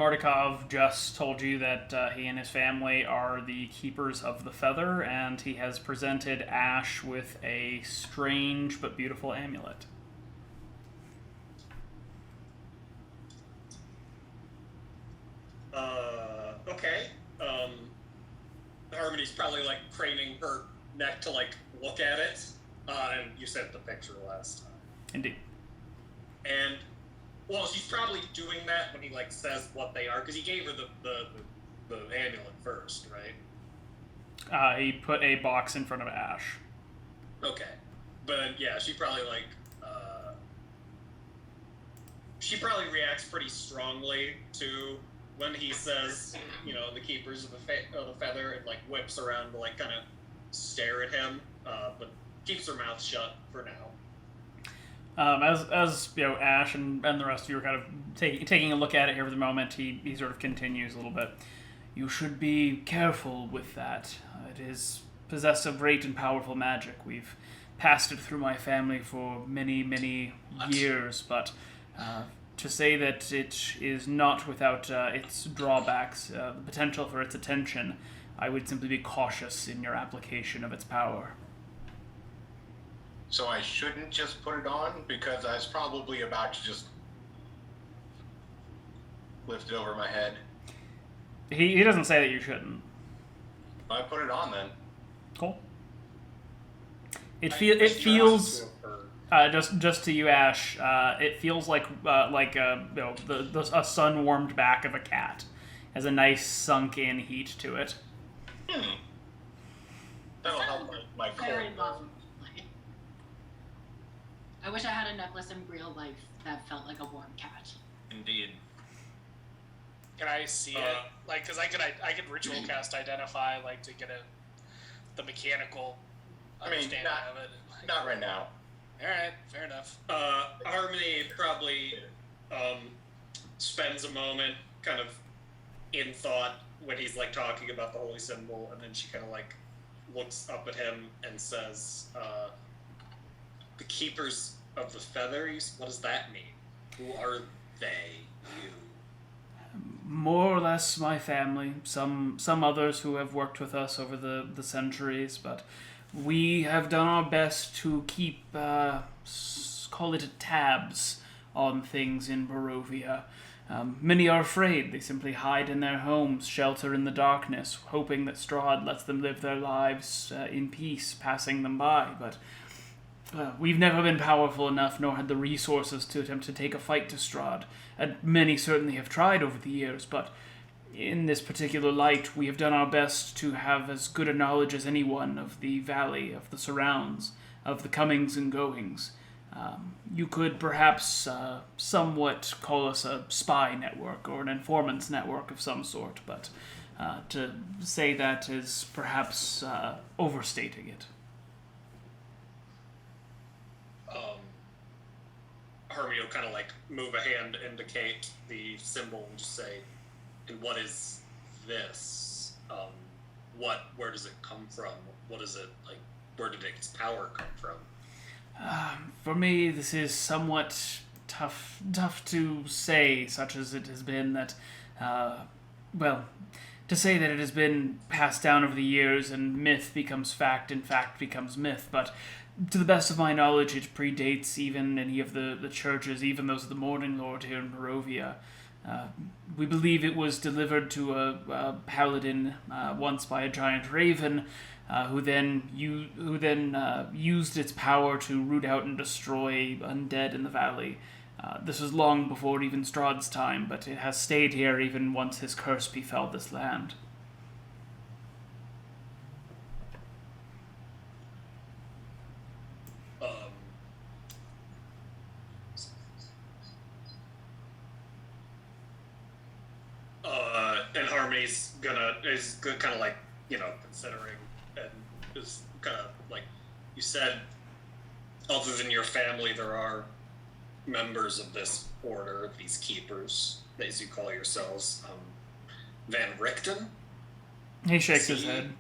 Mordekov just told you that he and his family are the keepers of the feather, and he has presented Ash with a strange but beautiful amulet. Okay. Harmony's probably, like, craning her neck to, like, look at it. And you sent the picture last time. Indeed. And, well, she's probably doing that when he, like, says what they are, because he gave her the amulet first, right? He put a box in front of Ash. Okay. But, yeah, she probably, like, she probably reacts pretty strongly to when he says, you know, the keepers of the feather, and, like, whips around to, like, kind of stare at him, but keeps her mouth shut for now. As you know, Ash and the rest of you are kind of taking a look at it here for the moment, he sort of continues a little bit. You should be careful with that. It is possessed of great and powerful magic. We've passed it through my family for many, many years, but to say that it is not without its drawbacks, the potential for its attention, I would simply be cautious in your application of its power. So I shouldn't just put it on, because I was probably about to just lift it over my head. He doesn't say that you shouldn't. I put it on then. Cool. It feels just to you, Ash. It feels like a sun warmed back of a cat. Has a nice sunk in heat to it. That'll help my Very cold. lovely. I wish I had a necklace in real life that felt like a warm cat. Indeed. Can I see it? Like, because I could ritual cast identify, like, to get the mechanical understanding of it. Not right now. All right, fair enough. Harmony probably spends a moment kind of in thought when he's, like, talking about the holy symbol, and then she kind of, like, looks up at him and says, the keepers of the feathers? What does that mean? Who are they? You? More or less my family. Some others who have worked with us over the centuries, but we have done our best to keep, call it tabs on things in Barovia. Many are afraid. They simply hide in their homes, shelter in the darkness, hoping that Strahd lets them live their lives in peace, passing them by. But we've never been powerful enough, nor had the resources to attempt to take a fight to Strahd. And many certainly have tried over the years, but in this particular light, we have done our best to have as good a knowledge as anyone of the valley, of the surrounds, of the comings and goings. You could perhaps somewhat call us a spy network or an informant's network of some sort, but to say that is perhaps overstating it. Harmony will kind of, like, move a hand to indicate the symbol and just say, and what is this? Where does it come from? What is it, like, where did its power come from? For me, this is somewhat tough to say, such as it has been that, to say that it has been passed down over the years and myth becomes fact and fact becomes myth, but to the best of my knowledge, it predates even any of the churches, even those of the Morning Lord here in Barovia. We believe it was delivered to a paladin once by a giant raven, who then used its power to root out and destroy undead in the valley. This was long before even Strahd's time, but it has stayed here even once his curse befell this land. And Harmony's is kind of, like, you know, considering, and is kind of like, you said, other than your family, there are members of this order, these keepers, as you call yourselves. Van Richten? He shakes his head.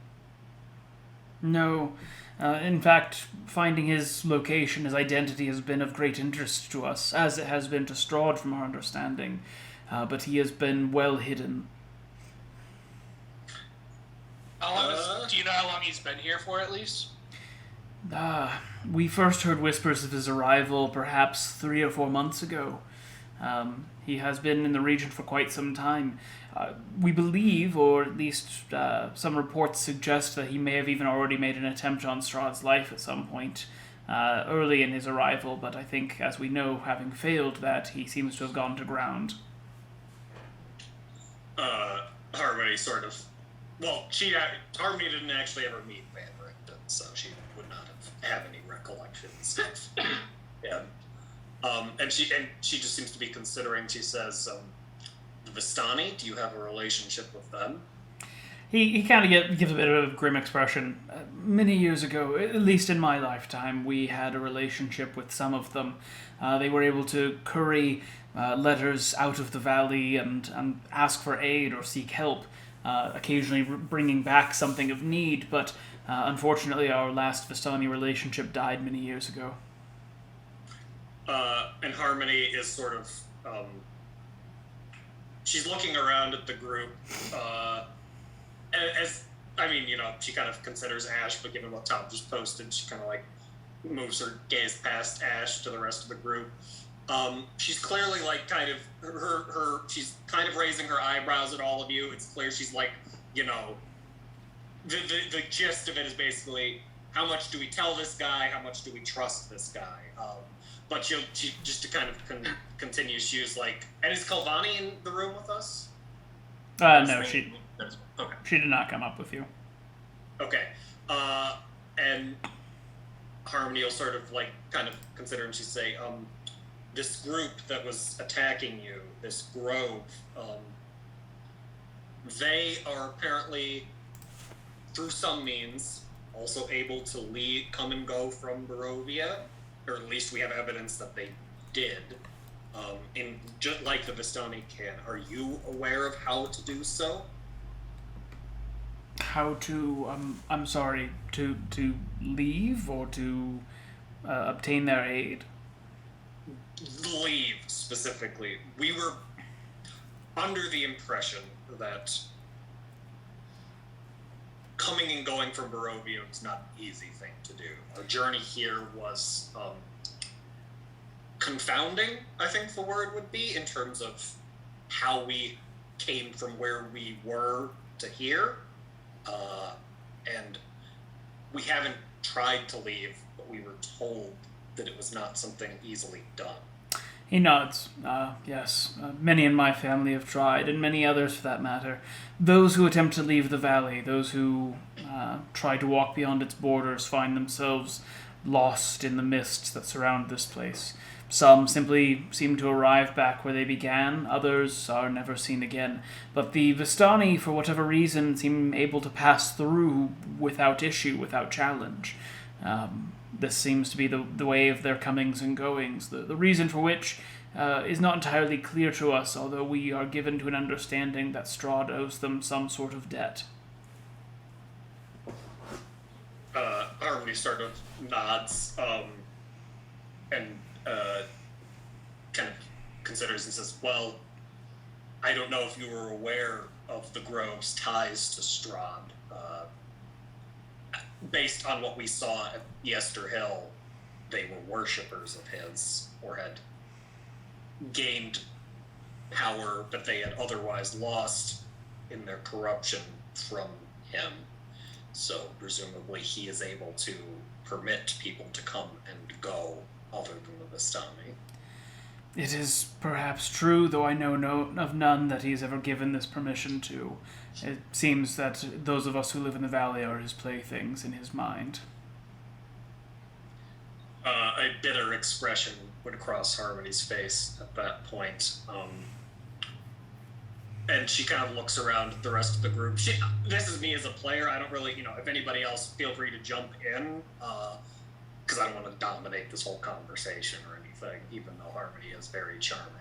No. In fact, finding his location, his identity has been of great interest to us, as it has been to Strahd from our understanding. but he has been well hidden. Do you know how long he's been here for, at least? We first heard whispers of his arrival perhaps 3 or 4 months ago. He has been in the region for quite some time. We believe, or at least some reports suggest, that he may have even already made an attempt on Strahd's life at some point early in his arrival, but I think, as we know, having failed that, he seems to have gone to ground. Harmony sort of... Well, Harmony didn't actually ever meet Van Richten, so she would not have any recollections of him. And she just seems to be considering. She says, "The Vistani, do you have a relationship with them?" He kind of gives a bit of a grim expression. Many years ago, at least in my lifetime, we had a relationship with some of them. They were able to curry letters out of the valley and ask for aid or seek help, occasionally bringing back something of need, but unfortunately our last Vistani relationship died many years ago. And Harmony is sort of... she's looking around at the group, she kind of considers Ash, but given what Tom just posted, she kind of like moves her gaze past Ash to the rest of the group. She's clearly like kind of she's kind of raising her eyebrows at all of you. It's clear she's like, the gist of it is basically, how much do we tell this guy? How much do we trust this guy? But she just to kind of continue, she was like, and is Kalvani in the room with us? No, she Okay. She did not come up with you. Okay. And Harmony will sort of like kind of consider, and she'd say, this group that was attacking you, this grove, they are apparently, through some means, also able to come and go from Barovia, or at least we have evidence that they did, just like the Vistani can. Are you aware of how to do so? How to, I'm sorry, to leave or to obtain their aid? Leave, specifically. We were under the impression that coming and going from Barovia was not an easy thing to do. Our journey here was confounding, I think the word would be, in terms of how we came from where we were to here. And we haven't tried to leave, but we were told that it was not something easily done. He nods. Yes. Many in my family have tried, and many others for that matter. Those who attempt to leave the valley, those who try to walk beyond its borders, find themselves lost in the mists that surround this place. Some simply seem to arrive back where they began, others are never seen again. But the Vistani, for whatever reason, seem able to pass through without issue, without challenge. This seems to be the way of their comings and goings, the reason for which is not entirely clear to us, although we are given to an understanding that Strahd owes them some sort of debt. Harmony sort of nods, and kind of considers and says, well, I don't know if you were aware of the Grove's ties to Strahd. Based on what we saw at Yester Hill, they were worshippers of his, or had gained power that they had otherwise lost in their corruption from him. So presumably he is able to permit people to come and go other than the Vistani. It is perhaps true, though I know of none that he has ever given this permission to. It seems that those of us who live in the valley are his playthings in his mind. A bitter expression would cross Harmony's face at that point. And she kind of looks around at the rest of the group. This is me as a player. I don't really, if anybody else, feel free to jump in, because I don't want to dominate this whole conversation or anything, even though Harmony is very charming.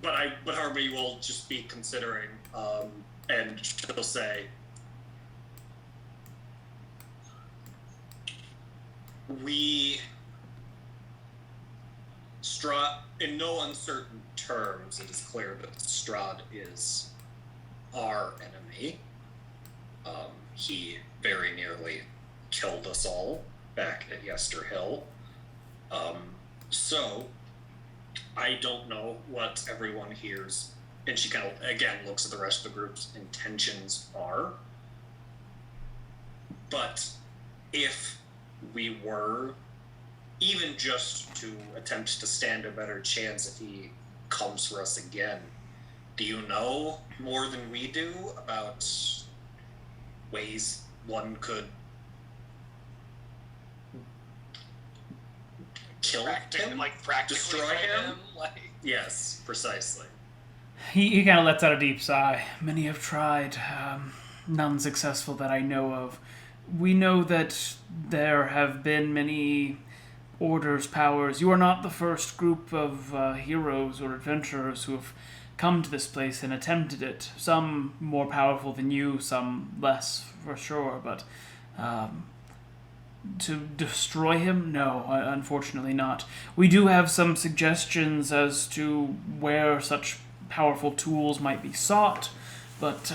But Harmony will just be considering, and she'll say, we Strahd, in no uncertain terms, it is clear that Strahd is our enemy. He very nearly killed us all back at Yester Hill. So, I don't know what everyone here's, and she kind of, again, looks at the rest of the group's intentions are. But if we were, even just to attempt to stand a better chance if he comes for us again, do you know more than we do about ways one could kill him? Like, practically destroy fight him? Like... Yes, precisely. He kind of lets out a deep sigh. Many have tried, none successful that I know of. We know that there have been many orders, powers. You are not the first group of heroes or adventurers who have come to this place and attempted it. Some more powerful than you, some less, for sure, but to destroy him? No, unfortunately not. We do have some suggestions as to where such powerful tools might be sought, but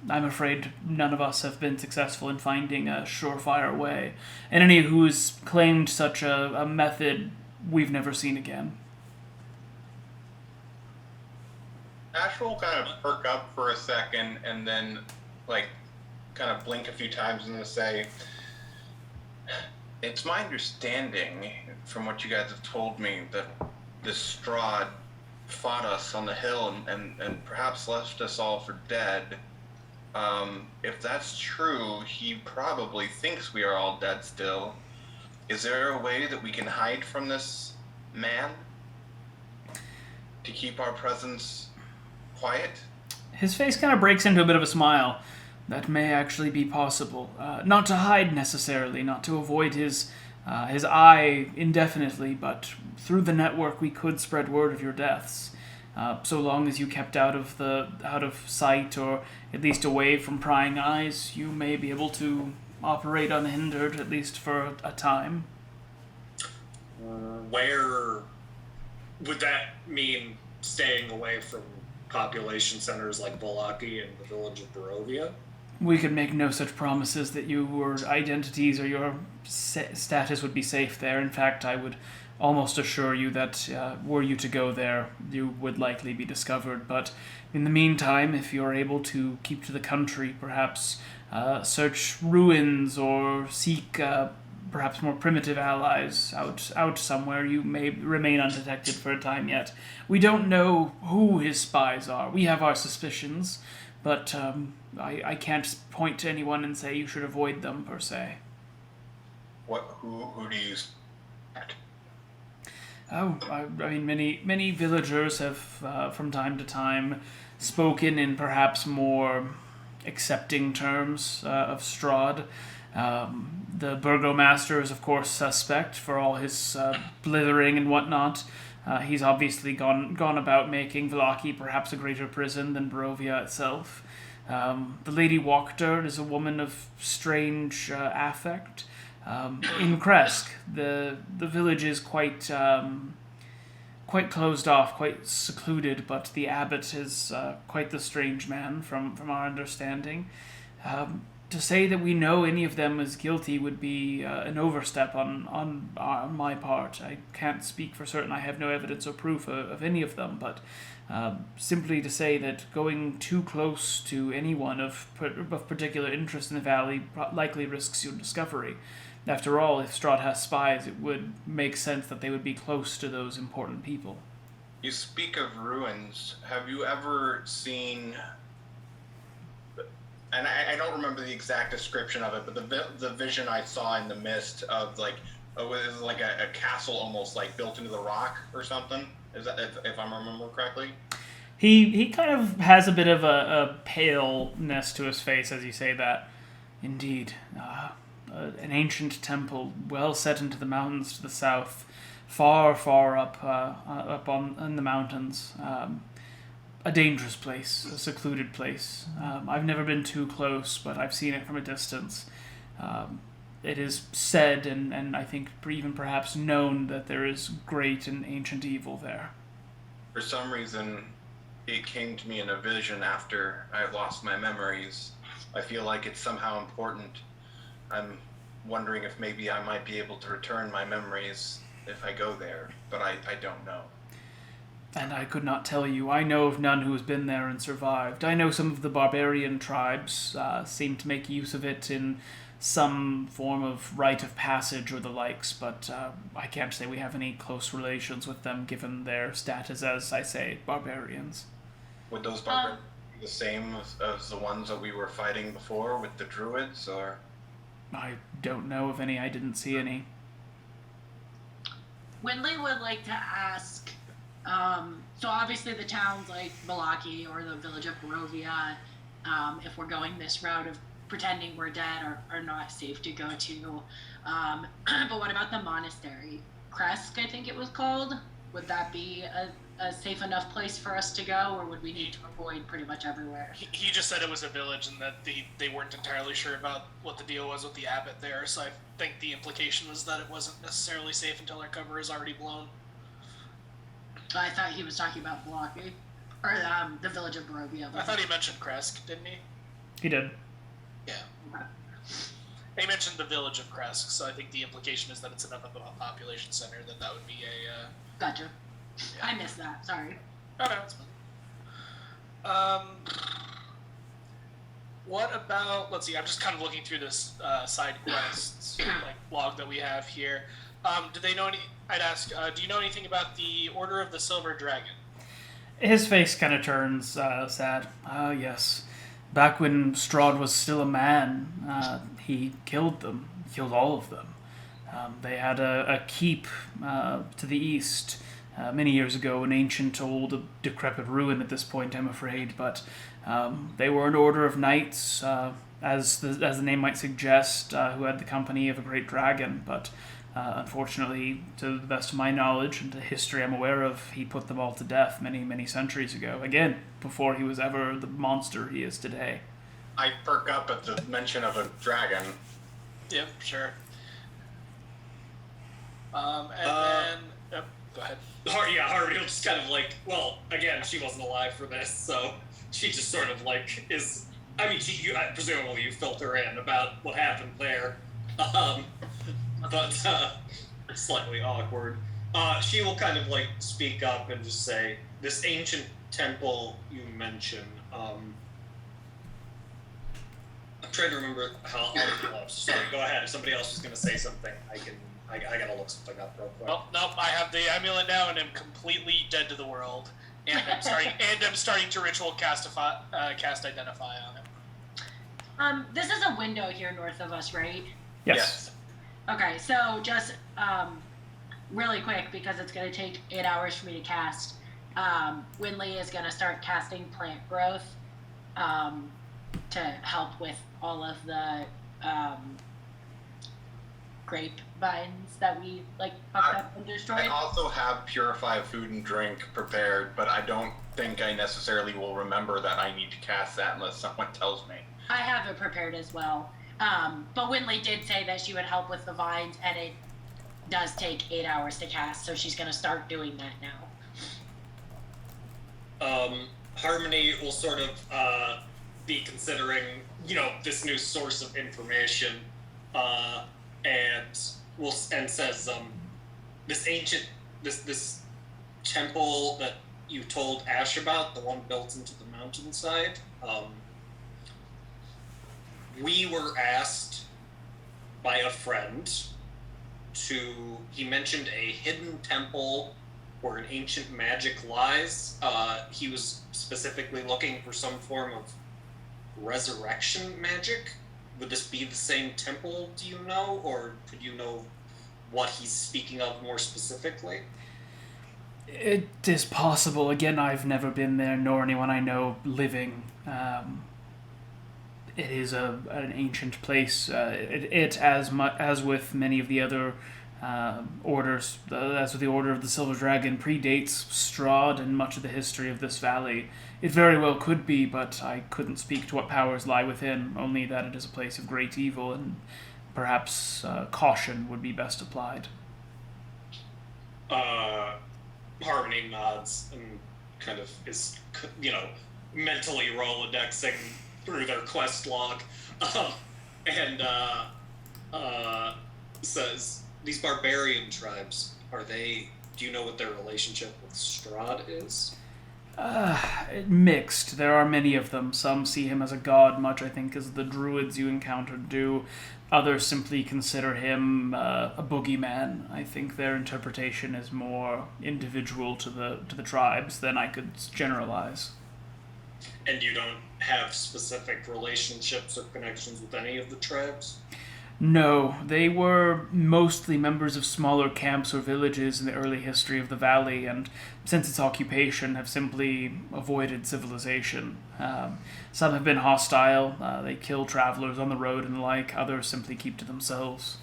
I'm afraid none of us have been successful in finding a surefire way. And any who's claimed such a method, we've never seen again. Ash will kind of perk up for a second and then, kind of blink a few times and then say, it's my understanding from what you guys have told me that this Strahd fought us on the hill and perhaps left us all for dead. If that's true, he probably thinks we are all dead still. Is there a way that we can hide from this man? To keep our presence quiet? His face kind of breaks into a bit of a smile. That may actually be possible. Not to hide necessarily, not to avoid his eye indefinitely, but through the network we could spread word of your deaths. So long as you kept out of sight, or at least away from prying eyes, you may be able to operate unhindered, at least for a time. Where would that mean? Staying away from population centers like Volaki and the village of Barovia? We could make no such promises that your identities or your status would be safe there. In fact, I would almost assure you that were you to go there, you would likely be discovered. But in the meantime, if you're able to keep to the country, perhaps search ruins or seek perhaps more primitive allies out somewhere, you may remain undetected for a time yet. We don't know who his spies are. We have our suspicions, but I can't point to anyone and say you should avoid them, per se. Who do you suspect? Oh, I mean, many villagers have, from time to time, spoken in perhaps more accepting terms of Strahd. The burgomaster is, of course, suspect for all his blithering and whatnot. He's obviously gone about making Volaki perhaps a greater prison than Barovia itself. The Lady Wachter is a woman of strange affect. In Kresk, the village is quite closed off, quite secluded, but the abbot is quite the strange man from our understanding. To say that we know any of them is guilty would be an overstep on my part. I can't speak for certain. I have no evidence or proof of any of them, but simply to say that going too close to anyone of particular interest in the valley likely risks your discovery. After all, if Strahd has spies, it would make sense that they would be close to those important people. You speak of ruins. Have you ever seen... And I don't remember the exact description of it, but the vision I saw in the mist of it was like a castle almost built into the rock or something. Is that if I'm remembering correctly? He kind of has a bit of a paleness to his face as you say that. Indeed, an ancient temple well set into the mountains to the south, far up in the mountains. A dangerous place, a secluded place. I've never been too close, but I've seen it from a distance. it is said, and I think even perhaps known, that there is great and ancient evil there. For some reason, it came to me in a vision after I lost my memories. I feel like it's somehow important. I'm wondering if maybe I might be able to return my memories if I go there, but I don't know. And I could not tell you. I know of none who has been there and survived. I know some of the Barbarian Tribes seem to make use of it in some form of rite of passage or the likes, but I can't say we have any close relations with them given their status as, I say, barbarians. Would those barbarians be the same as the ones that we were fighting before with the druids, or? I don't know of any. I didn't see any. Winley would like to ask, so obviously the towns like Balaki or the village of Barovia, if we're going this route of pretending we're dead, are not safe to go to. But what about the monastery? Kresk, I think it was called. Would that be a safe enough place for us to go, or would we need to avoid pretty much everywhere? He just said it was a village and that they weren't entirely sure about what the deal was with the abbot there, so I think the implication was that it wasn't necessarily safe until our cover is already blown. I thought he was talking about Balaki, or the village of Barovia. I thought he mentioned Kresk, didn't he? He did. Yeah. Okay. He mentioned the village of Kresk, so I think the implication is that it's another population center, that would be a... Gotcha. Yeah. I missed that, sorry. Okay, that's fine. What about, let's see, I'm just kind of looking through this side quests like log that we have here. Do they know I'd ask, do you know anything about the Order of the Silver Dragon? His face kind of turns sad. Yes. Back when Strahd was still a man, he killed them. Killed all of them. They had a keep to the east many years ago, an ancient, old, decrepit ruin at this point, I'm afraid, but they were an order of knights, as the name might suggest, who had the company of a great dragon, but unfortunately, to the best of my knowledge and the history I'm aware of, he put them all to death many, many centuries ago. Again, before he was ever the monster he is today. I perk up at the mention of a dragon. Yep, sure. Then... Yep, go ahead. Harvey will just kind of like, well, again, she wasn't alive for this, so she just sort of like is. I mean, presumably you filter in about what happened there, but slightly awkward. She will kind of like speak up and just say, "This ancient temple you mentioned. I'm trying to remember how it was. Sorry, go ahead. If somebody else was going to say something, I gotta look something up real quick. Well, nope, I have the amulet now and I'm completely dead to the world. And I'm starting to ritual cast identify on it. This is a window here north of us, right? Yes. Okay, so just really quick, because it's going to take 8 hours for me to cast, Winley is going to start casting plant growth to help with all of the grapevines that we fucked up and destroyed. I also have purify food and drink prepared, but I don't think I necessarily will remember that I need to cast that unless someone tells me. I have it prepared as well. But Winley did say that she would help with the vines, and it does take 8 hours to cast, so she's going to start doing that now. Harmony will sort of be considering, this new source of information, and says, this temple that you told Ash about, the one built into the mountainside, we were asked by a friend he mentioned a hidden temple where an ancient magic lies. He was specifically looking for some form of resurrection magic. Would this be the same temple, do you know? Or could you know what he's speaking of more specifically? It is possible. Again, I've never been there, nor anyone I know living. It is an ancient place. It as with many of the other orders, as with the Order of the Silver Dragon, predates Strahd and much of the history of this valley. It very well could be, but I couldn't speak to what powers lie within, only that it is a place of great evil and perhaps caution would be best applied. Harmony nods and kind of is, mentally Rolodexing through their quest log, and says, "These barbarian tribes, do you know what their relationship with Strahd is?" Mixed. There are many of them. Some see him as a god, much I think as the druids you encountered do. Others simply consider him a boogeyman. I think their interpretation is more individual to the tribes than I could generalize. And you don't have specific relationships or connections with any of the tribes? No, they were mostly members of smaller camps or villages in the early history of the valley, and since its occupation have simply avoided civilization. Some have been hostile, they kill travelers on the road and the like, others simply keep to themselves.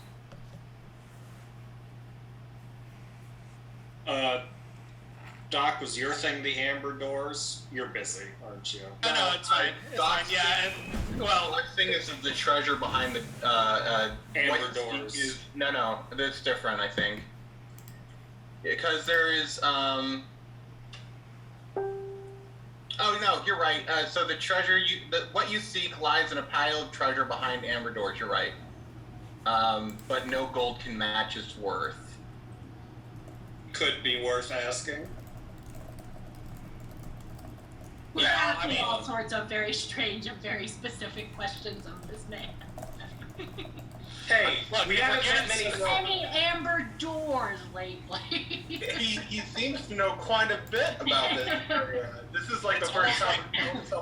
Doc, was your thing the amber doors? You're busy, aren't you? No, it's fine. It's fine. Yeah, and My thing is the treasure behind the amber doors. No, that's different. I think because there is. Oh no, you're right. So the treasure what you seek lies in a pile of treasure behind amber doors. You're right. But no gold can match its worth. Could be worth asking. We're asking all sorts of very strange and very specific questions of this man. Hey, look, we haven't had Any amber doors lately? He seems to know quite a bit about this area. This is like the first time.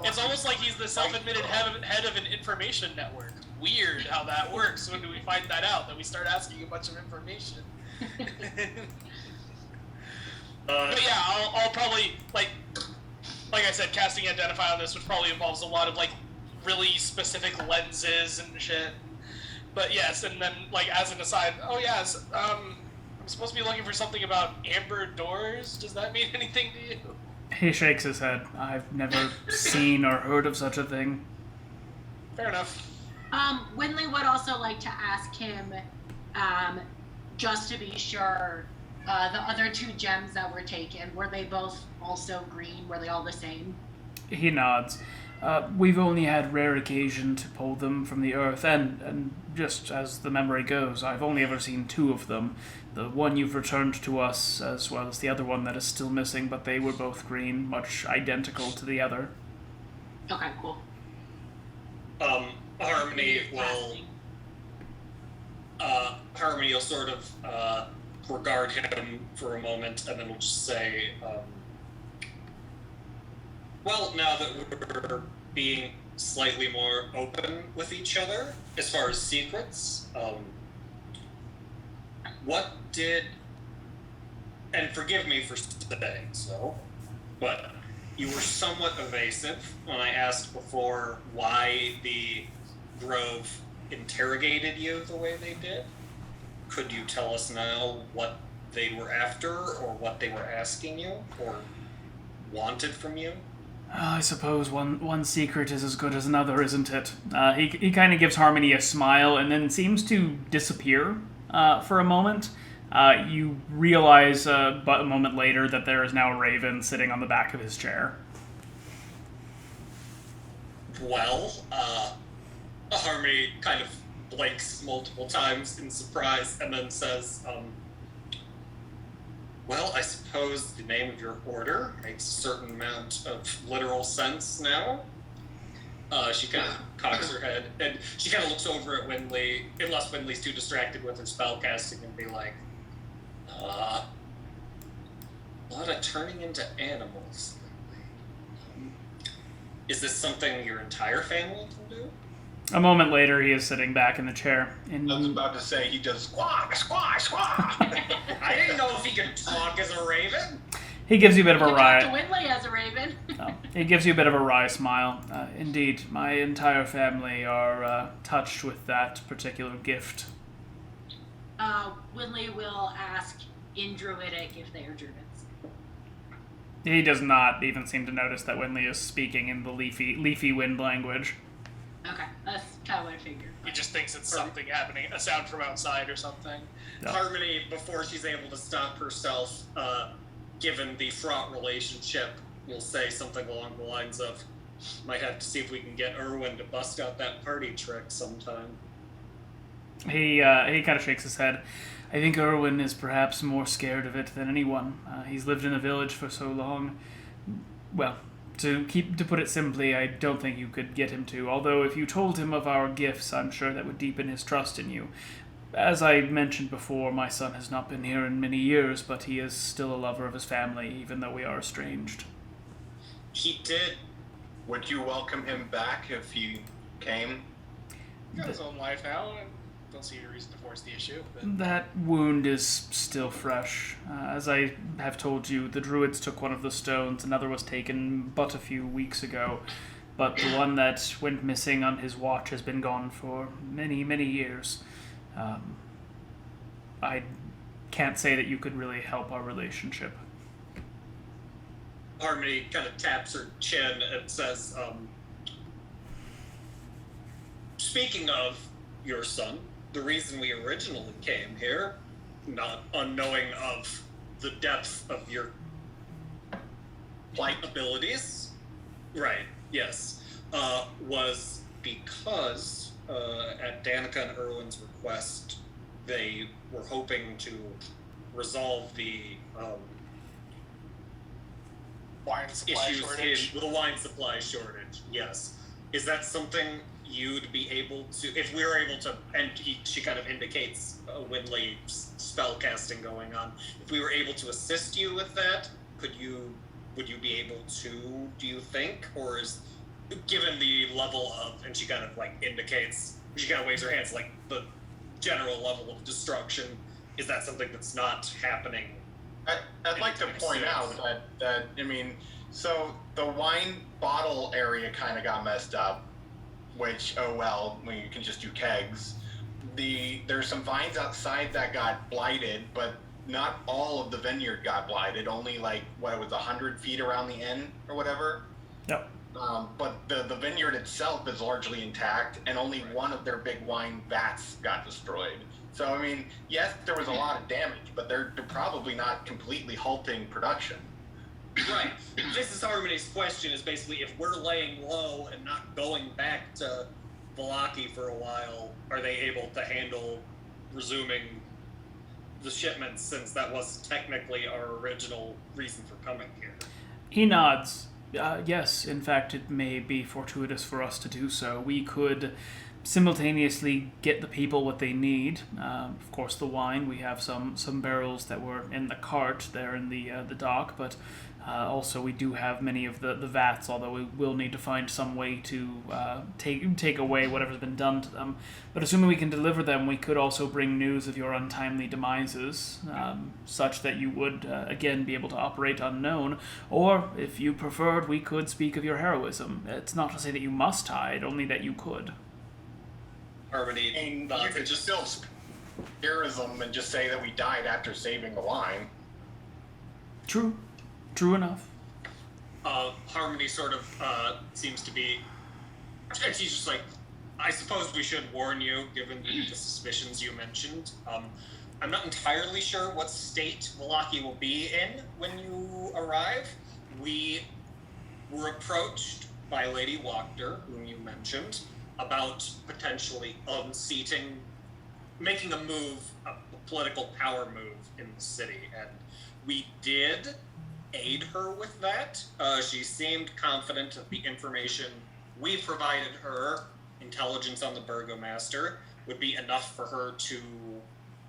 It's almost like he's the self-admitted head of an information network. Weird how that works. When do we find that out? That we start asking a bunch of information. But yeah, I'll probably like I said, casting Identify on this, which probably involves a lot of really specific lenses and shit. But yes, and then as an aside, I'm supposed to be looking for something about amber doors. Does that mean anything to you? He shakes his head. I've never seen or heard of such a thing. Fair enough. Winley would also like to ask him, just to be sure, the other 2 gems that were taken, were they both also green? Were they all the same? He nods. We've only had rare occasion to pull them from the earth, and just as the memory goes, I've only ever seen 2 of them. The one you've returned to us, as well as the other one that is still missing, but they were both green, much identical to the other. Okay, cool. Harmony will sort of regard him for a moment, and then we'll just say, well, now that we're being slightly more open with each other as far as secrets, what did, and forgive me for saying so, but you were somewhat evasive when I asked before why the Grove interrogated you the way they did. Could you tell us now what they were after, or what they were asking you, or wanted from you? I suppose one secret is as good as another, isn't it? He kind of gives Harmony a smile and then seems to disappear for a moment. You realize but a moment later that there is now a raven sitting on the back of his chair. Well, Harmony kind of blinks multiple times in surprise and then says, well, I suppose the name of your order makes a certain amount of literal sense now. She kind of cocks her head, and she kind of looks over at Winley, unless Winley's too distracted with her spellcasting, and be like, a lot of turning into animals. Is this something your entire family can do? A moment later, he is sitting back in the chair. I was about to say he does squawk, squawk, squawk. I didn't know if he could talk as a raven. He gives you a bit of a Talk wry. to Winley as a raven. He gives you a bit of a wry smile. Indeed, my entire family are touched with that particular gift. Winley will ask in Druidic if they are Druids. He does not even seem to notice that Winley is speaking in the leafy wind language. Okay, that's kind what I figured. He just thinks it's something happening, a sound from outside or something. No. Harmony, before she's able to stop herself, given the fraught relationship, will say something along the lines of, might have to see if we can get Irwin to bust out that party trick sometime. He kind of shakes his head. I think Irwin is perhaps more scared of it than anyone. He's lived in the village for so long. Well, to put it simply, I don't think you could get him to. Although if you told him of our gifts, I'm sure that would deepen his trust in you. As I mentioned before, my son has not been here in many years, but he is still a lover of his family, even though we are estranged. He did. Would you welcome him back if he came? He's got his own life now. I don't see any reason to force the issue. But... That wound is still fresh. As I have told you, the druids took one of the stones, another was taken but a few weeks ago. But the one that went missing on his watch has been gone for many, many years. I can't say that you could really help our relationship. Harmony kind of taps her chin and says, speaking of your son, the reason we originally came here, not unknowing of the depth of your plight abilities, right, yes, was because at Danica and Irwin's request, they were hoping to resolve the wine supply issues shortage. with a wine supply shortage. Yes, is that something you'd be able to, if we were able to? And she kind of indicates Winley spell casting going on. If we were able to assist you with that, would you be able to? Do you think, or is given the level of, and she kind of like indicates, she kind of waves her hands like the general level of destruction, is that something that's not happening? I'd like to point out that I mean, so the wine bottle area kind of got messed up, which, oh well, you can just do kegs. There's some vines outside that got blighted, but not all of the vineyard got blighted. Only like, what, it was 100 feet around the inn or whatever? Yep. But the vineyard itself is largely intact, and only one of their big wine vats got destroyed. So, I mean, yes, there was a lot of damage, but they're probably not completely halting production. Right. This is Harmony's question, is basically, if we're laying low and not going back to Vallaki for a while, are they able to handle resuming the shipments, since that was technically our original reason for coming here? He nods. Yes, in fact, it may be fortuitous for us to do so. We could simultaneously get the people what they need. Of course, the wine. We have some barrels that were in the cart there in the dock, but also we do have many of the vats, although we will need to find some way to take away whatever's been done to them. But assuming we can deliver them, we could also bring news of your untimely demises, such that you would, again, be able to operate unknown. Or, if you preferred, we could speak of your heroism. It's not to say that you must hide, only that you could. Harmony, And you could just still heroism and just say that we died after saving the wine. True enough. Harmony sort of seems to be, and she's just like, I suppose we should warn you, given the suspicions you mentioned. I'm not entirely sure what state Vallaki will be in when you arrive. We were approached by Lady Wachter, whom you mentioned, about potentially unseating, making a move, a political power move in the city, and we did aid her with that. She seemed confident that the information we provided her, intelligence on the burgomaster, would be enough for her to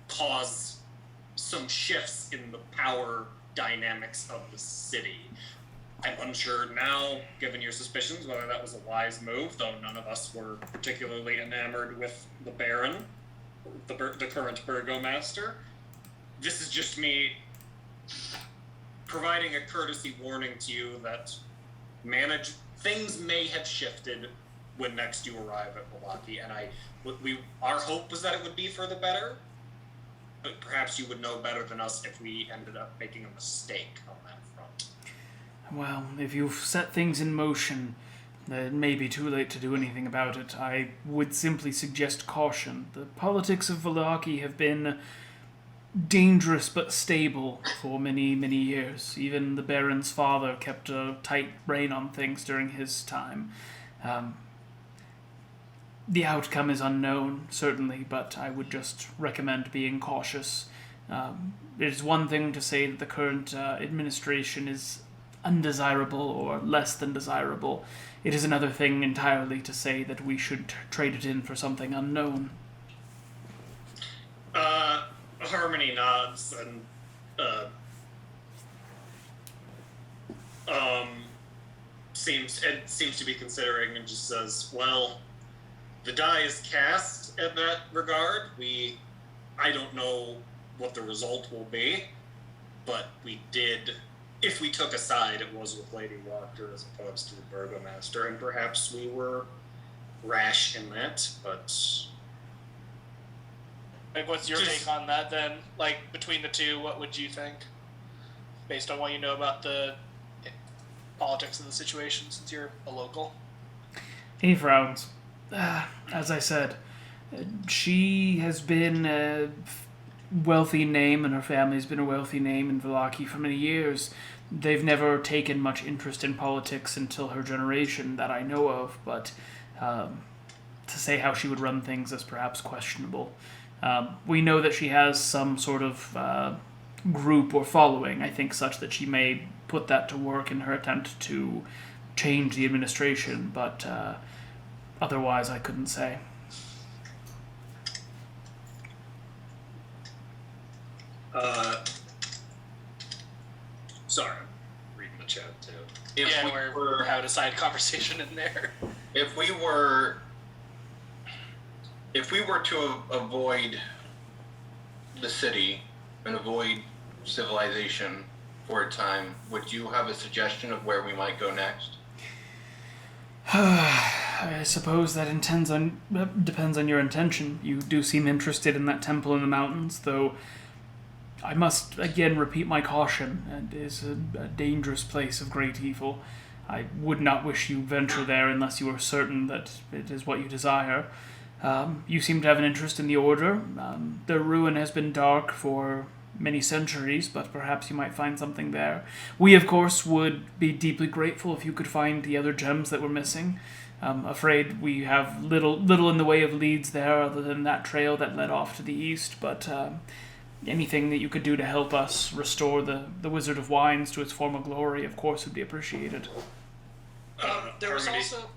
cause some shifts in the power dynamics of the city. I'm unsure now, given your suspicions, whether that was a wise move, though none of us were particularly enamored with the Baron, the current burgomaster. This is just me providing a courtesy warning to you that things may have shifted when next you arrive at Vallaki, and our hope was that it would be for the better, but perhaps you would know better than us if we ended up making a mistake on that front. Well, if you've set things in motion, It may be too late to do anything about it. I would simply suggest caution. The politics of Vallaki have been dangerous but stable for many, many years. Even the Baron's father kept a tight rein on things during his time. The outcome is unknown, certainly, but I would just recommend being cautious. It is one thing to say that the current administration is undesirable or less than desirable. It is another thing entirely to say that we should trade it in for something unknown. Harmony nods and seems to be considering and just says, "Well, the die is cast in that regard. I don't know what the result will be, but we did. If we took a side, it was with Lady Walker as opposed to the Burgomaster, and perhaps we were rash in that, but." Like, what's your take on that then? Like, between the two, what would you think? Based on what you know about the politics of the situation, since you're a local. He frowns. As I said, she has been a wealthy name, and her family's been a wealthy name in Vallaki for many years. They've never taken much interest in politics until her generation, that I know of, but to say how she would run things is perhaps questionable. We know that she has some sort of group or following, I think, such that she may put that to work in her attempt to change the administration, but otherwise I couldn't say. Sorry, I'm reading the chat too. We're having a side conversation in there. If we were to avoid the city and avoid civilization for a time, would you have a suggestion of where we might go next? I suppose that depends on your intention. You do seem interested in that temple in the mountains, though I must again repeat my caution. It is a dangerous place of great evil. I would not wish you venture there unless you are certain that it is what you desire. You seem to have an interest in the Order. The ruin has been dark for many centuries, but perhaps you might find something there. We, of course, would be deeply grateful if you could find the other gems that were missing. Afraid we have little in the way of leads there other than that trail that led off to the east, but anything that you could do to help us restore the Wizard of Wines to its former glory, of course, would be appreciated. There was Harmony. also...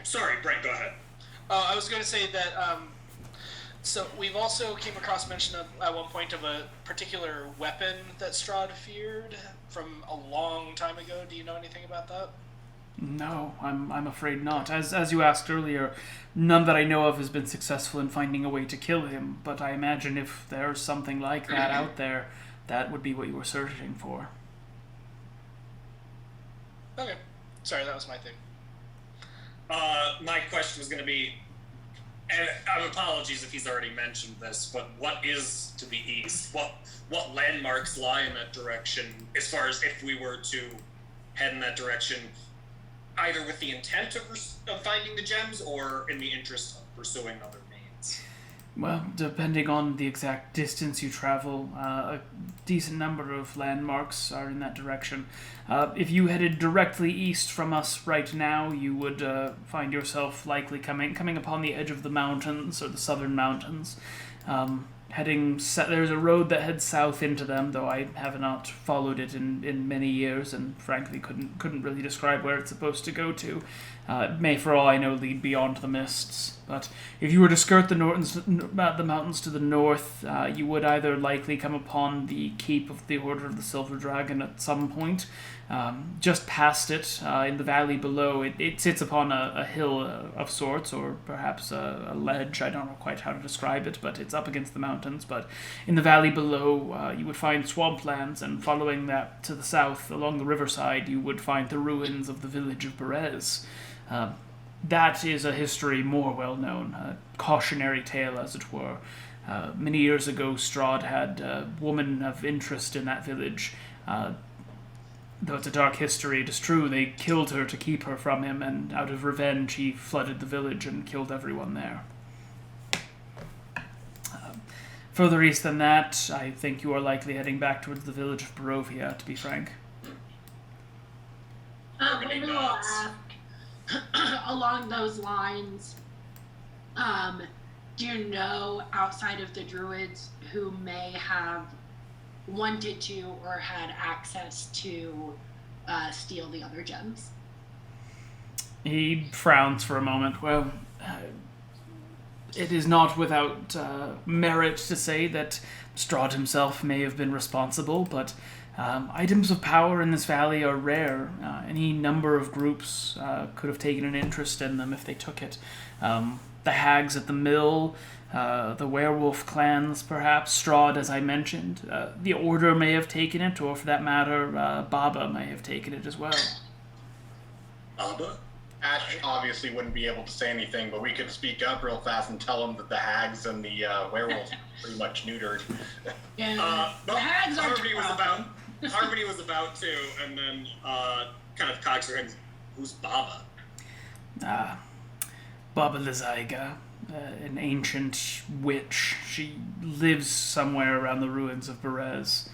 Sorry, Brent, go ahead. I was going to say that, so we've also came across mention at one point of a particular weapon that Strahd feared from a long time ago. Do you know anything about that? No, I'm afraid not. As you asked earlier, none that I know of has been successful in finding a way to kill him, but I imagine if there's something like that out there, that would be what you were searching for. Okay. Sorry, that was my thing. My question was going to be, and apologies if he's already mentioned this, but what is to the east? What landmarks lie in that direction, as far as if we were to head in that direction, either with the intent of finding the gems or in the interest of pursuing other means? Well, depending on the exact distance you travel, a decent number of landmarks are in that direction. If you headed directly east from us right now, you would find yourself likely coming upon the edge of the mountains, or the southern mountains. There's a road that heads south into them, though I have not followed it in many years, and frankly couldn't really describe where it's supposed to go to. It may, for all I know, lead beyond the mists. But if you were to skirt the mountains to the north, you would either likely come upon the keep of the Order of the Silver Dragon at some point. Just past it, in the valley below, it sits upon a hill of sorts, or perhaps a ledge. I don't know quite how to describe it, but it's up against the mountains. But in the valley below, you would find swamplands, and following that to the south, along the riverside, you would find the ruins of the village of Perez. That is a history more well known, a cautionary tale, as it were. Many years ago, Strahd had a woman of interest in that village. Though it's a dark history, it is true they killed her to keep her from him, and out of revenge he flooded the village and killed everyone there. Further east than that, I think you are likely heading back towards the village of Barovia, to be frank. I will ask, along those lines, do you know, outside of the druids, who may have wanted to or had access to steal the other gems? He frowns for a moment. Well, it is not without merit to say that Strahd himself may have been responsible, but items of power in this valley are rare. Any number of groups could have taken an interest in them if they took it. The Hags at the mill, the werewolf clans, perhaps, Strahd, as I mentioned. The Order may have taken it, or for that matter, Baba may have taken it as well. Baba? Ash obviously wouldn't be able to say anything, but we could speak up real fast and tell him that the Hags and the werewolves are pretty much neutered. Yeah, the Hags are Harmony was about to, and then kind of cocks her head. Who's Baba? Baba Lysaga, an ancient witch. She lives somewhere around the ruins of Perez.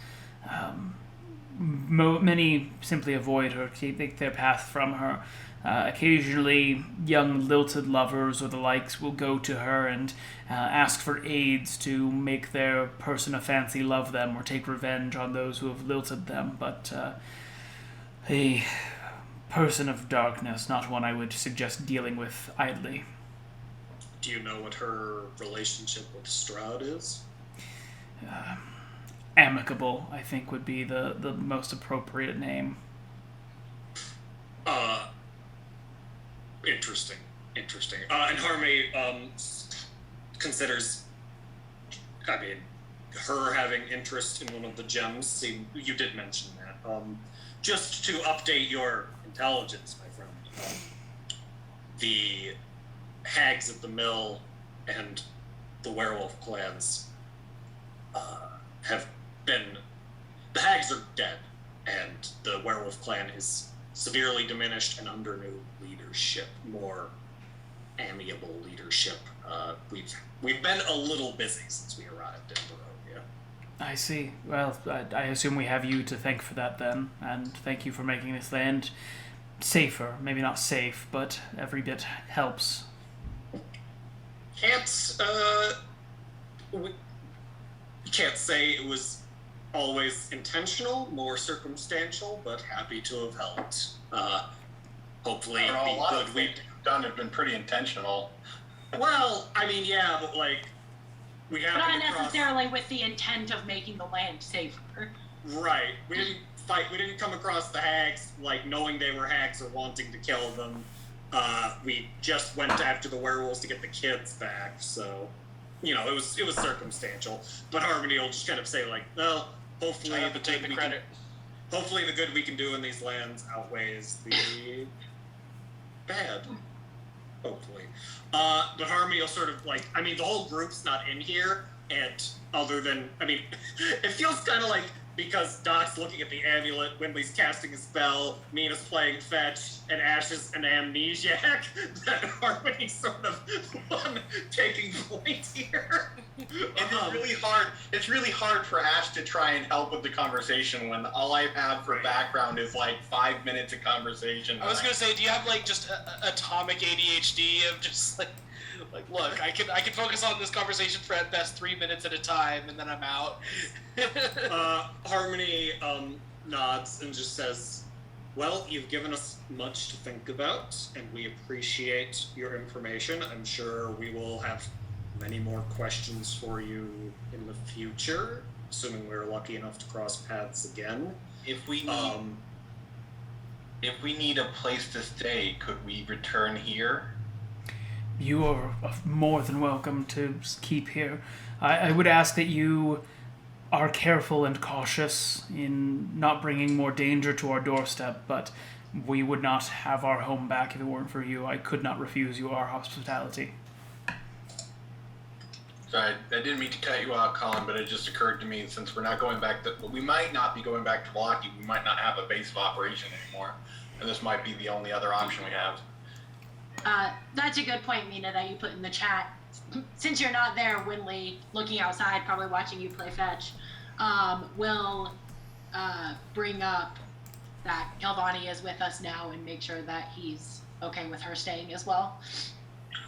Many simply avoid her, take their path from her. Occasionally, young lilted lovers or the likes will go to her and ask for aids to make their person of fancy love them or take revenge on those who have lilted them, but a person of darkness, not one I would suggest dealing with idly. Do you know what her relationship with Strahd is? Amicable, I think, would be the most appropriate name. Interesting. And Harmony considers, I mean, her having interest in one of the gems. You did mention that. Just to update your intelligence, my friend, the Hags at the mill and the werewolf clans have been... The Hags are dead, and the werewolf clan is severely diminished and under new leadership, more amiable leadership. We've been a little busy since we arrived in Barovia. I see. Well, I assume we have you to thank for that then, and thank you for making this land safer. Maybe not safe, but every bit helps. Can't say it was always intentional, more circumstantial, but happy to have helped. Hopefully, a be lot good. of things we've done have been pretty intentional. Well, I mean, yeah, but like we have not necessarily with the intent of making the land safer. Right. We didn't fight. We didn't come across the Hags like knowing they were Hags or wanting to kill them. We just went after the werewolves to get the kids back. So, you know, it was circumstantial. But Harmony will just kind of say like, well, hopefully I have to take the credit. Hopefully the good we can do in these lands outweighs the bad. Hopefully. But Harmony will sort of like, I mean, the whole group's not in here, and other than, I mean, it feels kind of like because Doc's looking at the amulet, Windley's casting a spell, Mina's playing fetch, and Ash is an amnesiac, that Harmony's sort of one taking point here. It's really hard for Ash to try and help with the conversation when all I have for background is like 5 minutes of conversation. I was gonna say, do you have like just atomic ADHD of just like look, I can focus on this conversation for at best 3 minutes at a time, and then I'm out. Harmony nods and just says, well, you've given us much to think about, and we appreciate your information. I'm sure we will have many more questions for you in the future, assuming we're lucky enough to cross paths again. If we need a place to stay, could we return here? You are more than welcome to keep here. I would ask that you are careful and cautious in not bringing more danger to our doorstep, but we would not have our home back if it weren't for you. I could not refuse you our hospitality. So I didn't mean to cut you off, Colin, but it just occurred to me, since we're not going back we might not be going back to Milwaukee, we might not have a base of operation anymore, and this might be the only other option we have. That's a good point, Mina, that you put in the chat. Since you're not there, Winley, looking outside, probably watching you play fetch, will bring up that Galvani is with us now and make sure that he's okay with her staying as well.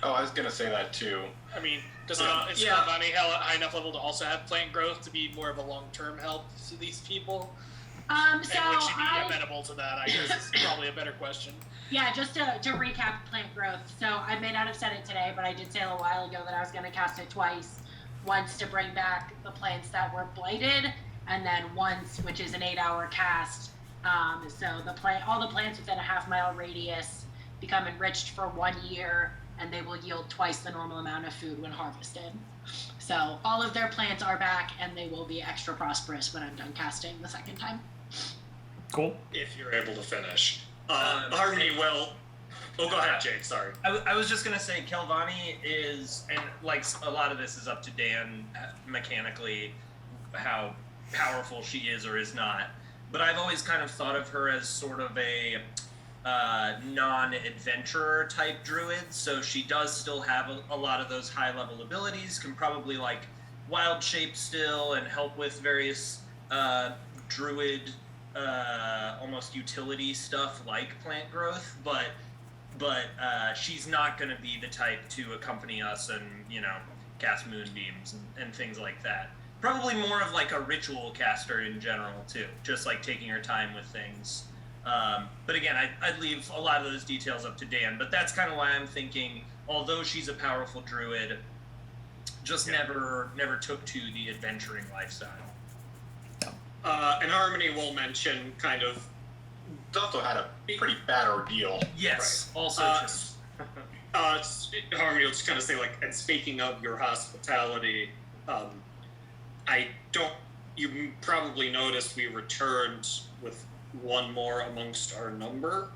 Oh, I was going to say that too. I mean, is Galvani high enough level to also have plant growth to be more of a long-term help to these people? So and would she be amenable to that, I guess, is probably a better question. Yeah, just to recap plant growth. So I may not have said it today, but I did say a little while ago that I was going to cast it twice. Once to bring back the plants that were blighted, and then once, which is an 8-hour cast. So all the plants within a half-mile radius become enriched for 1 year, and they will yield twice the normal amount of food when harvested. So all of their plants are back, and they will be extra prosperous when I'm done casting the second time. Cool. If you're able to finish. Harmony will... Oh, go ahead, Jake, sorry. I was just going to say, Kelvani is, and like a lot of this is up to Dan mechanically, how powerful she is or is not. But I've always kind of thought of her as sort of a non-adventurer type druid, so she does still have a lot of those high-level abilities, can probably like wild shape still and help with various druid almost utility stuff like plant growth, but she's not going to be the type to accompany us and, cast moonbeams and things like that. Probably more of like a ritual caster in general too, just like taking her time with things. But again, I'd leave a lot of those details up to Dan, but that's kind of why I'm thinking, although she's a powerful druid, just never took to the adventuring lifestyle. And Harmony will mention kind of... Also had a pretty bad ordeal. Yes, right. also true. Harmony will just kind of say, like, and speaking of your hospitality, you probably noticed we returned with one more amongst our number.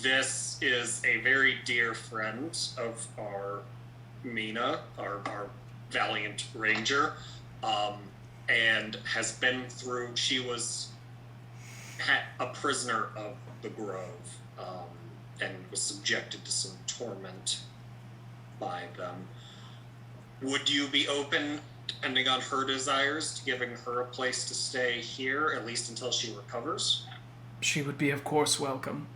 This is a very dear friend of our Mina, our valiant ranger, and has been through, she was a prisoner of the Grove, and was subjected to some torment by them. Would you be open, depending on her desires, to giving her a place to stay here, at least until she recovers? She would be, of course, welcome.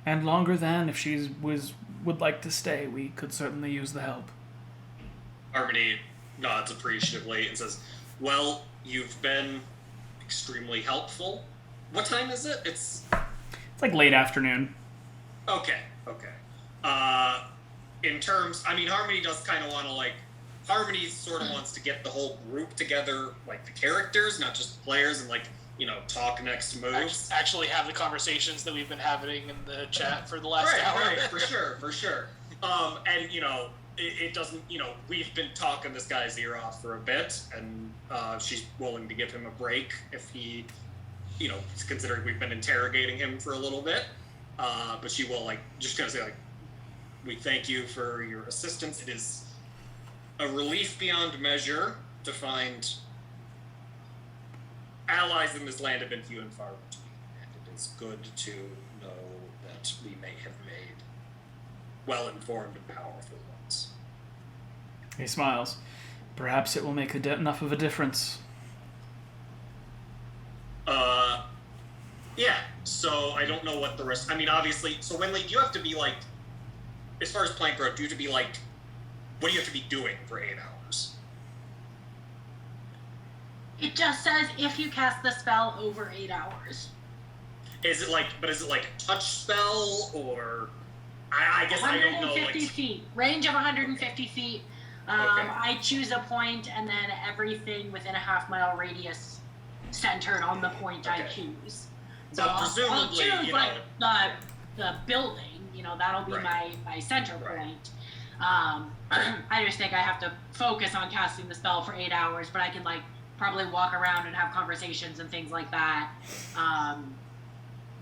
And longer than, if she would like to stay, we could certainly use the help. Harmony nods appreciatively and says, well, you've been extremely helpful. What time is it? It's like late afternoon. Okay. In terms, Harmony does kind of want to, Harmony sort of wants to get the whole group together, like the characters, not just the players, and talk next moves. Actually have the conversations that we've been having in the chat for the last hour. Right, for sure. And, it doesn't, we've been talking this guy's ear off for a bit, and she's willing to give him a break if he, considering we've been interrogating him for a little bit. But she will, just kind of say, we thank you for your assistance. It is a relief beyond measure to find allies in this land have been few and far between, and it is good to know that we may have made well-informed and powerful ones. He smiles. Perhaps it will make enough of a difference. Yeah, so I don't know what the rest... obviously, so Winley, do you have to be, as far as plant growth, do you have to be, what do you have to be doing for 8 hours? It just says if you cast the spell over 8 hours. Is it a touch spell, or... I guess I don't know, 150 feet. Range of 150 feet. Okay. I choose a point, and then everything within a half-mile radius centered on the point I choose. So but presumably, I'll choose, the building, that'll be my center point. I just think I have to focus on casting the spell for 8 hours, but I can, probably walk around and have conversations and things like that.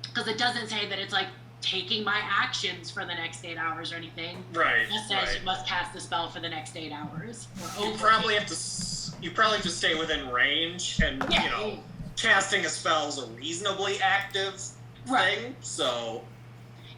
Because it doesn't say that it's, taking my actions for the next 8 hours or anything. Right. It just says you must cast the spell for the next 8 hours. You probably have to stay within range, and casting a spell is a reasonably active thing. So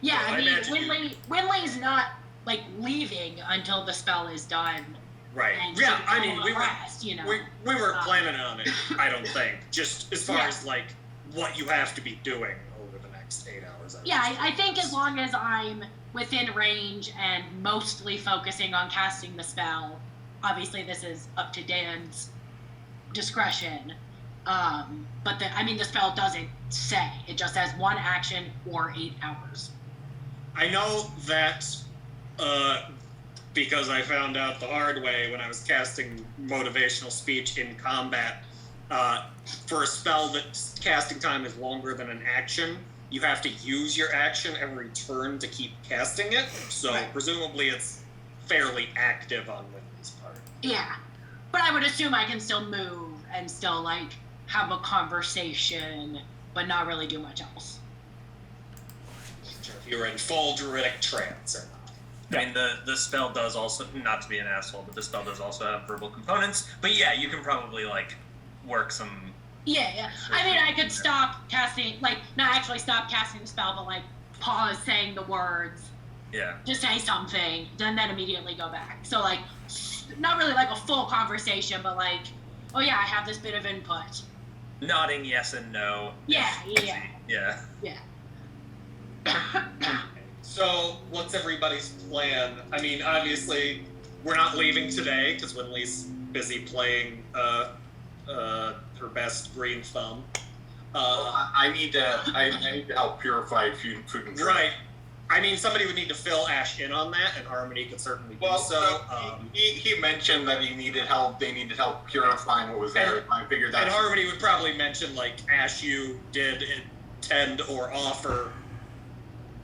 yeah, I mean, imagine Winley's not like leaving until the spell is done. Right. And Yeah, I mean, we weren't planning on it, I don't think. Just as far as, like, what you have to be doing over the next 8 hours. I think as long as I'm within range and mostly focusing on casting the spell, obviously this is up to Dan's discretion, but the spell doesn't say. It just says 1 action or 8 hours. I know that, because I found out the hard way when I was casting motivational speech in combat. For a spell that's casting time is longer than an action, you have to use your action every turn to keep casting it. So presumably it's fairly active on Whitney's part. Yeah, but I would assume I can still move and still like have a conversation, but not really do much else. Sure, if you're in full druidic trance or not. I mean, the spell does also, not to be an asshole, but the spell does also have verbal components. But yeah, you can probably, like, work some... Yeah. I mean, I could stop casting, like, not actually stop casting the spell, but, like, pause saying the words. Yeah. To say something, then immediately go back. So, like, not really, like, a full conversation, but, like, oh, yeah, I have this bit of input. Nodding yes and no. Yeah. So, what's everybody's plan? I mean, obviously, we're not leaving today, because Winley's busy playing her best green thumb. I need to help purify food and drink. Right. I mean, somebody would need to fill Ash in on that, and Harmony could certainly do so. He mentioned that he needed help. They needed help purifying what was there. I figured that. And Harmony would probably mention, like, Ash, you did intend or offer.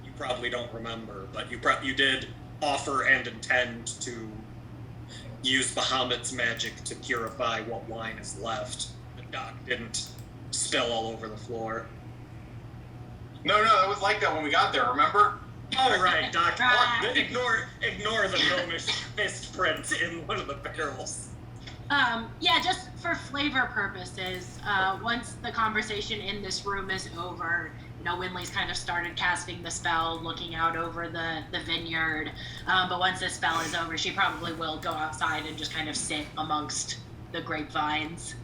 You probably don't remember, but you did offer and intend to use Bahamut's magic to purify what wine is left. The Doc didn't spill all over the floor. No, it was like that when we got there. Remember? Oh, right, Doc. Ignore the gnomish fist print in one of the barrels. Just for flavor purposes, once the conversation in this room is over, Winley's kind of started casting the spell, looking out over the vineyard. But once the spell is over, she probably will go outside and just kind of sit amongst the grapevines.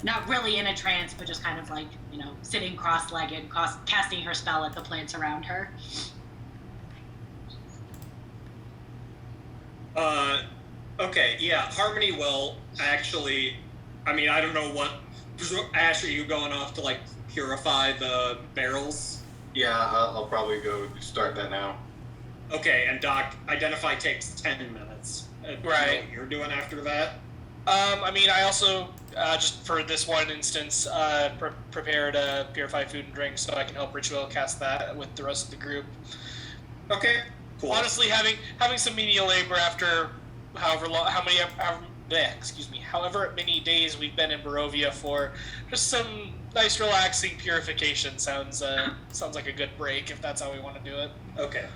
Not really in a trance, but just kind of like, sitting cross-legged, casting her spell at the plants around her. Okay, yeah, Harmony will actually, I mean, I don't know what, Ash, are you going off to, like, purify the barrels? Yeah, I'll probably go start that now. Okay, and Doc, Identify takes 10 minutes. Right. You know what you're doing after that? I mean, I also, just for this one instance, prepared purify food and drink so I can help Ritual cast that with the rest of the group. Okay, cool. Honestly, having some menial labor after however many days we've been in Barovia for, just some nice relaxing purification sounds like a good break if that's how we want to do it. Okay.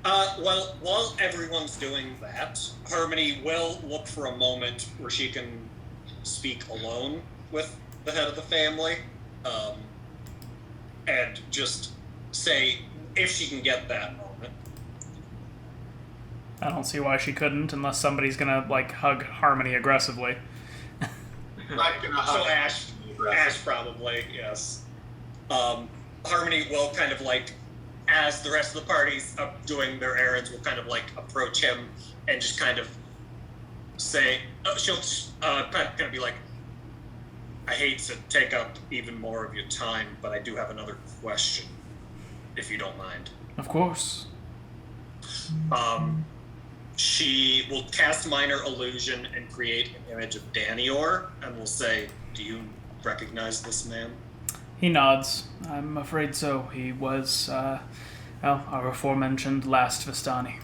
Well, while everyone's doing that, Harmony will look for a moment where she can speak alone with the head of the family, and just say, if she can get that moment. I don't see why she couldn't, unless somebody's gonna, like, hug Harmony aggressively. So Ash probably, yes. Harmony will kind of, like, as the rest of the party's doing their errands, will kind of, like, approach him and just kind of say, she'll kind of be like, I hate to take up even more of your time, but I do have another question, if you don't mind. Of course. She will cast Minor Illusion and create an image of Danior, and will say, do you recognize this man? He nods. I'm afraid so. He was, our aforementioned last Vistani.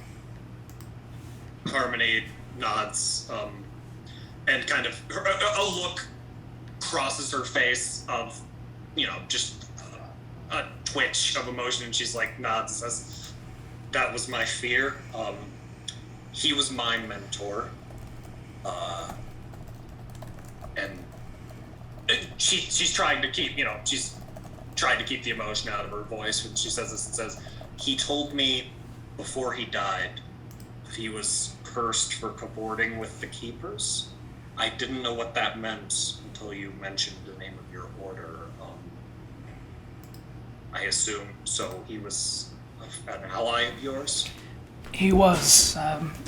Harmony nods, and kind of, a look crosses her face of, just a twitch of emotion, and she's like nods and says, "That was my fear. He was my mentor, and she's trying to keep, she's trying to keep the emotion out of her voice when she says this. It says, he told me before he died that he was cursed for cavorting with the keepers. I didn't know what that meant until you mentioned the name of your order. I assume so. He was an ally of yours? He was.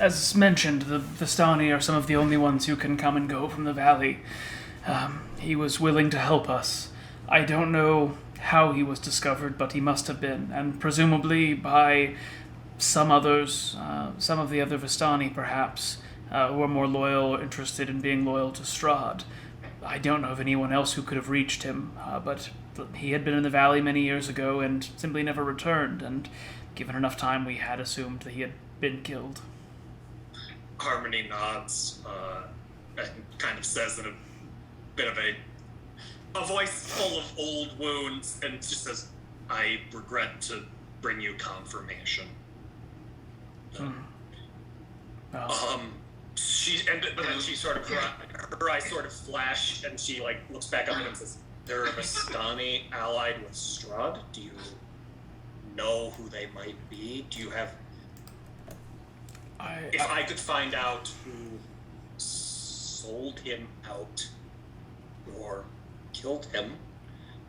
As mentioned, the Vistani are some of the only ones who can come and go from the valley. He was willing to help us. I don't know how he was discovered, but he must have been, and presumably by some others, some of the other Vistani perhaps, who are more loyal or interested in being loyal to Strahd. I don't know of anyone else who could have reached him, but he had been in the valley many years ago and simply never returned, and given enough time, we had assumed that he had been killed. Harmony nods and kind of says in a bit of a voice full of old wounds, and just says, I regret to bring you confirmation. But then she sort of, her eyes sort of flash, and she looks back up and says, "There are Vistani allied with Strahd. Do you know who they might be? Do you have? If I could find out who sold him out or killed him,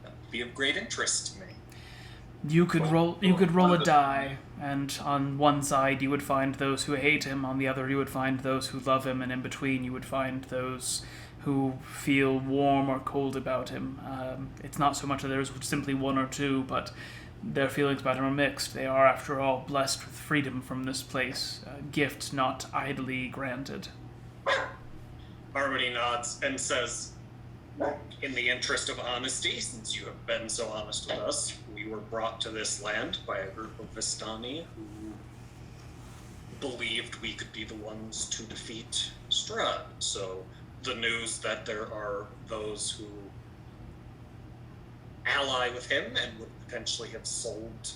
that would be of great interest to me." You could roll a die, and on one side you would find those who hate him, on the other you would find those who love him, and in between you would find those who feel warm or cold about him. It's not so much that there's simply one or two, but their feelings about him are mixed. They are, after all, blessed with freedom from this place, a gift not idly granted. Harmony nods and says, "In the interest of honesty, since you have been so honest with us, we were brought to this land by a group of Vistani who believed we could be the ones to defeat Strahd. So the news that there are those who ally with him and would potentially have sold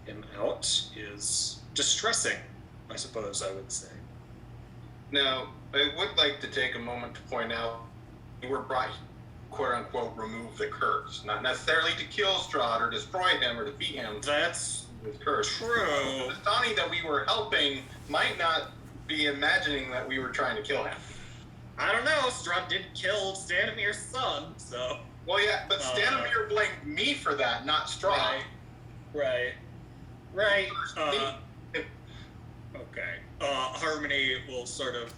him out is distressing, I suppose I would say." Now, I would like to take a moment to point out we were brought, quote unquote, remove the curse. Not necessarily to kill Strahd or destroy him or defeat him. That's With curse. true. The Vistani that we were helping might not be imagining that we were trying to kill him. I don't know, Strahd did kill Stanimir's son, so... Well, yeah, but Stanimir blamed me for that, not Strahd. Right. Okay. Harmony will sort of,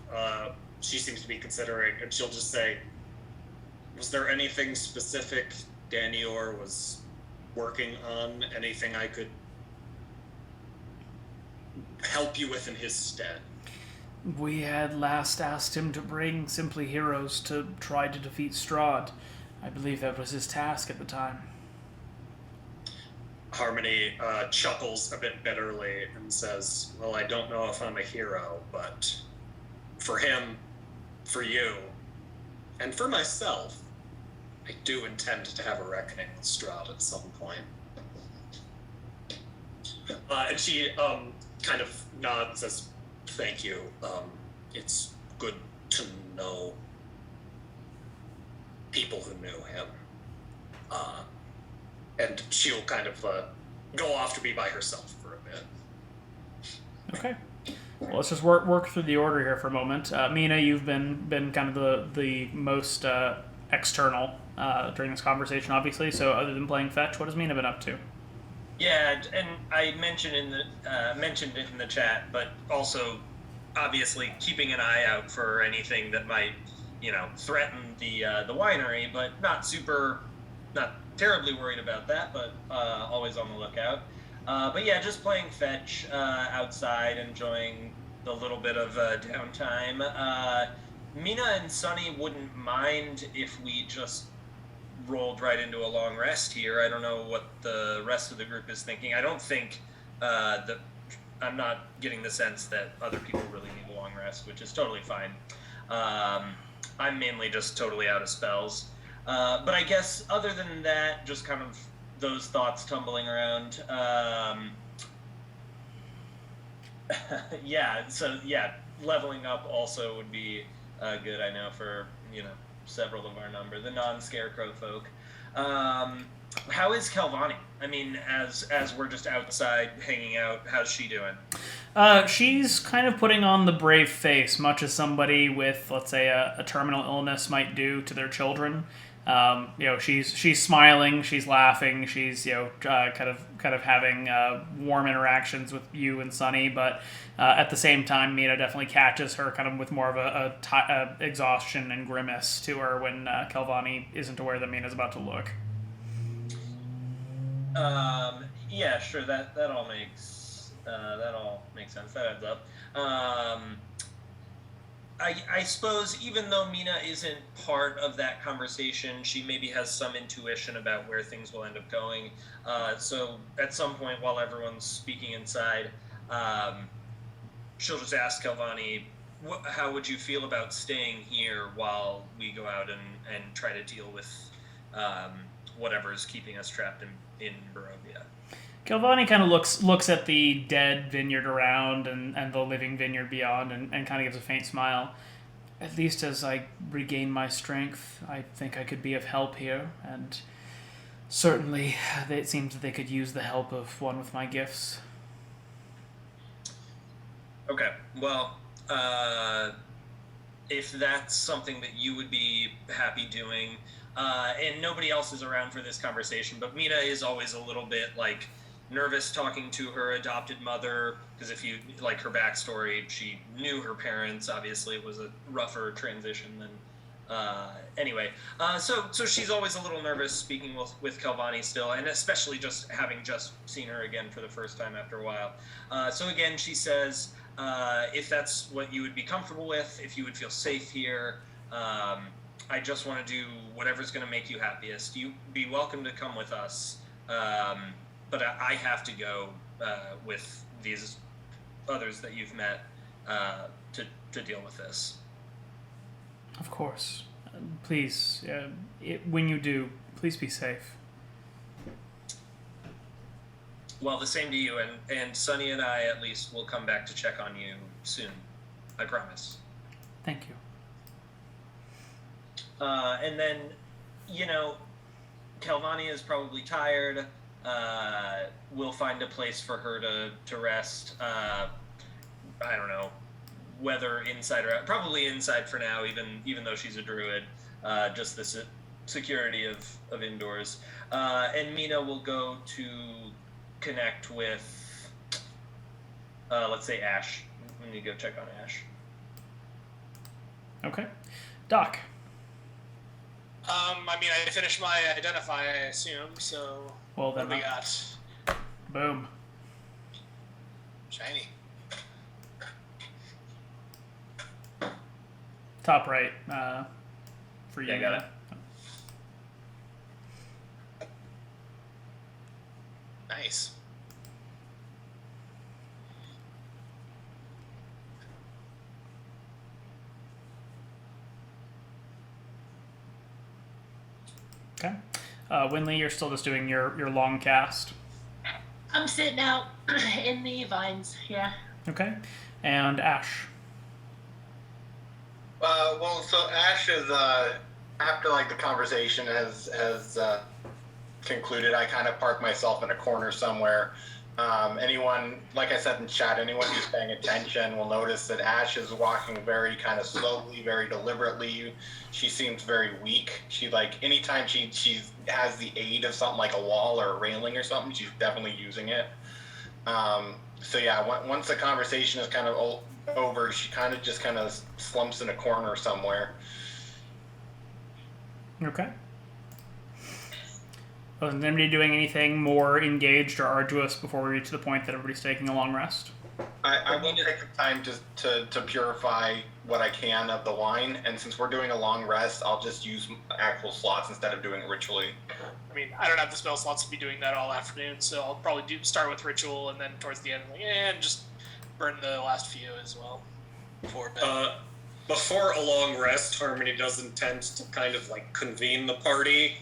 she seems to be considering, and she'll just say, was there anything specific Danior was working on? Anything I could help you with in his stead? We had last asked him to bring simply heroes to try to defeat Strahd. I believe that was his task at the time. Harmony chuckles a bit bitterly and says, well, I don't know if I'm a hero, but for him, for you, and for myself, I do intend to have a reckoning with Strahd at some point. And she kind of nods and says, thank you. It's good to know people who knew him. And she'll kind of go off to be by herself for a bit. Okay. Well, let's just work through the order here for a moment. Mina, you've been kind of the most external during this conversation, obviously. So, other than playing fetch, what has Mina been up to? Yeah, and I mentioned mentioned it in the chat, but also obviously keeping an eye out for anything that might, threaten the winery, but not terribly worried about that, but always on the lookout. But yeah, just playing fetch outside, enjoying the little bit of downtime. Mina and Sunny wouldn't mind if we just rolled right into a long rest here. I don't know what the rest of the group is thinking. I don't think I'm not getting the sense that other people really need a long rest, which is totally fine. I'm mainly just totally out of spells. But I guess other than that, just kind of those thoughts tumbling around. Leveling up also would be good, I know, for, several of our number, the non-scarecrow folk. How is Calvani? I mean, as we're just outside hanging out, how's she doing? She's kind of putting on the brave face, much as somebody with, let's say, a terminal illness might do to their children. She's smiling, she's laughing, she's kind of having warm interactions with you and Sunny, but at the same time, Mina definitely catches her kind of with more of a exhaustion and grimace to her when Calvani isn't aware that Mina's about to look. Yeah, sure. That all makes sense. That adds up. I suppose even though Mina isn't part of that conversation, she maybe has some intuition about where things will end up going. So at some point while everyone's speaking inside, she'll just ask Calvani, how would you feel about staying here while we go out and try to deal with whatever is keeping us trapped in Barovia? Calvani kind of looks at the dead vineyard around and the living vineyard beyond and kind of gives a faint smile. At least as I regain my strength, I think I could be of help here, and certainly it seems that they could use the help of one with my gifts. Okay, well, if that's something that you would be happy doing, and nobody else is around for this conversation, but Mina is always a little bit, nervous talking to her adopted mother, because if you like her backstory, she knew her parents. Obviously, it was a rougher transition than anyway. So she's always a little nervous speaking with Calvani still, and especially just having just seen her again for the first time after a while. So again, she says, if that's what you would be comfortable with, if you would feel safe here, I just want to do whatever's going to make you happiest. You'd be welcome to come with us. But I have to go with these others that you've met to deal with this. Of course. Please, when you do, please be safe. Well, the same to you, and Sunny and I at least will come back to check on you soon. I promise. Thank you. And then, Calvani is probably tired. We'll find a place for her to rest. I don't know whether inside or out. Probably inside for now, even though she's a druid. Just the security of indoors. And Mina will go to connect with, let's say, Ash. We need to go check on Ash. Okay. Doc. I finished my identify, I assume, so... Well, then what do we got? Boom. Shiny. Top right, for you. Yeah, got it. Nice. Okay. Winley, you're still just doing your long cast. I'm sitting out in the vines, yeah. Okay. And Ash. So Ash is, after, the conversation has concluded, I kind of park myself in a corner somewhere. Anyone, like I said in chat, anyone who's paying attention will notice that Ash is walking very kind of slowly, very deliberately. She seems very weak. She, anytime she has the aid of something like a wall or a railing or something, she's definitely using it. Once the conversation is kind of over, she kind of slumps in a corner somewhere. Okay. Wasn't anybody doing anything more engaged or arduous before we reach the point that everybody's taking a long rest? I will take the time to purify what I can of the wine, and since we're doing a long rest, I'll just use actual slots instead of doing it ritually. I don't have the spell slots to be doing that all afternoon, so I'll probably start with ritual, and then towards the end, and just burn the last few as well before bed. before a long rest, Harmony does intend to kind of like convene the party,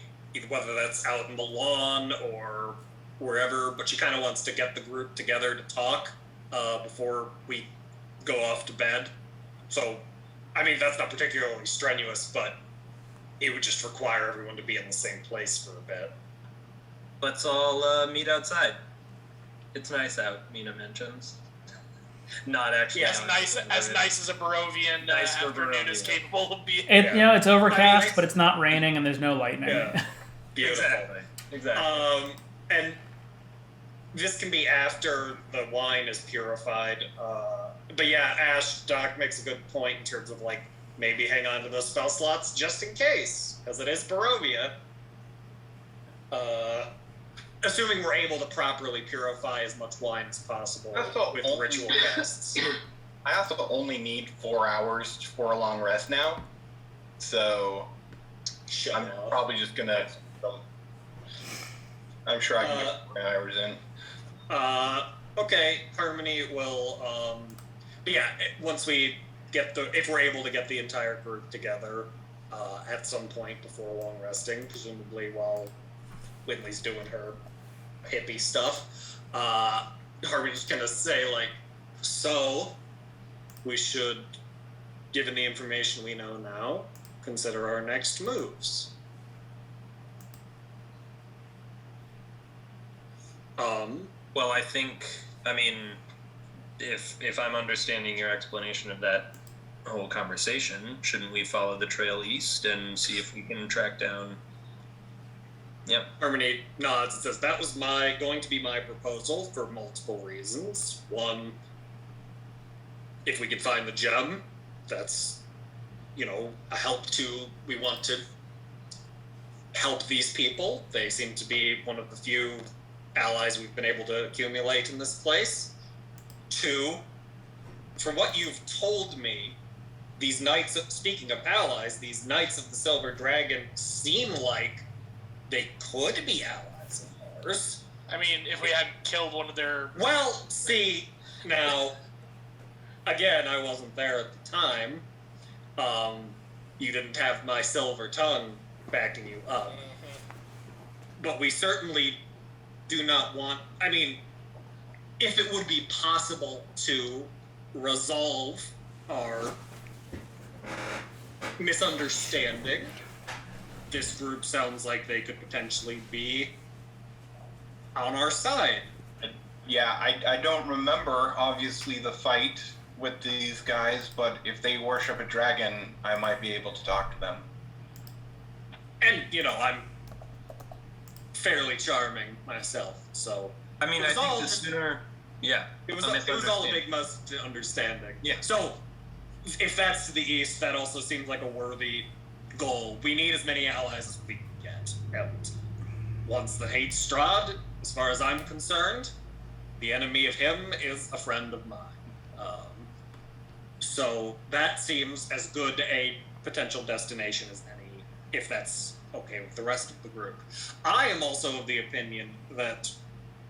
whether that's out in the lawn or wherever, but she kind of wants to get the group together to talk before we go off to bed. So, I mean, that's not particularly strenuous, but it would just require everyone to be in the same place for a bit. Let's all meet outside. It's nice out, Mina mentions. Not actually. As nice as a Barovian Nice for afternoon Barovia. is capable of being. It, you know, it's overcast, nice. but it's not raining and there's no lightning. Yeah. Beautiful. Exactly. And this can be after the wine is purified. But yeah, Ash, Doc makes a good point in terms of like maybe hang on to those spell slots just in case, because it is Barovia. Assuming we're able to properly purify as much wine as possible with ritual casts. I also only need 4 hours for a long rest now, so I'm probably just gonna. I'm sure I can get 4 hours in. Okay, Harmony will. But yeah, once we get if we're able to get the entire group together at some point before long resting, presumably while Winley's doing her hippie stuff, Harmony's gonna say like, so we should, given the information we know now, consider our next moves. Well, I mean, if I'm understanding your explanation of that whole conversation, shouldn't we follow the trail east and see if we can track down? Yep. Harmony nods and says, that was going to be my proposal for multiple reasons. One, if we could find the gem, that's, a help we want to help these people. They seem to be one of the few allies we've been able to accumulate in this place. Two, from what you've told me, these knights, speaking of allies, these Knights of the Silver Dragon seem like they could be allies of ours. I mean, if we hadn't killed one of their... Well, see, now, again, I wasn't there at the time. You didn't have my silver tongue backing you up. But we certainly do not want... I mean, if it would be possible to resolve our misunderstanding, this group sounds like they could potentially be on our side. Yeah, I don't remember, obviously, the fight with these guys, but if they worship a dragon, I might be able to talk to them. And, I'm fairly charming myself, so... I mean, I think the sooner... Yeah. It was all a big misunderstanding. Yeah. So, if that's to the east, that also seems like a worthy goal. We need as many allies as we can get. And once that hates Strahd, as far as I'm concerned, the enemy of him is a friend of mine. So that seems as good a potential destination as any, if that's okay with the rest of the group. I am also of the opinion that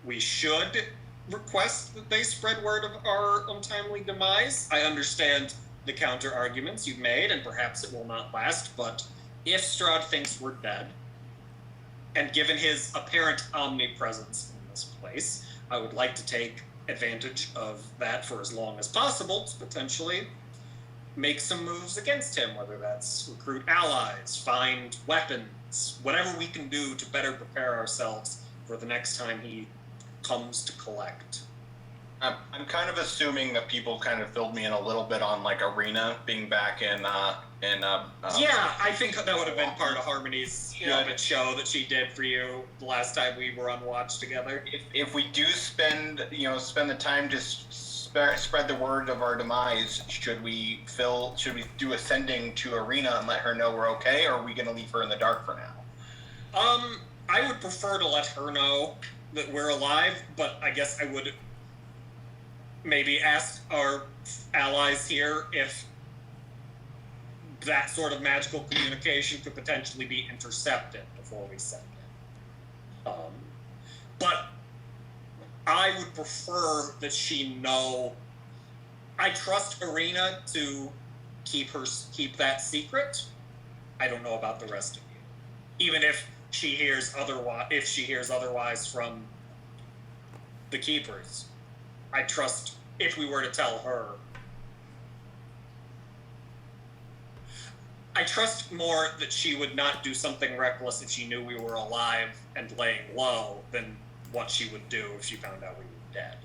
we should request that they spread word of our untimely demise. I understand the counter arguments you've made, and perhaps it will not last, but if Strahd thinks we're dead, and given his apparent omnipresence in this place, I would like to take advantage of that for as long as possible to potentially make some moves against him, whether that's recruit allies, find weapons, whatever we can do to better prepare ourselves for the next time he comes to collect. I'm kind of assuming that people kind of filled me in a little bit on like Arena being back in yeah, I think that would have been part of Harmony's show that she did for you the last time we were on watch together. If we do spend the time to spread the word of our demise, should we do ascending to Arena and let her know we're okay, or are we going to leave her in the dark for now? I would prefer to let her know that we're alive, but I guess I would maybe ask our allies here if that sort of magical communication could potentially be intercepted before we send it. But I would prefer that she know. I trust Arena to keep that secret, I don't know about the rest of you. Even if she hears otherwise from the keepers, I trust if we were to tell her. I trust more that she would not do something reckless if she knew we were alive and laying low than what she would do if she found out we were dead.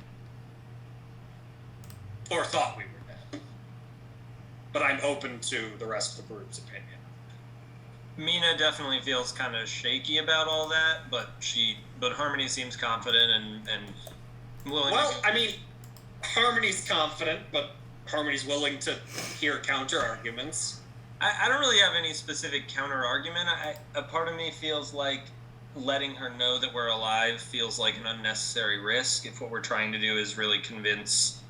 Or thought we were dead. But I'm open to the rest of the group's opinion. Mina definitely feels kind of shaky about all that, but Harmony seems confident and willing Well, to... I mean, Harmony's confident, but Harmony's willing to hear counter-arguments. I don't really have any specific counter-argument. A part of me feels like letting her know that we're alive feels like an unnecessary risk if what we're trying to do is really convince...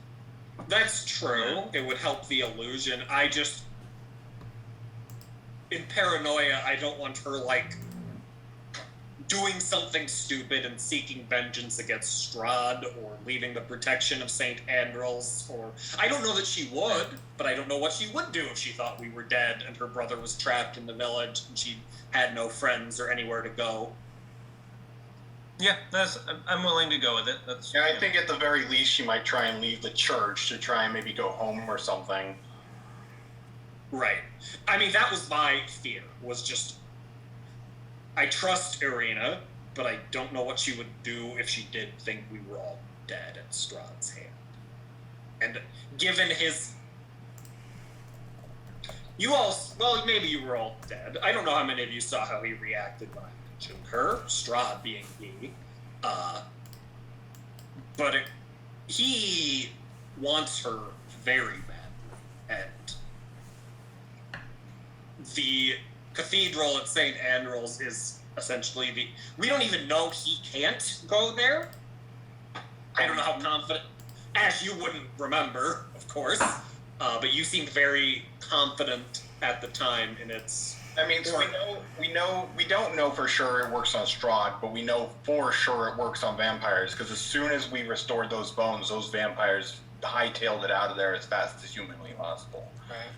That's true. It would help the illusion. In paranoia, I don't want her, doing something stupid and seeking vengeance against Strahd, or leaving the protection of St. Andrew's, or... I don't know that she would, but I don't know what she would do if she thought we were dead and her brother was trapped in the village and she had no friends or anywhere to go. Yeah, I'm willing to go with it. I think at the very least she might try and leave the church to try and maybe go home or something. Right. I mean, that was my fear, was just... I trust Irina, but I don't know what she would do if she did think we were all dead at Strahd's hand. And given his... Well, maybe you were all dead. I don't know how many of you saw how he reacted when I mentioned her, Strahd being he. But he wants her very bad. And the Cathedral at St. Andrew's is essentially we don't even know he can't go there. I don't know how confident... Ash, you wouldn't remember, of course, but you seemed very confident at the time in its... I mean, so we don't know for sure it works on Strahd, but we know for sure it works on vampires, because as soon as we restored those bones, those vampires hightailed it out of there as fast as humanly possible. Right.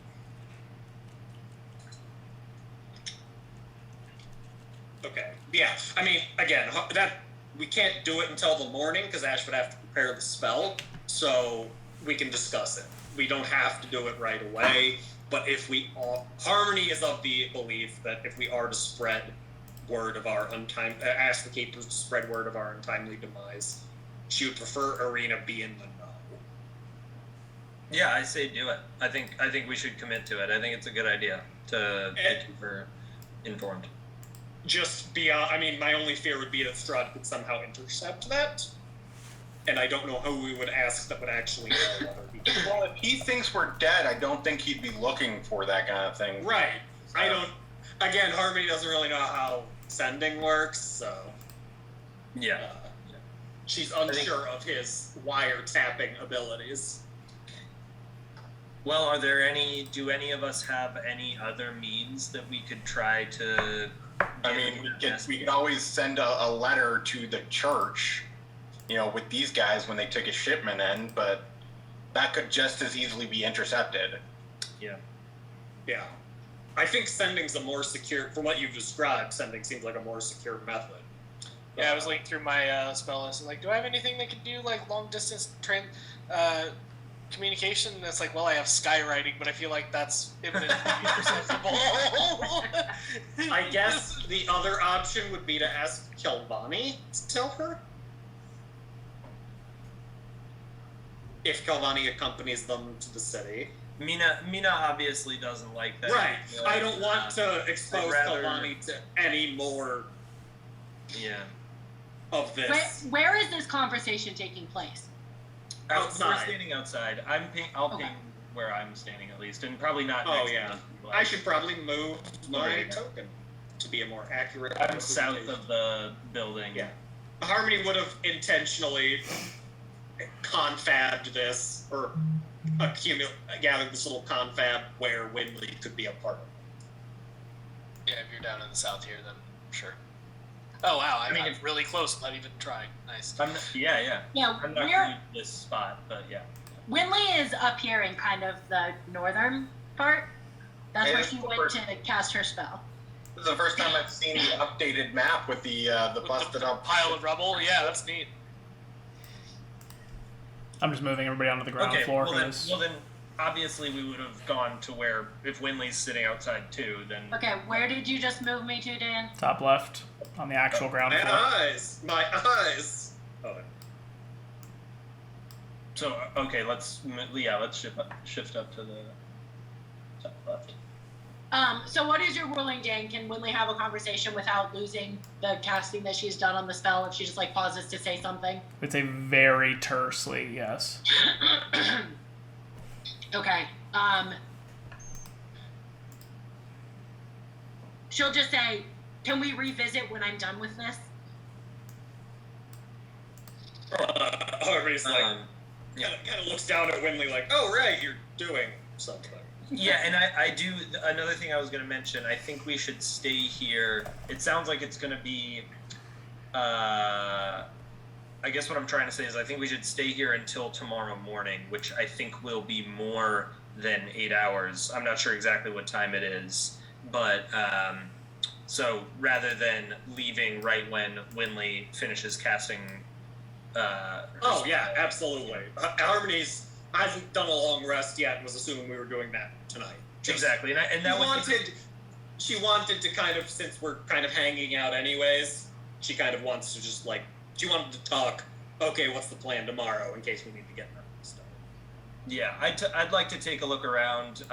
Okay. Yeah. I mean, again, that we can't do it until the morning because Ash would have to prepare the spell, so we can discuss it. We don't have to do it right away, but if we all... Harmony is of the belief that if we are to spread word of our ask the keepers to spread word of our untimely demise, she would prefer Irina be in the know. Yeah, I say do it. I think we should commit to it. I think it's a good idea to keep her informed. Just beyond, I mean, my only fear would be that Strahd could somehow intercept that, and I don't know who we would ask that would actually know whether he could. Well, if he thinks we're dead, I don't think he'd be looking for that kind of thing. Right. I don't... Again, Harmony doesn't really know how sending works, so... Yeah. She's unsure of his wiretapping abilities. Well, do any of us have any other means that we could try to... I mean, we could always send a letter to the church, with these guys when they took a shipment in, but that could just as easily be intercepted. Yeah. Yeah. I think sending's a more secure, from what you've described, sending seems like a more secure method. Yeah, I was looking through my spell list, do I have anything that could do, long distance communication? That's I have skywriting, but I feel like that's imminently imperceptible. I guess the other option would be to ask Kelvani to tell her. If Kelvani accompanies them to the city. Mina obviously doesn't like that. Right. I don't want to expose Kelvani to any more of this. Where is this conversation taking place? Outside. We're standing outside. I'll ping where I'm standing at least, and probably not. Oh next yeah. to I should probably move my token to be a more accurate. I'm south of the building. Yeah. Harmony would have intentionally confabed this or gathered this little confab where Winley could be a part of it. Yeah, if you're down in the south here, then sure. Oh wow! I mean, it's really close. Not even trying. Nice. Yeah, I'm not we're this spot, but yeah. Winley is up here in kind of the northern part. That's Hey, where this she is the went first- to cast her spell. This is the first time I've seen the updated map with the busted up pile of rubble. Yeah, that's neat. I'm just moving everybody onto the ground Okay, floor well for then, this. obviously we would have gone to where, if Winley's sitting outside too, then... Okay, where did you just move me to, Dan? Top left on the actual ground My floor. eyes! My eyes! Oh, So, okay, let's shift up to the top left. So what is your ruling, Dan? Can Winley have a conversation without losing the casting that she's done on the spell if she just, like, pauses to say something? It's a very tersely yes. Okay. She'll just say, can we revisit when I'm done with this? everybody's like, kind of looks down at Winley like, oh, right, you're doing something. Yeah, and I do, another thing I was going to mention, I think we should stay here. It sounds like it's going to be, I guess what I'm trying to say is I think we should stay here until tomorrow morning, which I think will be more than 8 hours. I'm not sure exactly what time it is, but, so rather than leaving right when Winley finishes casting, Oh, yeah, absolutely. Harmony's hasn't done a long rest yet and was assuming we were doing that tonight. Exactly, and that she wanted to kind of, since we're kind of hanging out anyways, she kind of wants to just, like, she wanted to talk, okay, what's the plan tomorrow in case we need to get that stuff. Yeah, I'd like to take a look around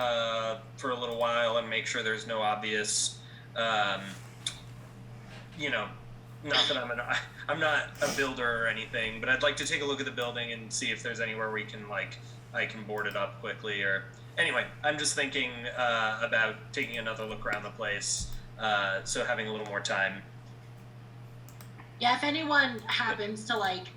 for a little while and make sure there's no obvious, not that I'm not a builder or anything, but I'd like to take a look at the building and see if there's anywhere we can, like, I can board it up quickly or... Anyway, I'm just thinking about taking another look around the place, so having a little more time. Yeah, if anyone happens to, like,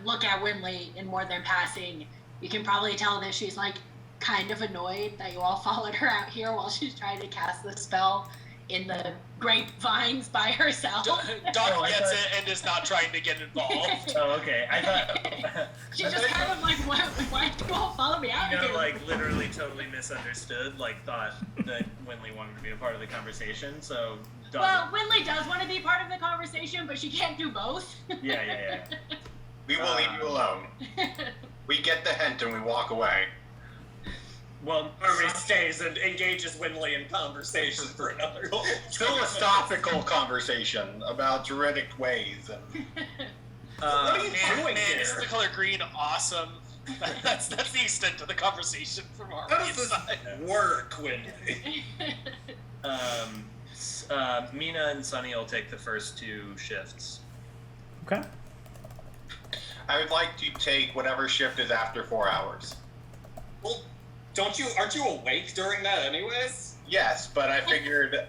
look at Winley in more than passing, you can probably tell that she's, like, kind of annoyed that you all followed her out here while she's trying to cast the spell in the grapevines by herself. Doc gets it and is not trying to get involved. Oh, okay. I thought... She's just kind of like, why did you all follow me out here? Like, literally totally misunderstood, like, thought that Winley wanted to be a part of the conversation, so... Well, Winley does want to be part of the conversation, but she can't do both. Yeah. We will leave you alone. We get the hint and we walk away. Well, Harmony stays and engages Winley in conversation for another. Philosophical conversation about druidic ways. And... what are you doing Man, here? isn't the color green awesome? That's the extent of the conversation from our How does this side. work, Winley? Mina and Sunny will take the first 2 shifts. Okay. I would like to take whatever shift is after 4 hours. Well, aren't you awake during that anyways? Yes, but I figured...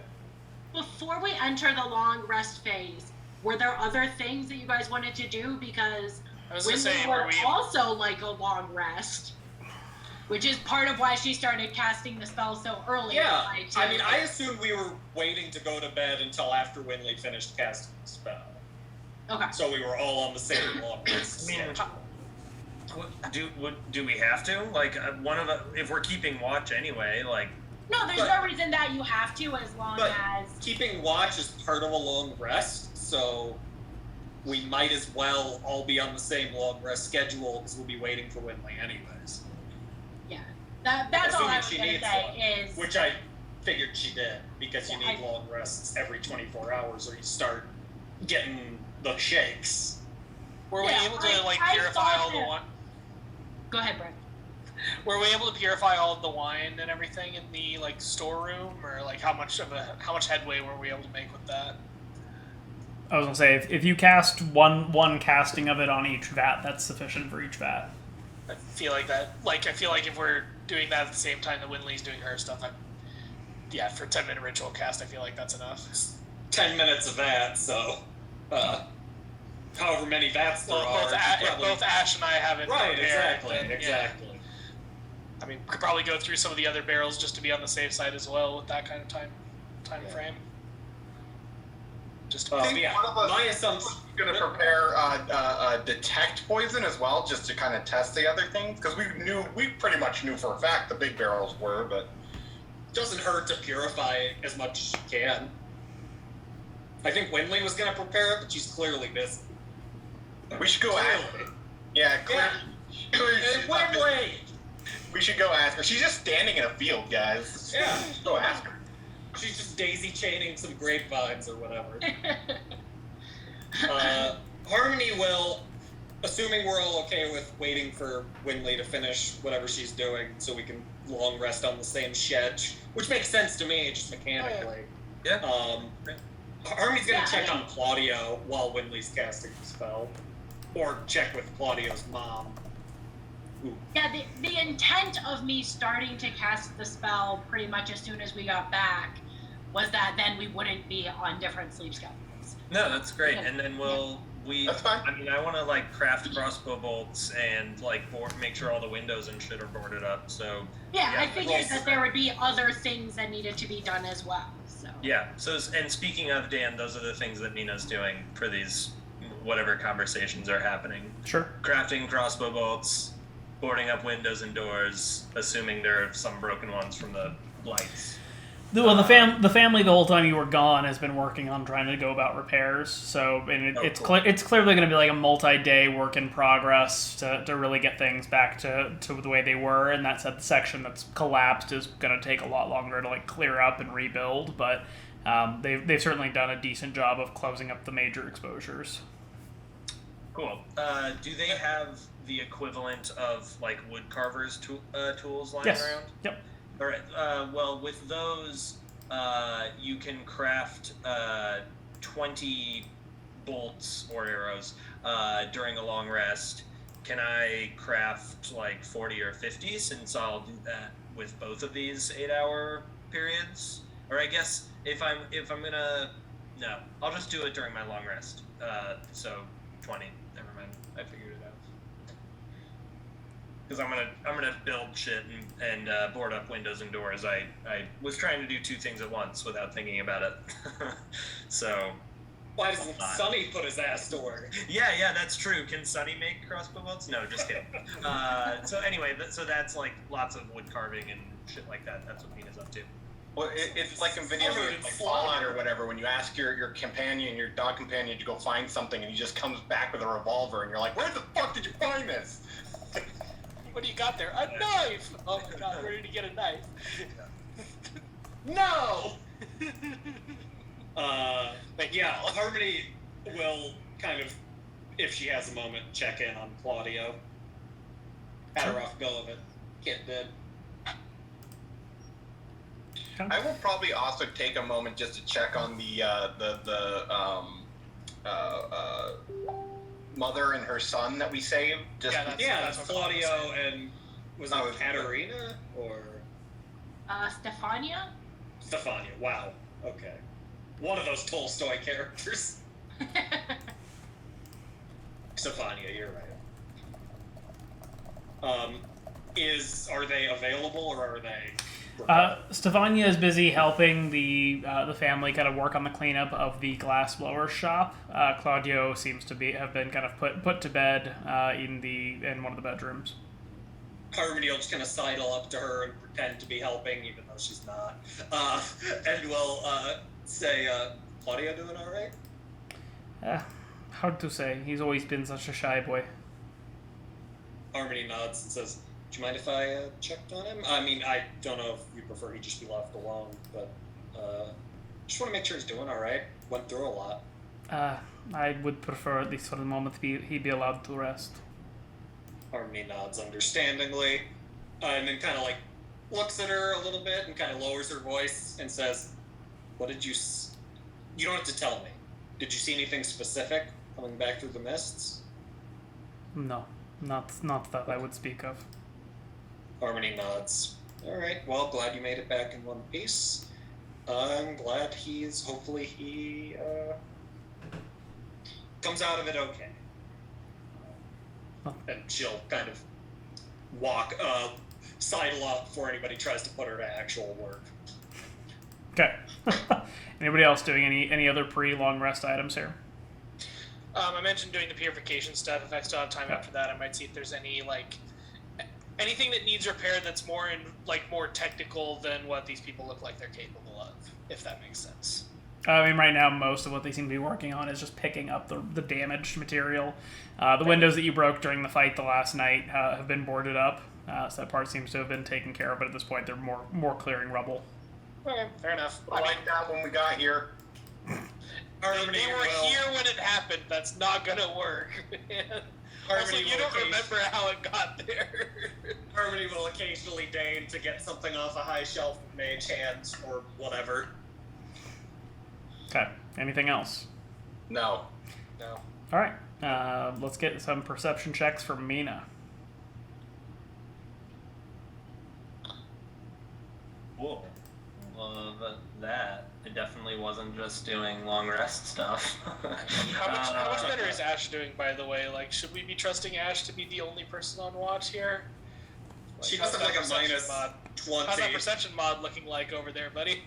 Before we enter the long rest phase, were there other things that you guys wanted to do? Because I was when gonna say, we were were we... also like a long rest, which is part of why she started casting the spell so early. Yeah, right, I mean, I assumed we were waiting to go to bed until after Winley finished casting the spell. Okay. So we were all on the same long rest I mean, schedule. do we have to? Like, if we're keeping watch anyway, like... No, there's no reason that you have to, as long But as... keeping watch is part of a long rest, so we might as well all be on the same long rest schedule because we'll be waiting for Winley anyways. Yeah. That's all I was Assuming going she to say needs is... Which I figured she did, because you Yeah, need long rests every 24 hours or you start getting the shakes. Were we Yeah, able to, I purify thought all the that- wine? Go ahead, Brent. Were we able to purify all of the wine and everything in the, storeroom? Or, how much headway were we able to make with that? I was gonna say if you cast one casting of it on each vat, that's sufficient for each vat. I feel like that. I feel like if we're doing that at the same time that Winley's doing her stuff, for a 10-minute ritual cast, I feel like that's enough. 10 minutes of that, so however many vats there Well, are. if both Ash and I haven't Right, prepared, exactly, then, exactly. Yeah. I mean, we could probably go through some of the other barrels just to be on the safe side as well with that kind of time frame. Just I think one of us my assumption is going to prepare detect poison as well, just to kind of test the other things, because we pretty much knew for a fact the big barrels were, but doesn't hurt to purify as much as she can. I think Winley was going to prepare it, but she's clearly busy. We should go ask her. Yeah, Winley! We should go ask her. She's just standing in a field, guys. Yeah. Go ask her. She's just daisy chaining some grapevines or whatever. Harmony will, assuming we're all okay with waiting for Winley to finish whatever she's doing so we can long rest on the same shed, which makes sense to me, just mechanically. Yeah. Harmony's going to check on Claudio while Winley's casting the spell. Or check with Claudio's mom. Ooh. Yeah, the intent of me starting to cast the spell pretty much as soon as we got back was that then we wouldn't be on different sleep schedules. No, that's great. Yeah. And then That's fine. I mean, I want to like craft crossbow bolts and like make sure all the windows and shit are boarded up. So Yeah, I figured that there would be other things that needed to be done as well. So yeah. So and speaking of Dan, those are the things that Nina's doing for these whatever conversations are happening. Sure. Crafting crossbow bolts, boarding up windows and doors, assuming there are some broken ones from the lights. Well, the family the whole time you were gone has been working on trying to go about repairs. So, and it's cool. it's clearly going to be like a multi-day work in progress to really get things back to the way they were. And that said, the section that's collapsed is going to take a lot longer to like clear up and rebuild. But they've certainly done a decent job of closing up the major exposures. Cool. Do they have the equivalent of like wood carvers tools lying Yes. around? Yep. All right. Well, with those, you can craft 20 bolts or arrows during a long rest. Can I craft like 40 or 50? Since I'll do that with both of these 8-hour periods. Or I guess if I'm gonna, no, I'll just do it during my long rest. So 20. Never mind. I figured it out. Because I'm gonna build shit and board up windows and doors. I was trying to do two things at once without thinking about it. So Why doesn't Sonny put his ass to work? yeah, that's true. Can Sonny make crossbow bolts? No, just kidding. So anyway, so that's like lots of wood carving and shit like that. That's what Mina's up to. Well, it's like in video games, like Fallout or whatever, when you ask your companion, your dog companion, to go find something, and he just comes back with a revolver, and you're like, where the fuck did you find this? What do you got there? A knife! Oh my god, where did he get a knife? No! But yeah, Harmony will kind of, if she has a moment, check in on Claudio. Had her off go of it. Kid did. I will probably also take a moment just to check on the mother and her son that we saved. Just That's Claudio and was it Katerina or Stefania? Stefania? Wow. Okay. One of those Tolstoy characters. Stefania, you're right. Are they available or are they? Stefania is busy helping the family kind of work on the cleanup of the glassblower shop. Claudio seems to have been kind of put to bed in one of the bedrooms. Harmony will just kind of sidle up to her and pretend to be helping, even though she's not. And will say, Claudio doing all right? Hard to say. He's always been such a shy boy. Harmony nods and says, do you mind if I checked on him? I mean, I don't know if you prefer he just be left alone, but just want to make sure he's doing all right. Went through a lot. I would prefer, at least for the moment, he be allowed to rest. Harmony nods understandingly, and then kind of like looks at her a little bit and kind of lowers her voice and says, what did you... You don't have to tell me. Did you see anything specific coming back through the mists? No, not that I would speak of. Harmony nods. All right. Well, glad you made it back in one piece. I'm glad hopefully he comes out of it okay. And she'll kind of sidle off before anybody tries to put her to actual work. Okay. Anybody else doing any other pre-long rest items here? I mentioned doing the purification stuff. If I still have time after that, I might see if there's any anything that needs repair that's more more technical than what these people look like they're capable of, if that makes sense. I mean, right now, most of what they seem to be working on is just picking up the damaged material. The windows that you broke during the fight the last night have been boarded up, so that part seems to have been taken care of, but at this point, they're more clearing rubble. Okay, fair enough. I like that when we got here. They were here when it happened. That's not gonna work, man. Also, you don't remember how it got there. Harmony will occasionally deign to get something off a high shelf of mage hands or whatever. Okay. Anything else? No. No. All right. Let's get some perception checks from Mina. Whoa. Well, that it definitely wasn't just doing long rest stuff. How much better is Ash doing, by the way? Like, should we be trusting Ash to be the only person on watch here? She how's does have that like a perception minus mod? 20. How's that perception mod looking like over there, buddy?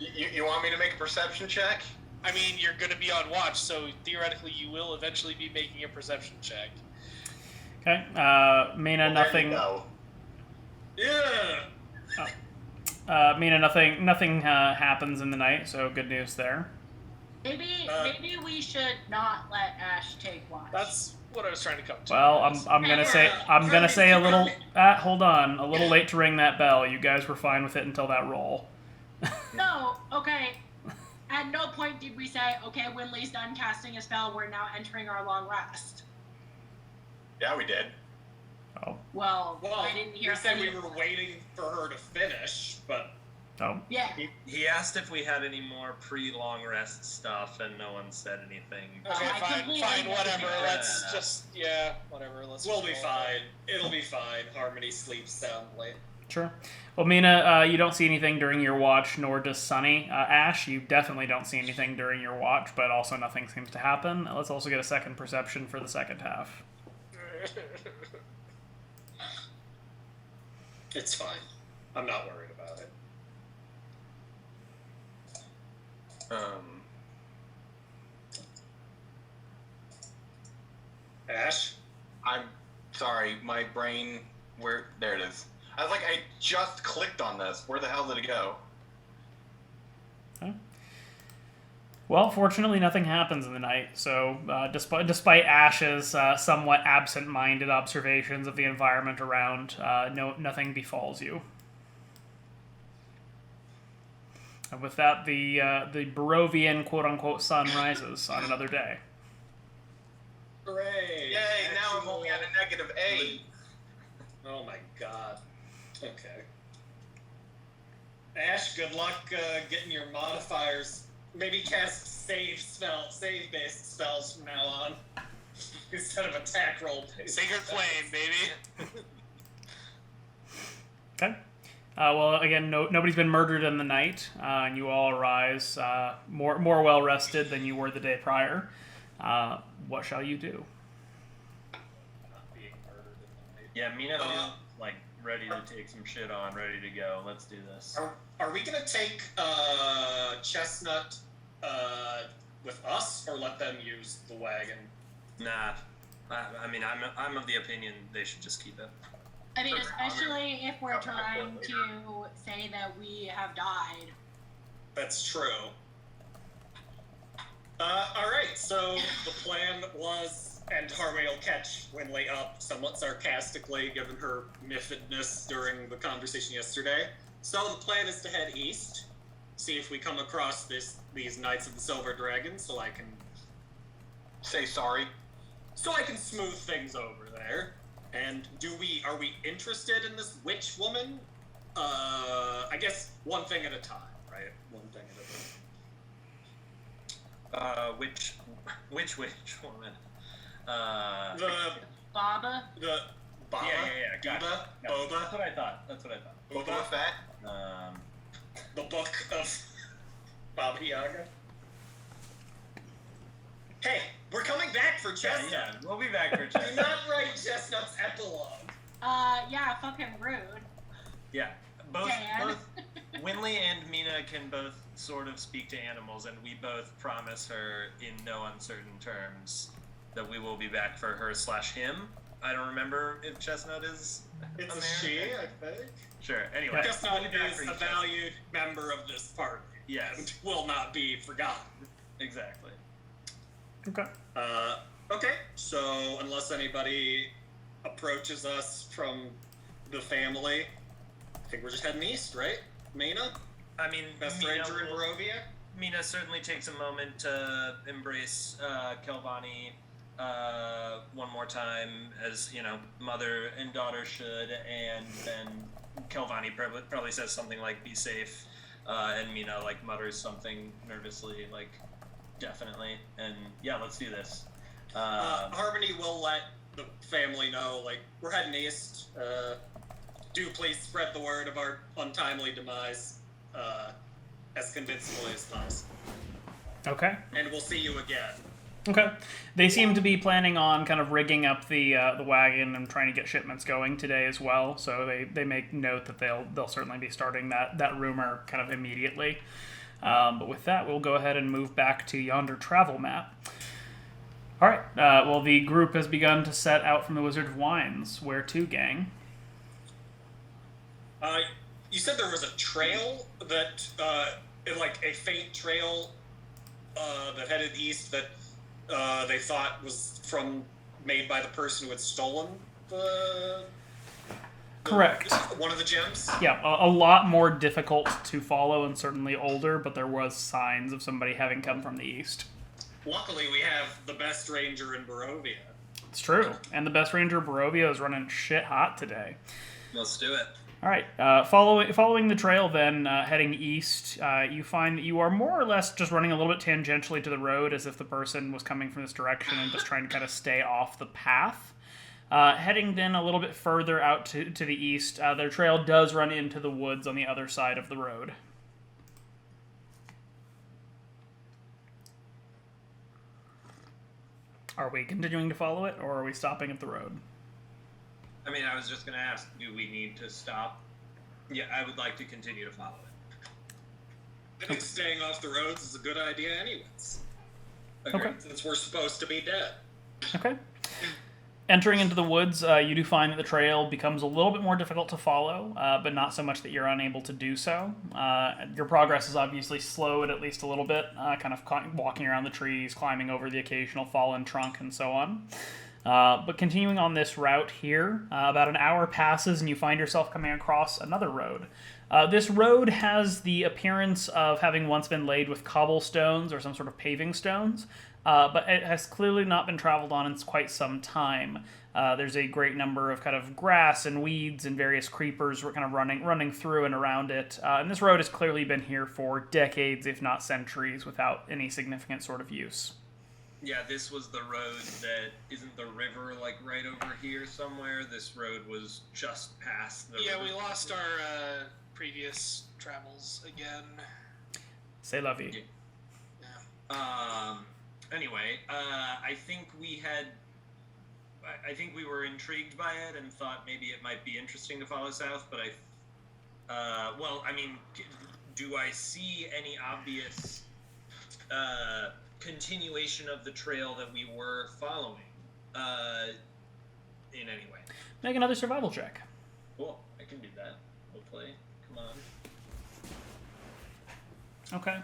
You want me to make a perception check? I mean, you're going to be on watch, so theoretically you will eventually be making a perception check. Okay. Mina, nothing. Yeah. Mina, nothing happens in the night, so good news there. Maybe we should not let Ash take watch. That's what I was trying to come to. Well, I'm gonna say a little. Hold on, a little late to ring that bell. You guys were fine with it until that roll. No, okay. At no point did we say, okay, Winley's done casting a spell, we're now entering our long rest. Yeah, we did. Oh. Well, I didn't hear we said any- we were waiting for her to finish, but Oh. Yeah. He asked if we had any more pre-long rest stuff, and no one said anything. Okay, I fine, completely whatever. agree. Let's just, whatever. we'll be fine. It'll be fine. Harmony sleeps soundly. Sure. Well, Mina, you don't see anything during your watch, nor does Sunny. Ash, you definitely don't see anything during your watch, but also nothing seems to happen. Let's also get a second perception for the second half. It's fine. I'm not worried about it. Ash? I'm sorry, my brain. There it is. I was like, I just clicked on this. Where the hell did it go? Okay. Well, fortunately, nothing happens in the night. So, despite Ash's somewhat absent-minded observations of the environment around, nothing befalls you. And with that, the Barovian quote-unquote sun rises on another day. Hooray! Yay! Now I'm only at a -8. Oh my god. Okay. Ash, good luck getting your modifiers. Maybe cast save-based spells from now on. Instead of attack roll-based. Sacred Flame, baby. Okay. Well, again, nobody's been murdered in the night, and you all arise more well rested than you were the day prior. What shall you do? Not being murdered in the night. Yeah, Mina feels like ready to take some shit on, ready to go. Let's do this. Are we gonna take Chestnut with us, or let them use the wagon? Nah. I mean, I'm of the opinion they should just keep it. I mean, especially if we're trying to say that we have died. That's true. Alright, so the plan was, and Harmony will catch Winley up somewhat sarcastically, given her miffedness during the conversation yesterday. So the plan is to head east, see if we come across these Knights of the Silver Dragon, so I can Say sorry. smooth things over there. And are we interested in this witch woman? I guess one thing at a time, right? One thing at a time. Which woman? The Baba? Baba? Yeah, gotcha. Boba? That's what I thought. Boba Fett. The book of Baba Yaga? Hey, we're coming back for Chestnut. Yeah, we'll be back for Do Chestnut. not write Chestnut's epilogue. Yeah, fucking rude. Yeah, both Dan. Winley and Mina can both sort of speak to animals, and we both promise her in no uncertain terms that we will be back for her/him I don't remember if Chestnut is It's a American. she, I think. Sure. Anyway, Chestnut we'll be back is for a each other. valued member of this party. Yes. And will not be forgotten. Exactly. Okay. Okay, so unless anybody approaches us from the family, I think we're just heading east, right? Mina? I mean, Best Mina ranger in will- Barovia? Mina certainly takes a moment to embrace Kelvani one more time, as mother and daughter should, and then Kelvani probably says something like "be safe," and Mina mutters something nervously, "definitely," and yeah, let's do this. Harmony will let the family know, we're heading east. Do please spread the word of our untimely demise as convincingly as possible. Okay. And we'll see you again. Okay. They seem to be planning on kind of rigging up the wagon and trying to get shipments going today as well. So they make note that they'll certainly be starting that rumor kind of immediately. But with that, we'll go ahead and move back to yonder travel map. All right. Well, the group has begun to set out from the Wizard of Wines. Where to, gang? You said there was a trail that, a faint trail that headed east that they thought was made by the person who had stolen Correct. one of the gems? Yeah, a lot more difficult to follow and certainly older, but there was signs of somebody having come from the east. Luckily, we have the best ranger in Barovia. It's true. And the best ranger, Barovia, is running shit hot today. Let's do it. All right. Following the trail, then heading east, you find that you are more or less just running a little bit tangentially to the road, as if the person was coming from this direction and just trying to kind of stay off the path. Heading then a little bit further out to the east, their trail does run into the woods on the other side of the road. Are we continuing to follow it, or are we stopping at the road? I mean, I was just going to ask, do we need to stop? Yeah, I would like to continue to follow it. I think staying off the roads is a good idea anyways. Okay. Since we're supposed to be dead. Okay. Entering into the woods, you do find that the trail becomes a little bit more difficult to follow, but not so much that you're unable to do so. Your progress is obviously slowed at least a little bit, kind of walking around the trees, climbing over the occasional fallen trunk, and so on. But continuing on this route here, about an hour passes and you find yourself coming across another road. This road has the appearance of having once been laid with cobblestones or some sort of paving stones, but it has clearly not been traveled on in quite some time. There's a great number of kind of grass and weeds and various creepers kind of running through and around it. And this road has clearly been here for decades, if not centuries, without any significant sort of use. Yeah, this was the road that isn't the river right over here somewhere. This road was just past the river. We lost our previous travels again. C'est la vie. Yeah. Anyway, I think we were intrigued by it and thought maybe it might be interesting to follow south, but do I see any obvious continuation of the trail that we were following in any way? Make another survival check. Cool, I can do that, hopefully. Come on. Okay.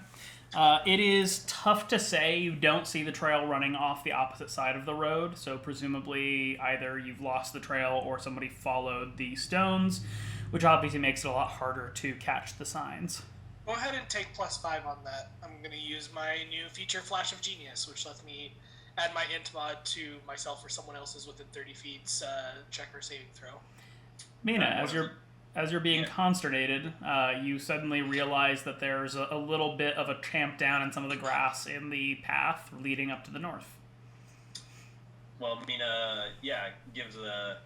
It is tough to say. You don't see the trail running off the opposite side of the road, so presumably either you've lost the trail or somebody followed the stones, which obviously makes it a lot harder to catch the signs. Go ahead and take +5 on that. I'm going to use my new feature, Flash of Genius, which lets me add my int mod to myself or someone else's within 30 feet check or saving throw. Mina, as you're being consternated, you suddenly realize that there's a little bit of a champ down in some of the grass in the path leading up to the north. Well, Mina, gives a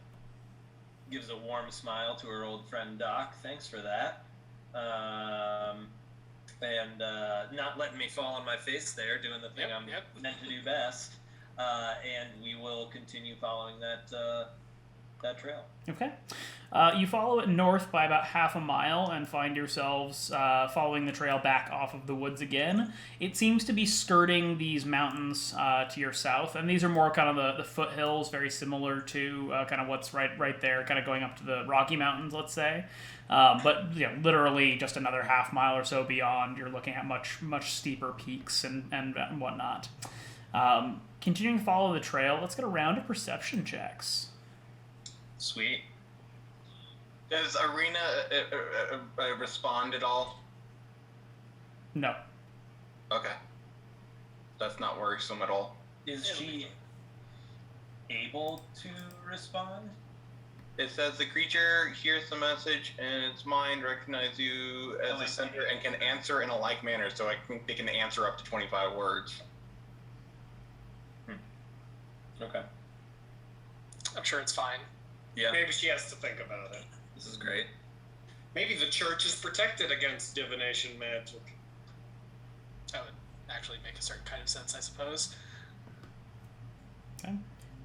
warm smile to her old friend Doc. Thanks for that. And not letting me fall on my face there, doing the thing I'm meant to do best. And we will continue following that trail. Okay. You follow it north by about half a mile and find yourselves following the trail back off of the woods again. It seems to be skirting these mountains to your south, and these are more kind of the foothills, very similar to kind of what's right there, kind of going up to the Rocky Mountains, let's say. But literally just another half mile or so beyond, you're looking at much steeper peaks and whatnot. Continuing to follow the trail, let's get a round of perception checks. Sweet. Does Arena respond at all? No. Okay. That's not worrisome at all. Is she able to respond? It says the creature hears the message and its mind recognizes you as a sender and can answer in a like manner, so I think they can answer up to 25 words. Okay. I'm sure it's fine. Yeah. Maybe she has to think about it. This is great. Maybe the church is protected against divination magic. That would actually make a certain kind of sense, I suppose. Okay.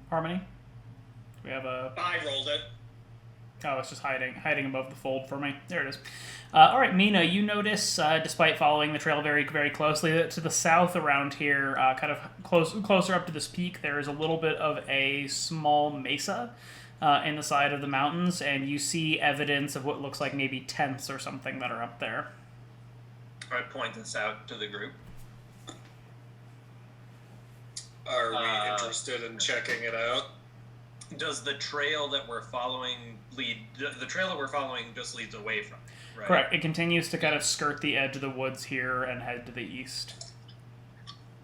Harmony? Do we have a... I rolled it. Oh, it's just hiding above the fold for me. There it is. All right, Mina, you notice, despite following the trail very, very closely, that to the south around here, kind of closer up to this peak, there is a little bit of a small mesa in the side of the mountains, and you see evidence of what looks like maybe tents or something that are up there. I point this out to the group. Are we interested in checking it out? Does the trail that we're following lead? The trail that we're following just leads away from it, right? Correct. It continues to kind of skirt the edge of the woods here and head to the east.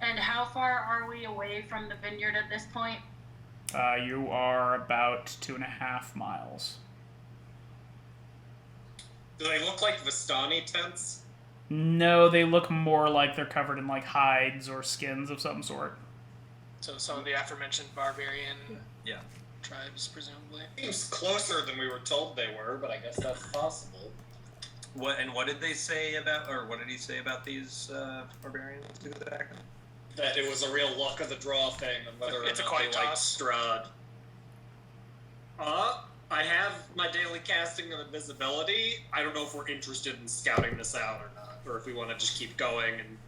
And how far are we away from the vineyard at this point? You are about 2.5 miles. Do they look like Vistani tents? No, they look more like they're covered in like hides or skins of some sort. So some of the aforementioned barbarian Yeah. tribes, presumably. Seems closer than we were told they were, but I guess that's possible. What did they say about, or what did he say about these barbarians exactly? That it was a real luck of the draw thing, and whether It's a or not coin they like toss. Strahd. I have my daily casting of invisibility. I don't know if we're interested in scouting this out or not, or if we want to just keep going and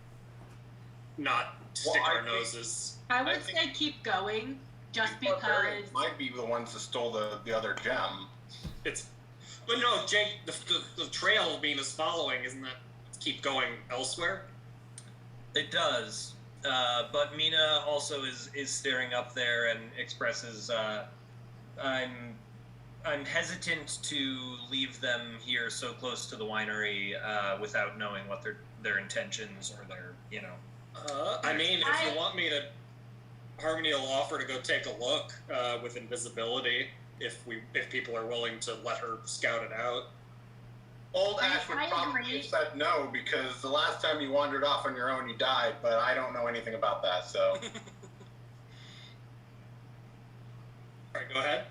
not stick our noses. I would say keep going, just because... Barbarians might be the ones that stole the other gem. But no, Jake, the trail Mina's following, isn't that keep going elsewhere? It does, but Mina also is staring up there and expresses, I'm hesitant to leave them here so close to the winery without knowing what their intentions or their, I mean, if you want me to, Harmony will offer to go take a look with invisibility if people are willing to let her scout it out. Old Ash would I probably agree. have said no, because the last time you wandered off on your own, you died, but I don't know anything about that, so... Alright, go ahead.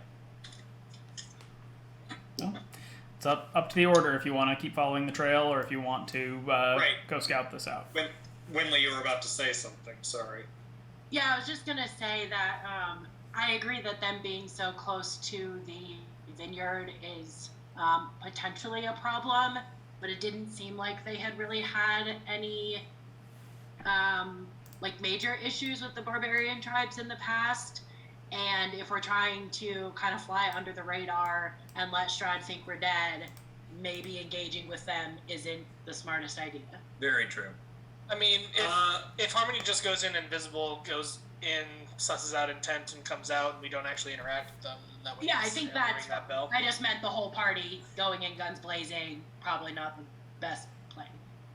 Well, it's up to the order if you want to keep following the trail or if you want to go scout this out. Winley, you were about to say something, sorry. Yeah, I was just gonna say that I agree that them being so close to the vineyard is potentially a problem, but it didn't seem like they had really had any major issues with the barbarian tribes in the past. And if we're trying to kind of fly under the radar and let Strahd think we're dead, maybe engaging with them isn't the smartest idea. Very true. I mean, if Harmony just goes in invisible, goes in, susses out intent, and comes out, and we don't actually interact with them, that would Yeah, I think ring that's... that bell. I just meant the whole party going in guns blazing, probably not the best plan.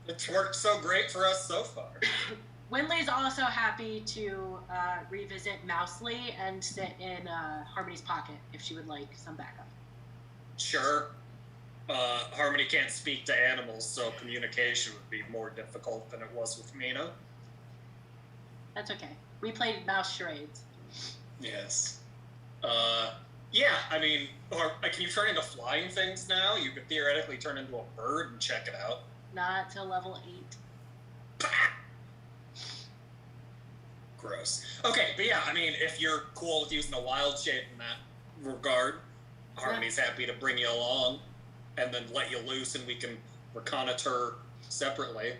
It's worked so great for us so far. Winley's also happy to revisit Mousley and sit in Harmony's pocket if she would like some backup. Sure. Harmony can't speak to animals, so communication would be more difficult than it was with Mina. That's okay. We played mouse charades. Yes. Yeah, I mean, can you turn into flying things now? You could theoretically turn into a bird and check it out. Not till level 8. Gross. Okay, but yeah, I mean, if you're cool with using a wild shape in that regard, Harmony's happy to bring you along, and then let you loose, and we can reconnoiter separately.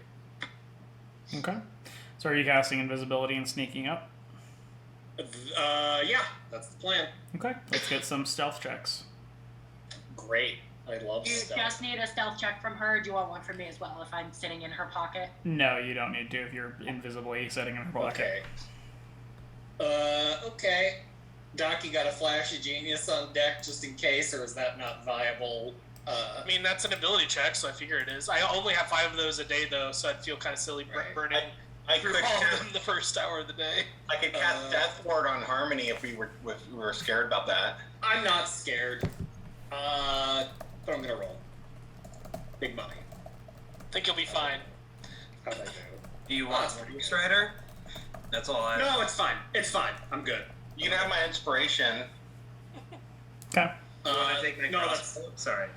Okay. So are you casting invisibility and sneaking up? Yeah, that's the plan. Okay. Let's get some stealth checks. Great. I love Do you stealth. just need a stealth check from her? Do you want one from me as well if I'm sitting in her pocket? No, you don't need to if you're invisibly sitting in her pocket. Okay. Okay. Doc, you got a flash of genius on deck just in case, or is that not viable? I mean, that's an ability check, so I figure it is. I only have 5 of those a day, though, so I'd feel kind of silly burning I through could all of cast, them the first hour of the day. I could cast Death Ward on Harmony if we were scared about that. I'm not scared. But I'm gonna roll. Big money. Think you'll be fine. How'd I do? Do you want Warning Strider? That's all I. No, it's fine. It's fine. I'm good. You can have my inspiration. Okay. You want to take my no, crossbow? Sorry.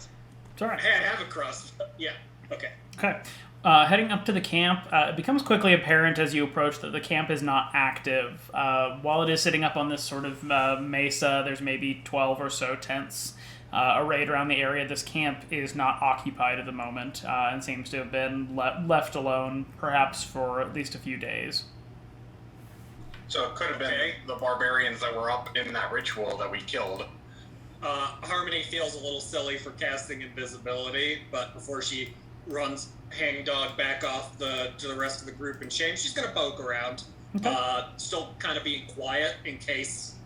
It's alright. Hey, I have a cross. Yeah. Okay. Okay. Heading up to the camp, it becomes quickly apparent as you approach that the camp is not active. While it is sitting up on this sort of mesa, there's maybe 12 or so tents arrayed around the area. This camp is not occupied at the moment and seems to have been left alone, perhaps for at least a few days. So it could have been the barbarians that were up in that ritual that we killed. Harmony feels a little silly for casting invisibility, but before she runs Hangdog back off to the rest of the group in shame, she's gonna poke around. Okay. Still kind of being quiet in case,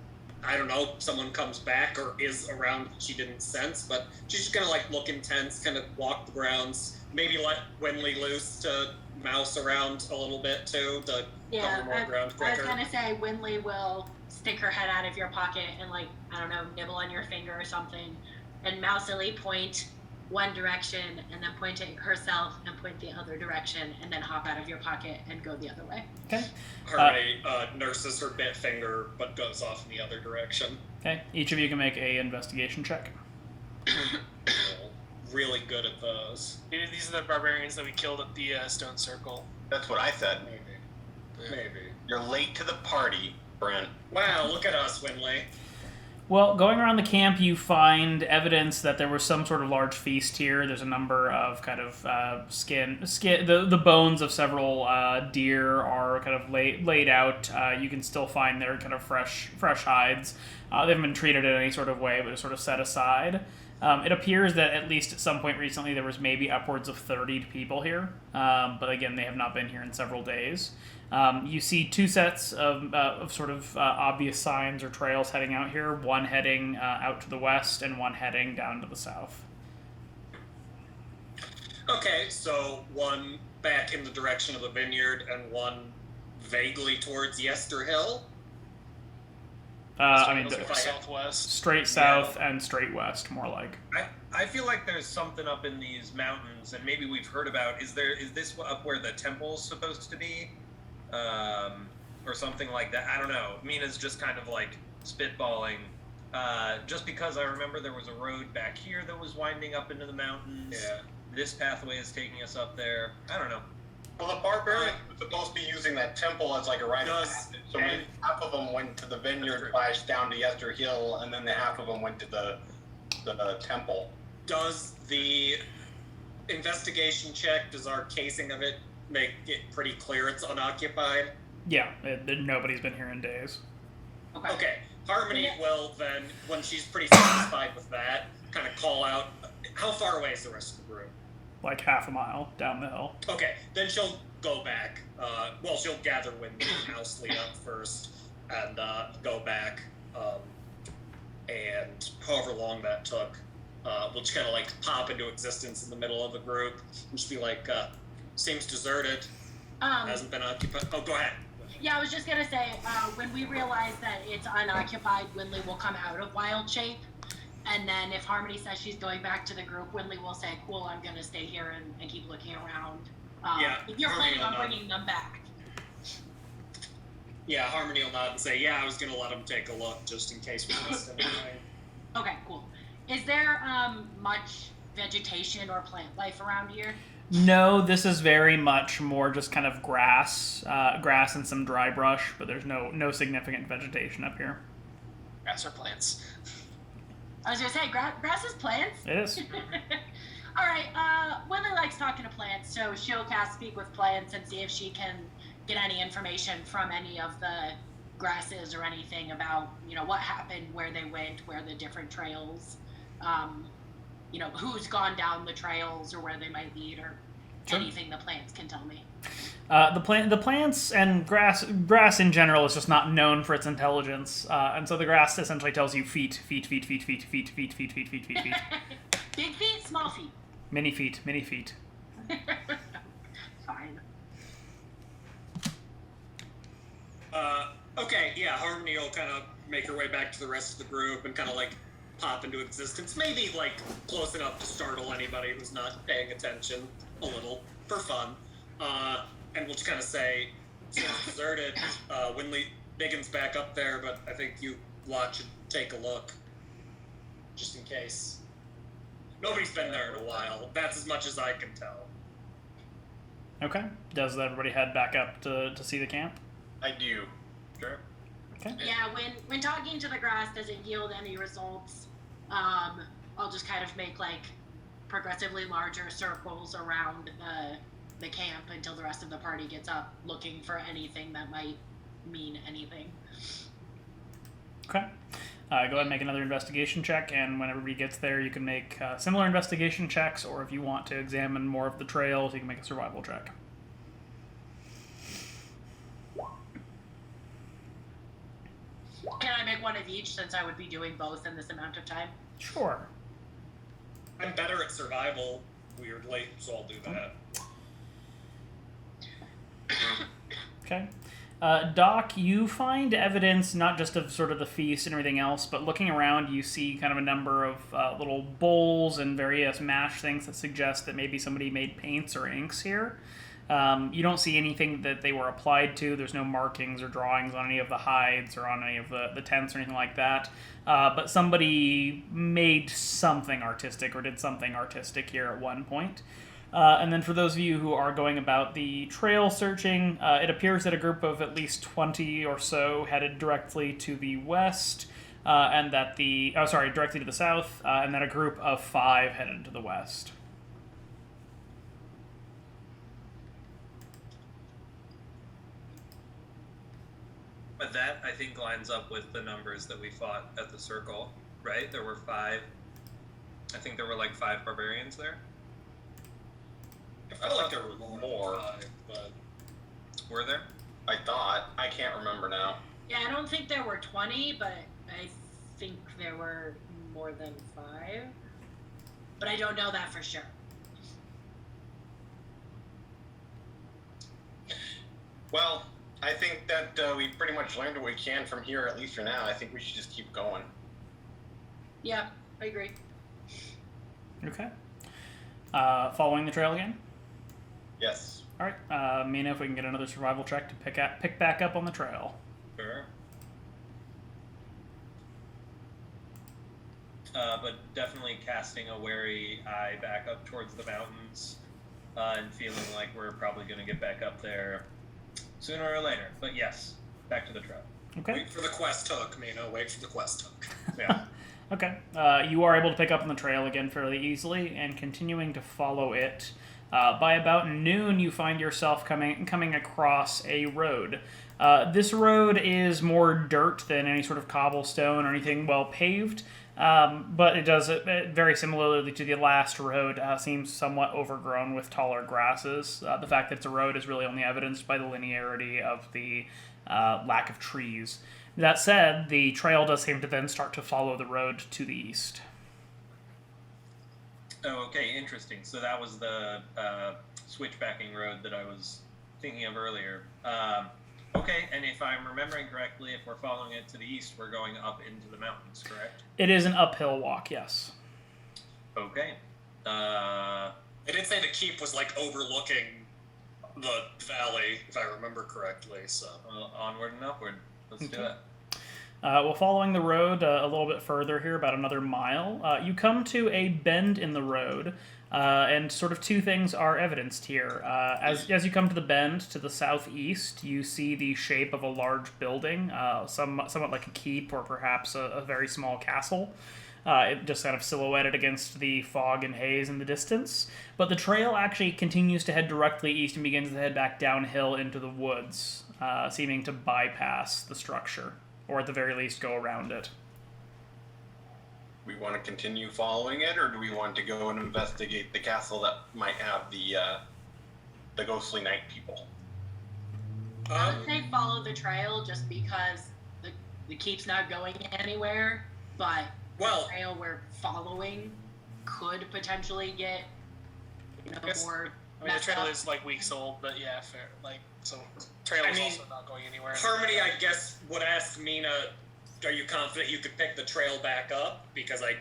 I don't know, someone comes back or is around that she didn't sense, but she's just gonna look intense, kind of walk the grounds, maybe let Winley loose to mouse around a little bit too, to cover more ground I was quicker. gonna say Winley will stick her head out of your pocket and I don't know, nibble on your finger or something, and mousily point one direction and then point at herself and point the other direction and then hop out of your pocket and go the other way. Okay. Harmony nurses her bit finger but goes off in the other direction. Okay. Each of you can make a investigation check. Really good at those. These are the barbarians that we killed at the Stone Circle. That's what I said. Maybe. You're late to the party, Brent. Wow, look at us, Winley. Well, going around the camp, you find evidence that there was some sort of large feast here. There's a number of kind of the bones of several deer are kind of laid out. You can still find their kind of fresh hides. They haven't been treated in any sort of way, but are sort of set aside. It appears that at least at some point recently there was maybe upwards of 30 people here, but again, they have not been here in several days. You see 2 sets of sort of obvious signs or trails heading out here, one heading out to the west and one heading down to the south. Okay, so one back in the direction of the vineyard and one vaguely towards Yester Hill. Southwest. Straight south and straight west, more like. I feel like there's something up in these mountains, and maybe we've heard about. Is this up where the temple's supposed to be, or something like that? I don't know. Mina's just kind of spitballing. Just because I remember there was a road back here that was winding up into the mountains. Yeah. This pathway is taking us up there. I don't know. Well, the barbarians were supposed to be using that temple as a rite of passage. So maybe half of them went to the vineyard down to Yester Hill, and then the half of them went to the temple. Does the investigation check, does our casing of it make it pretty clear it's unoccupied? Yeah, nobody's been here in days. Okay. Harmony will then, when she's pretty satisfied with that, kind of call out, how far away is the rest of the group? Like half a mile down the hill. Okay, then she'll go back. She'll gather Winley and Housley up first and go back. And however long that took, we'll just kind of pop into existence in the middle of the group and just be seems deserted, hasn't been occupied. Oh, go ahead. Yeah, I was just gonna say, when we realize that it's unoccupied, Winley will come out of wild shape. And then if Harmony says she's going back to the group, Winley will say, cool, I'm going to stay here and keep looking around. If you're planning on bringing them back. Yeah, Harmony will nod and say, yeah, I was going to let them take a look just in case we missed anything. Okay, cool. Is there much vegetation or plant life around here? No, this is very much more just kind of grass and some dry brush, but there's no significant vegetation up here. Grass or plants. I was gonna say, grass is plants. It is. All right. Willie likes talking to plants, so she'll cast Speak with Plants and see if she can get any information from any of the grasses or anything about, what happened, where they went, where the different trails, who's gone down the trails or where they might lead, or anything the plants can tell me. The plants and grass in general is just not known for its intelligence, and so the grass essentially tells you feet. Big feet, small feet. Many feet. Fine. Okay, yeah, Harmony will kind of make her way back to the rest of the group and kind of pop into existence. Maybe close enough to startle anybody who's not paying attention a little for fun. And we'll just kind of say, since it's deserted, Winley Biggins back up there, but I think you lot should take a look, just in case. Nobody's been there in a while. That's as much as I can tell. Okay. Does everybody head back up to see the camp? I do. Sure. Okay. Yeah, when talking to the grass doesn't yield any results, I'll just kind of make progressively larger circles around the camp until the rest of the party gets up, looking for anything that might mean anything. Okay. Go ahead and make another investigation check, and when everybody gets there, you can make similar investigation checks, or if you want to examine more of the trails, you can make a survival check. Can I make one of each, since I would be doing both in this amount of time? Sure. I'm better at survival, weirdly, so I'll do that. Okay. Doc, you find evidence not just of sort of the feast and everything else, but looking around, you see kind of a number of little bowls and various mash things that suggest that maybe somebody made paints or inks here. You don't see anything that they were applied to. There's no markings or drawings on any of the hides or on any of the tents or anything like that. But somebody made something artistic or did something artistic here at one point. And then for those of you who are going about the trail searching, it appears that a group of at least 20 or so headed directly to the west, and that directly to the south, and then a group of 5 headed to the west. But that, I think, lines up with the numbers that we fought at the circle, right? There were 5. I think there were 5 barbarians there. I feel like there were more, but... Were there? I thought. I can't remember now. Yeah, I don't think there were 20, but I think there were more than 5. But I don't know that for sure. Well, I think that we pretty much learned what we can from here, at least for now. I think we should just keep going. Yeah, I agree. Okay. Following the trail again? Yes. All right. Mina, if we can get another survival check to pick back up on the trail. Sure. But definitely casting a wary eye back up towards the mountains, and feeling like we're probably going to get back up there sooner or later. But yes, back to the trail. Okay. Wait for the quest hook, Mina. Wait for the quest hook. Yeah. Okay. You are able to pick up on the trail again fairly easily, and continuing to follow it. By about noon, you find yourself coming across a road. This road is more dirt than any sort of cobblestone or anything well paved, but it does, very similarly to the last road, seems somewhat overgrown with taller grasses. The fact that it's a road is really only evidenced by the linearity of the lack of trees. That said, the trail does seem to then start to follow the road to the east. Oh, okay, interesting. So that was the switchbacking road that I was thinking of earlier. Okay, and if I'm remembering correctly, if we're following it to the east, we're going up into the mountains, correct? It is an uphill walk, yes. Okay. I did say the keep was overlooking the valley, if I remember correctly. So onward and upward. Let's do it. Well, following the road a little bit further here, about another mile, you come to a bend in the road, and sort of 2 things are evidenced here. As you come to the bend to the southeast, you see the shape of a large building, somewhat like a keep or perhaps a very small castle. it just kind of silhouetted against the fog and haze in the distance. But the trail actually continues to head directly east and begins to head back downhill into the woods, seeming to bypass the structure, or at the very least go around it. We want to continue following it, or do we want to go and investigate the castle that might have the ghostly night people? I would say follow the trail just because the keep's not going anywhere, but the trail we're following could potentially get more. I mean, the trail is like weeks old, but yeah, fair. Like, so trail is also not going anywhere. Harmony, I guess, would ask Mina, are you confident you could pick the trail back up? Because I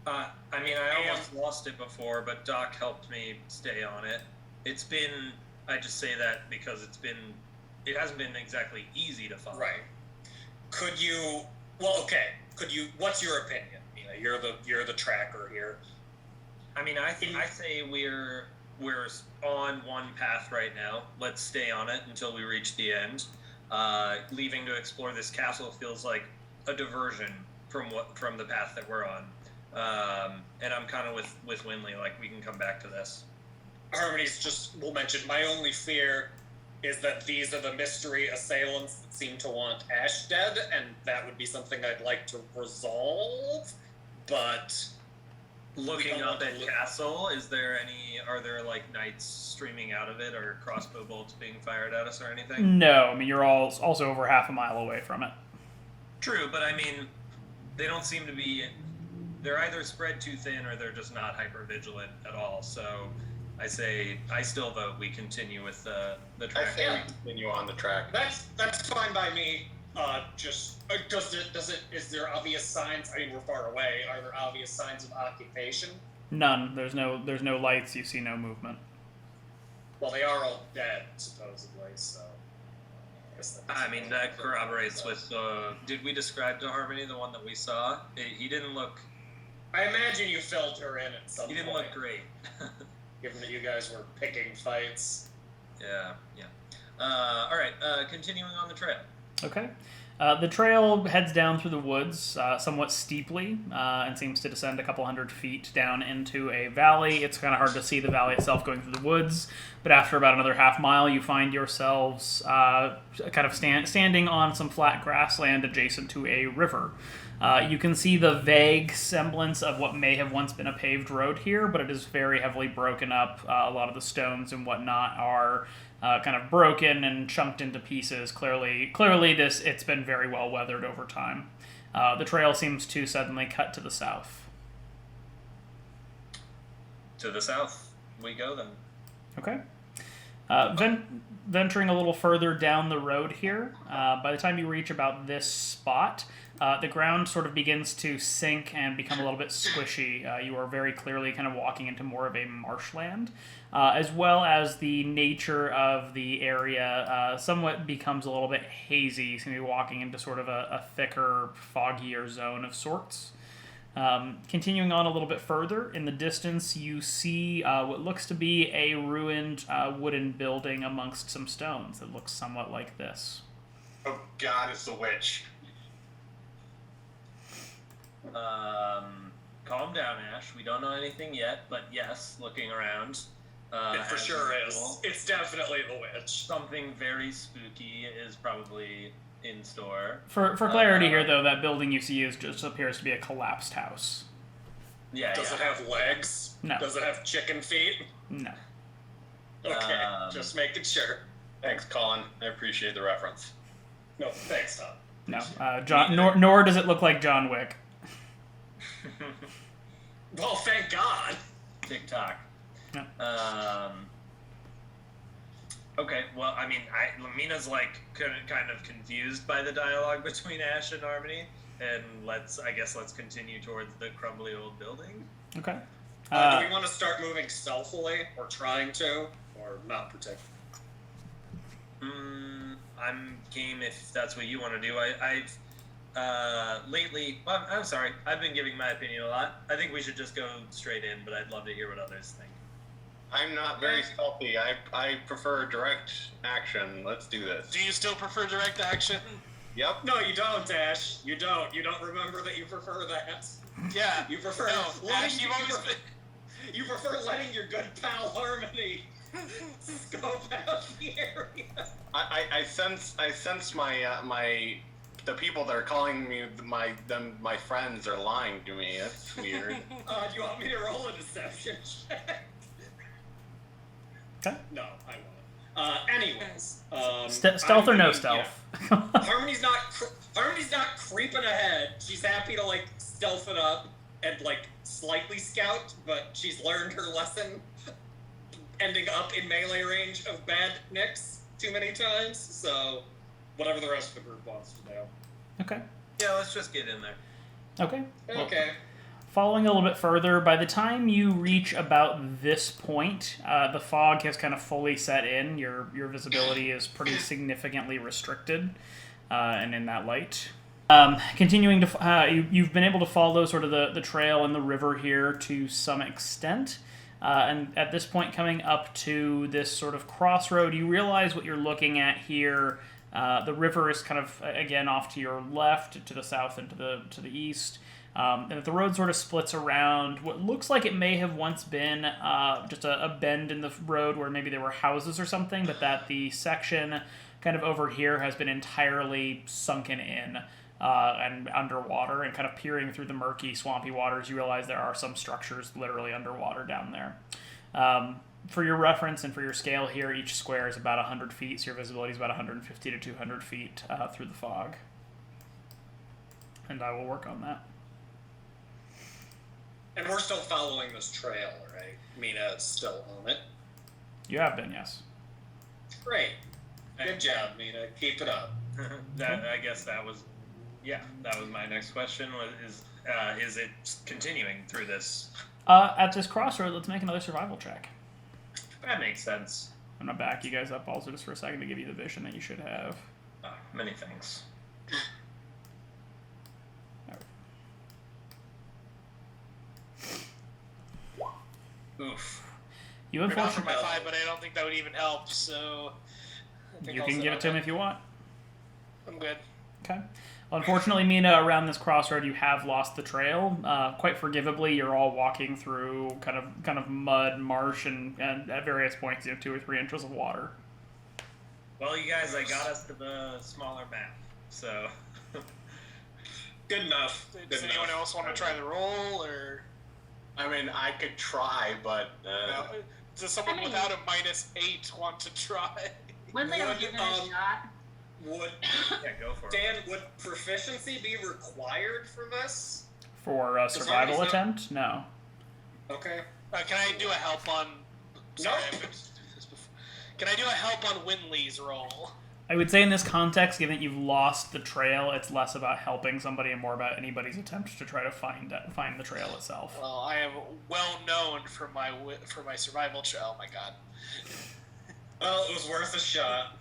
almost lost it before, but Doc helped me stay on it. It's been, I just say that because it hasn't been exactly easy to follow. Right. Could you, what's your opinion, Mina? You're the tracker here. I mean, I say we're on one path right now. Let's stay on it until we reach the end. Leaving to explore this castle feels like a diversion from the path that we're on. And I'm kind of with Winley, like we can come back to this. Harmony's will mention, my only fear is that these are the mystery assailants that seem to want Ash dead, and that would be something I'd like to resolve, but... Looking up at castle, are there like knights streaming out of it or crossbow bolts being fired at us or anything? No, I mean, you're all also over half a mile away from it. True, but I mean, they don't seem to be, they're either spread too thin or they're just not hyper vigilant at all, so I still vote we continue with the track. I say we continue on the track. That's fine by me. Is there obvious signs? I mean, we're far away. Are there obvious signs of occupation? None. There's no lights. You see no movement. Well, they are all dead, supposedly, so... I mean, that corroborates with did we describe to Harmony the one that we saw? He didn't look... I imagine you filled her in at some point. He didn't look great. Given that you guys were picking fights. Yeah. Alright, continuing on the trail. Okay. The trail heads down through the woods somewhat steeply and seems to descend a couple hundred feet down into a valley. It's kind of hard to see the valley itself going through the woods, but after about another half mile, you find yourselves kind of standing on some flat grassland adjacent to a river. You can see the vague semblance of what may have once been a paved road here, but it is very heavily broken up. A lot of the stones and whatnot are kind of broken and chunked into pieces. Clearly, it's been very well weathered over time. The trail seems to suddenly cut to the south. To the south we go then. Okay. Venturing a little further down the road here, by the time you reach about this spot, the ground sort of begins to sink and become a little bit squishy. You are very clearly kind of walking into more of a marshland, as well as the nature of the area somewhat becomes a little bit hazy. You seem to be walking into sort of a thicker, foggier zone of sorts. Continuing on a little bit further, in the distance you see what looks to be a ruined wooden building amongst some stones. It looks somewhat like this. Oh God, it's the witch. Calm down, Ash. We don't know anything yet, but yes, looking around. It for sure is. It's definitely the witch. Something very spooky is probably in store. For clarity here, though, that building you see just appears to be a collapsed house. Yeah. Does it have legs? No. Does it have chicken feet? No. Okay, just making sure. Thanks, Colin. I appreciate the reference. No, thanks, Tom. No. Nor does it look like John Wick. Well, thank God. TikTok. Yeah. Okay, well, I mean, Mina's like kind of confused by the dialogue between Ash and Harmony, and let's continue towards the crumbly old building. Okay. Do we want to start moving stealthily, or trying to, or not particularly? I'm game if that's what you want to do. I've lately, well, I'm sorry, I've been giving my opinion a lot. I think we should just go straight in, but I'd love to hear what others think. I'm not very stealthy. I prefer direct action. Let's do this. Do you still prefer direct action? Yep. No, you don't, Ash. You don't. You don't remember that you prefer that. Yeah. You prefer you prefer letting your good pal Harmony scope out the area. I sense my the people that are calling me my friends are lying to me. That's weird. Do you want me to roll a deception check? Okay. No, I won't. Anyways, stealth or no stealth? Harmony's not creeping ahead. She's happy to like stealth it up and like slightly scout, but she's learned her lesson. Ending up in melee range of bad nicks too many times. So, whatever the rest of the group wants to do. Okay. Yeah, let's just get in there. Okay. Well, Okay. following a little bit further, by the time you reach about this point, the fog has kind of fully set in. Your visibility is pretty significantly restricted, and in that light. Continuing to, you've been able to follow sort of the trail and the river here to some extent. And at this point, coming up to this sort of crossroad, you realize what you're looking at here. The river is kind of, again, off to your left, to the south, and to the east. And the road sort of splits around what looks like it may have once been just a bend in the road where maybe there were houses or something, but that the section kind of over here has been entirely sunken in and underwater, and kind of peering through the murky, swampy waters, you realize there are some structures literally underwater down there. For your reference and for your scale here, each square is about 100 feet, so your visibility is about 150 to 200 feet through the fog. And I will work on that. And we're still following this trail, right? Mina is still on it. You have been, yes. Great. Good job, Mina. Keep it up. I guess that was my next question. Is it continuing through this? At this crossroad, let's make another survival check. That makes sense. I'm going to back you guys up also just for a second to give you the vision that you should have. Many thanks. Oof. You Not for unfortunately... my 5, but I don't think that would even help, so... I think You I'll can sit give on it to him that. if you want. I'm good. Okay. Unfortunately, Mina, around this crossroad, you have lost the trail. Quite forgivably, you're all walking through kind of mud, marsh, and at various points, 2 or 3 inches of water. Well, you guys, I got us to the smaller map, so... Good enough. Does anyone else want to try the roll, or... I mean, I could try, but No? Does someone without a -8 want to try? When they were given a shot. Would Yeah, go for it. Dan, would proficiency be required for this? For a survival Harmony's not- attempt? No. Okay. Can I do a help on... Sorry, No. I meant to do this before. Can I do a help on Winley's roll? I would say in this context, given that you've lost the trail, it's less about helping somebody and more about anybody's attempt to try to find the trail itself. Well, I am well known for my survival check. Oh my god. Well, it was worth a shot.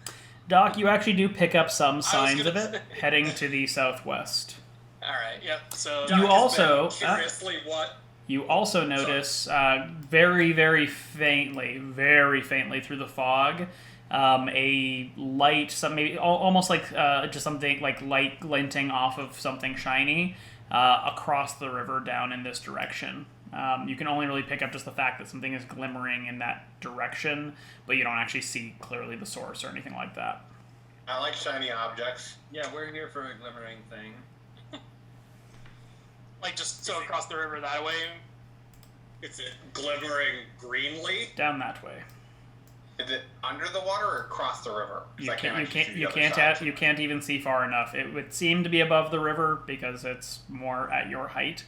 Doc, you actually do pick up some signs of gonna it heading to the southwest. Alright, yep, so... You Doc has also- been curiously what? You also notice very, very faintly through the fog, a light, maybe almost like just something like light glinting off of something shiny across the river down in this direction. You can only really pick up just the fact that something is glimmering in that direction, but you don't actually see clearly the source or anything like that. I like shiny objects. Yeah, we're here for a glimmering thing. Like, just so across the river that way? Is it glimmering greenly? Down that way. Is it under the water or across the river? 'Cause I actually see the other side. You can't even see far enough. It would seem to be above the river because it's more at your height,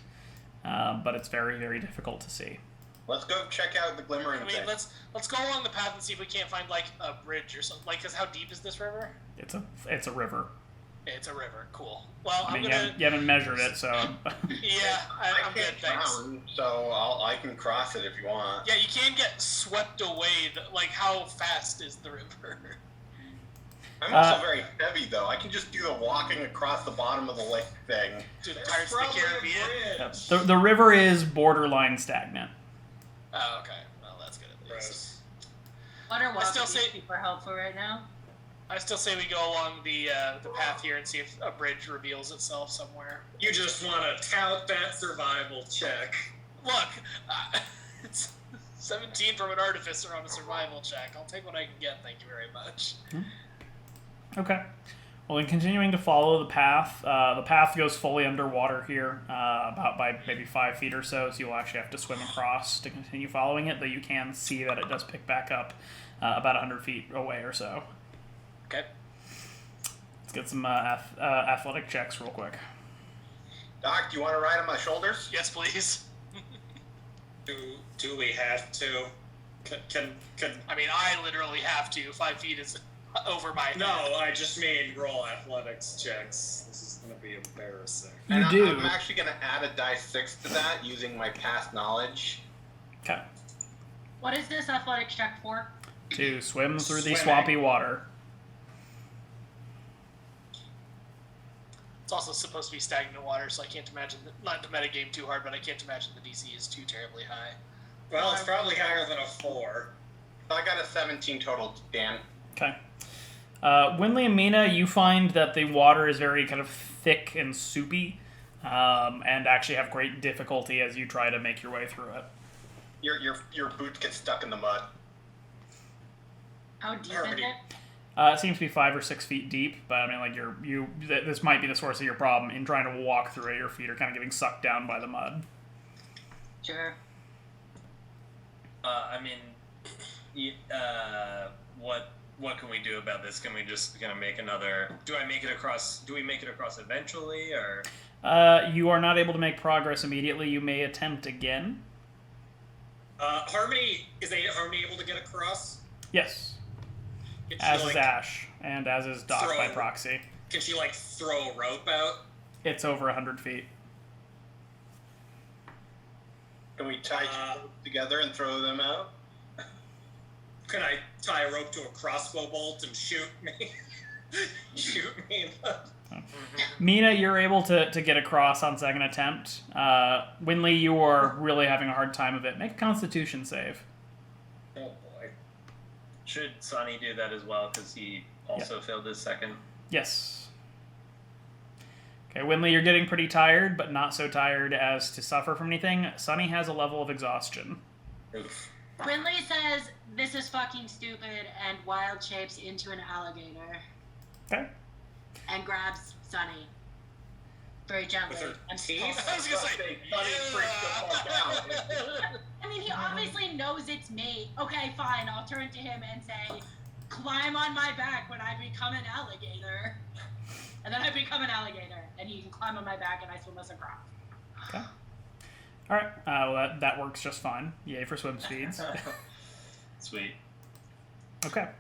but it's very, very difficult to see. Let's go check out the glimmering I mean, thing. let's go along the path and see if we can't find, like, a bridge or something. Like, 'cause how deep is this river? It's a river. It's a river. Cool. Well, I mean, I'm gonna... you haven't measured it, so. Yeah, I I'm good, can't thanks. drown, so I can cross it if you want. Yeah, you can get swept away. Like, how fast is the river? I'm also very heavy, though. I can just do the walking across the bottom of the lake thing. Dude, There's Pirates of the probably a Caribbean. bridge. The river is borderline stagnant. Oh, okay. Well, that's good at least. Gross. Water I still walk would be say- super helpful right now. I still say we go along the path here and see if a bridge reveals itself somewhere. You just want to tout that survival check. Look, it's 17 from an artificer on a survival check. I'll take what I can get, thank you very much. Okay. Well, in continuing to follow the path goes fully underwater here, about by maybe 5 feet or so you'll actually have to swim across to continue following it, though you can see that it does pick back up about 100 feet away or so. Okay. Let's get some athletic checks real quick. Doc, do you want to ride on my shoulders? Yes, please. Do we have to? Can I mean, I literally have to. 5 feet is over my head. No, I just mean roll athletics checks. This is going to be embarrassing. You do. I'm actually going to add a dice 6 to that using my past knowledge. Okay. What is this athletics check for? To swim through the Swimming. swampy water. It's also supposed to be stagnant water, so I can't imagine, not to metagame too hard, but I can't imagine the DC is too terribly high. Well, it's probably higher than a 4. I got a 17 total, Dan. Okay. Winley and Mina, you find that the water is very kind of thick and soupy, and actually have great difficulty as you try to make your way through it. Your boots get stuck in the mud. How deep is it? It seems to be 5 or 6 feet deep, but I mean, like this might be the source of your problem. In trying to walk through it, your feet are kind of getting sucked down by the mud. Sure. I mean, what can we do about this? Can we just kind of make another? Do we make it across eventually, or? You are not able to make progress immediately. You may attempt again. Harmony able to get across? Yes. Can she, As is Ash, and as is Doc by proxy. Can she throw a rope out? It's over 100 feet. Can we tie two ropes together and throw them out? Can I tie a rope to a crossbow bolt and shoot me? Shoot me in the... Mina, you're able to get across on second attempt. Winley, you are really having a hard time of it. Make a Constitution save. Oh boy. Should Sonny do that as well, because he also failed his second? Yes. Okay, Winley, you're getting pretty tired, but not so tired as to suffer from anything. Sonny has a level of exhaustion. Oof. Quinley says, "This is fucking stupid," and wild shapes into an alligator. Okay. And grabs Sunny. Very gently. With her And teeth? I was gonna say, I mean, he obviously knows it's me. Okay, fine, I'll turn to him and say, "Climb on my back when I become an alligator." And then I become an alligator, and he can climb on my back and I swim us across. Okay. Alright, well, that works just fine. Yay for swim speeds. Sweet. Okay.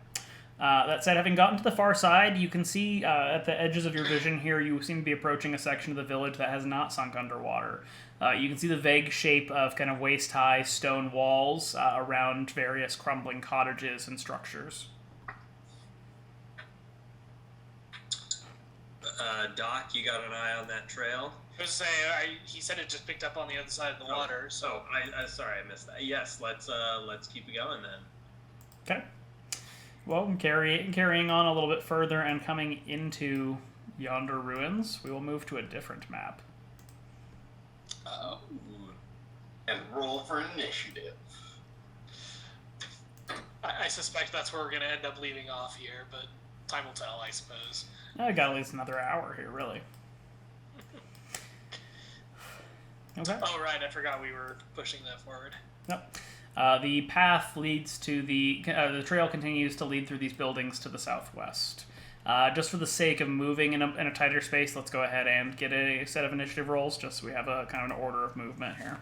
That said, having gotten to the far side, you can see at the edges of your vision here, you seem to be approaching a section of the village that has not sunk underwater. You can see the vague shape of kind of waist-high stone walls around various crumbling cottages and structures. Doc, you got an eye on that trail? I was saying, he said it just picked up on the other side of the water, so... I sorry, I missed that. Yes, let's keep it going then. Okay. Well, carrying on a little bit further and coming into yonder ruins, we will move to a different map. Uh-oh. And roll for initiative. I suspect that's where we're going to end up leaving off here, but time will tell, I suppose. I got at least another hour here, really. Okay. Oh, right, I forgot we were pushing that forward. Yep. The path leads to the trail continues to lead through these buildings to the southwest. Just for the sake of moving in a tighter space, let's go ahead and get a set of initiative rolls, just so we have a kind of an order of movement here.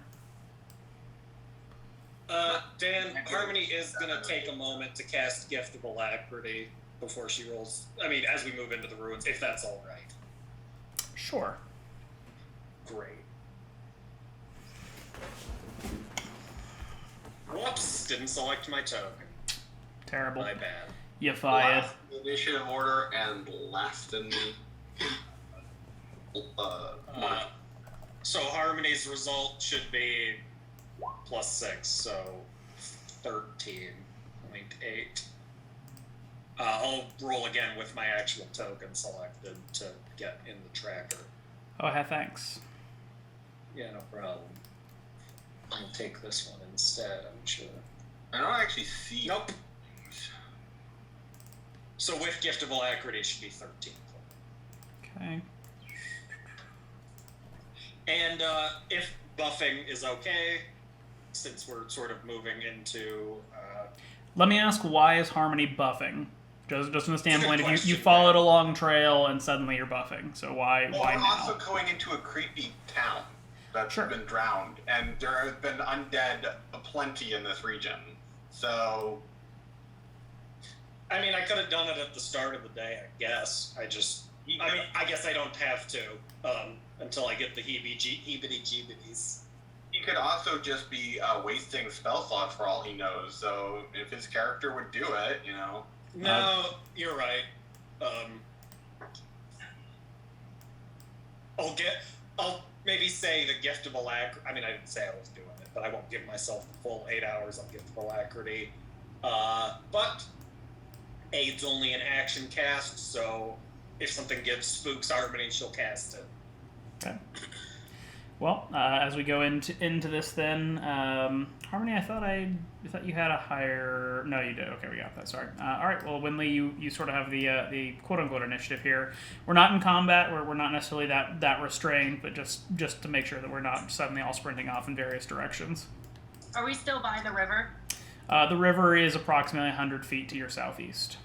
Dan, Harmony is going to take a moment to cast Gift of Alacrity before she rolls. I mean, as we move into the ruins, if that's all right. Sure. Great. Whoops! Didn't select my token. Terrible. My bad. You fired. Last in the initiative order and last in the... So Harmony's result should be +6, so 13.8. I'll roll again with my actual token selected to get in the tracker. Oh, thanks. Yeah, no problem. I'll take this one instead, I'm sure. I don't actually see. Nope. So with Gift of Alacrity, it should be 13. Okay. And if buffing is okay, since we're sort of moving into... Let me ask, why is Harmony buffing? Just from the standpoint of you question, followed a long trail and suddenly you're buffing. So why Well, why we're now? also going into a creepy town that's Sure. been drowned, and there have been undead aplenty in this region. So, I mean, I could have done it at the start of the day, I guess. I guess I don't have to until I get the heebity-jeebities. he could also just be wasting spell slots for all he knows. So, if his character would do it, you know. No, you're right. I'll maybe say the Gift of Alacrity. I mean, I didn't say I was doing it, but I won't give myself the full 8 hours on Gift of Alacrity. But Aid's only an action cast, so if something gives Spooks Harmony, she'll cast it. Okay. Well, as we go into this, then Harmony, I thought you had a higher. No, you did. Okay, we got that. Sorry. All right. Well, Winley, you sort of have the quote unquote initiative here. We're not in combat. We're not necessarily that restrained, but just to make sure that we're not suddenly all sprinting off in various directions. Are we still by the river? The river is approximately 100 feet to your southeast.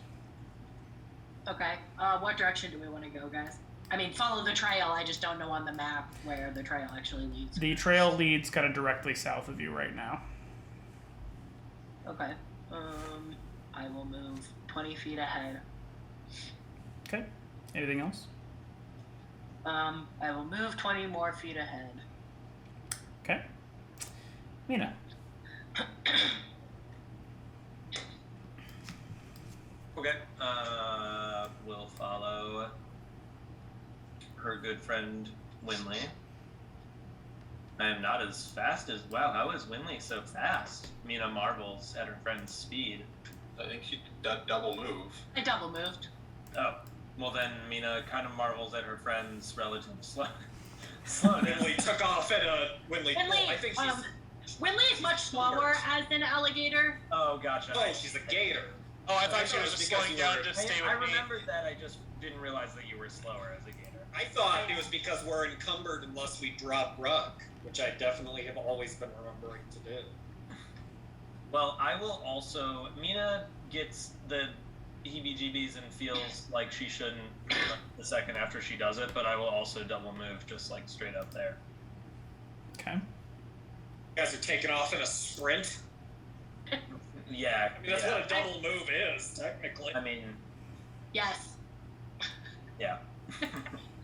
Okay. What direction do we want to go, guys? I mean, follow the trail. I just don't know on the map where the trail actually leads. The trail leads kind of directly south of you right now. Okay. I will move 20 feet ahead. Okay. Anything else? I will move 20 more feet ahead. Okay. Mina. Okay. We'll follow her good friend Winley. I am not as fast as... Wow, how is Winley so fast? Mina marvels at her friend's speed. I think she double move. I double moved. Oh. Well then, Mina kind of marvels at her friend's relative slowness. Winley took off at a... Winley, I think she's... Winley is much slower as an alligator. Oh, gotcha. Oh, she's a gator. Oh, I thought she was just slowing down to stay I with me. remembered that, I just didn't realize that you were slower as a gator. I thought it was because we're encumbered unless we drop Rug, which I definitely have always been remembering to do. Well, I will also... Mina gets the heebie-jeebies and feels like she shouldn't the second after she does it, but I will also double move just like straight up there. Okay. You guys are taking off in a sprint? Yeah. I mean, that's what a double move is, technically. I mean, Yes. yeah.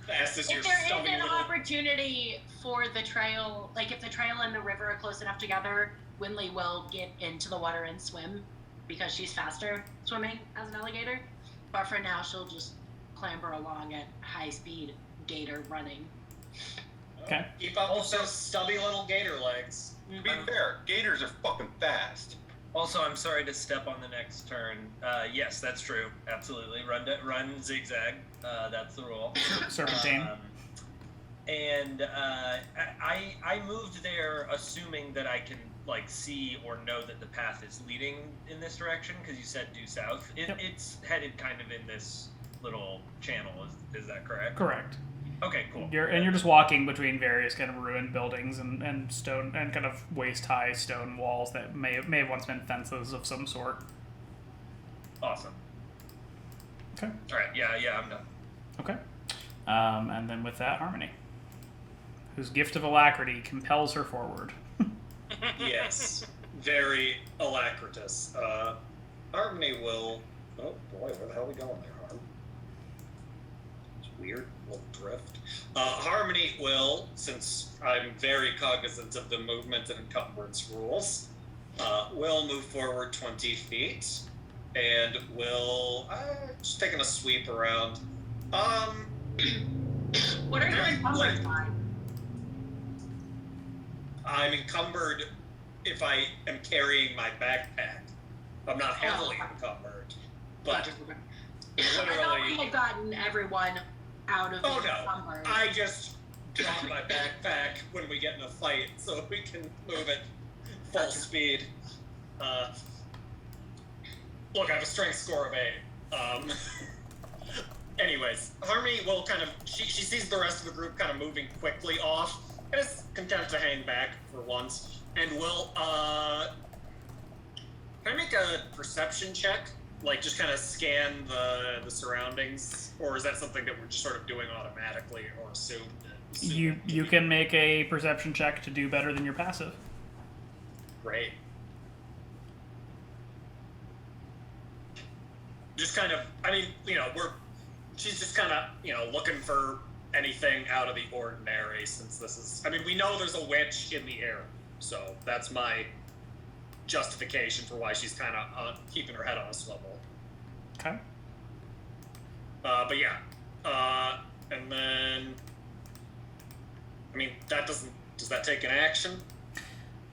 Fast as your If there is stubby an little... opportunity for the trail, like if the trail and the river are close enough together, Winley will get into the water and swim because she's faster swimming as an alligator. But for now, she'll just clamber along at high speed, gator running. Okay. Keep up with those stubby little gator legs. To be fair, gators are fucking fast. Also, I'm sorry to step on the next turn. Yes, that's true. Absolutely. Run zigzag. That's the rule. Serpentine. And I moved there assuming that I can like see or know that the path is leading in this direction because you said due south. It's headed kind of in this little channel. Is that correct? Correct. Okay, cool. You're just walking between various kind of ruined buildings and stone and kind of waist high stone walls that may have once been fences of some sort. Awesome. Okay. All right. Yeah, I'm done. Okay. And then with that, Harmony, whose gift of alacrity compels her forward. Yes. Very alacritous. Harmony will... Oh boy, where the hell are we going there, Harm? It's weird. Little drift. Harmony will, since I'm very cognizant of the movement and encumbrance rules, will move forward 20 feet and will just taking a sweep around. What are you encumbered by? I'm encumbered if I am carrying my backpack. I'm not heavily encumbered, but I thought we literally. had gotten everyone out of Oh the no! encumbered. I just drop my backpack when we get in a fight, so we can move at full Gotcha. speed. Look, I have a strength score of 8. Anyways, Harmony will kind of she sees the rest of the group kind of moving quickly off, and is content to hang back for once, and will can I make a perception check? Like, just kind of scan the surroundings? Or is that something that we're just sort of doing automatically or assumed? You can make a perception check to do better than your passive. Great. Just kind of, I mean, she's just kind of, looking for anything out of the ordinary, since this is, I mean, we know there's a witch in the air, so that's my justification for why she's kind of keeping her head on a swivel. Okay. But yeah, and then, I mean, does that take an action?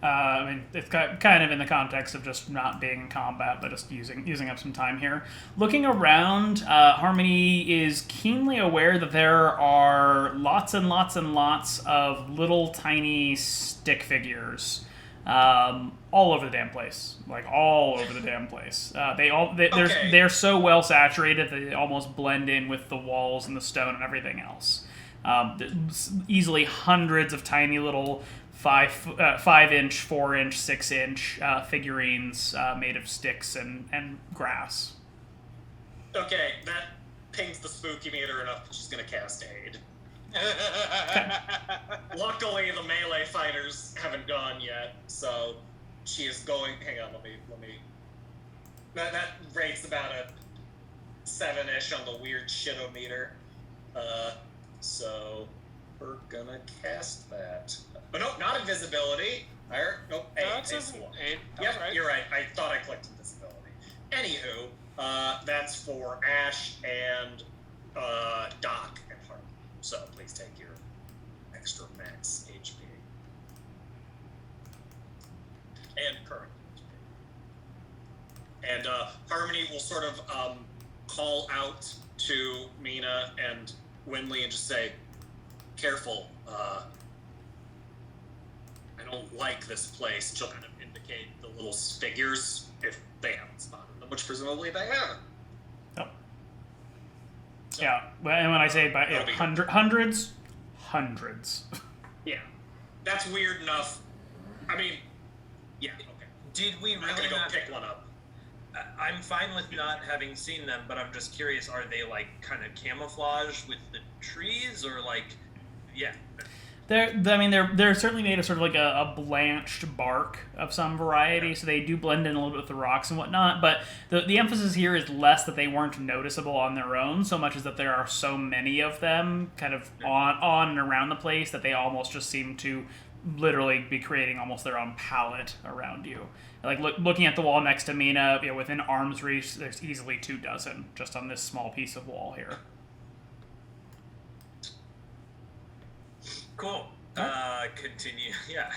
I mean, it's kind of in the context of just not being in combat, but just using up some time here. Looking around, Harmony is keenly aware that there are lots and lots and lots of little tiny stick figures all over the damn place. Like, all over the damn place. They're so well saturated that they almost blend in with the walls and the stone and everything else. Easily hundreds of tiny little 5-inch, 4-inch, 6-inch figurines made of sticks and grass. Okay, that pings the spooky meter enough that she's gonna cast Aid. Luckily, the melee fighters haven't gone yet, so she is going. Hang on, let me. That rates about a 7-ish on the weird shitometer. So we're gonna cast that. But nope, not invisibility. Nope, No, 8. it says 8. Yep, Right. you're right. I thought I clicked invisibility. Anywho, that's for Ash and Doc and Harmony. So please take your extra max HP. And current HP. And Harmony will sort of call out to Mina and Winley and just say, careful, I don't like this place. She'll kind of indicate the little figures if they haven't spotted them, which presumably they haven't. Yep. So, Yeah, and when I say by That'll be hundreds. yeah, that's weird enough. I mean, yeah, okay. Did we I'm not really gonna go not? pick one up. I'm fine with not having seen them, but I'm just curious: are they like kind of camouflaged with the trees, or like, yeah? They're certainly made of sort of like a blanched bark of some variety, so they do blend in a little bit with the rocks and whatnot. But the emphasis here is less that they weren't noticeable on their own, so much as that there are so many of them kind of on and around the place that they almost just seem to literally be creating almost their own palette around you. Like looking at the wall next to Mina, within arm's reach, there's easily 24 just on this small piece of wall here. Cool. Continue. Yeah.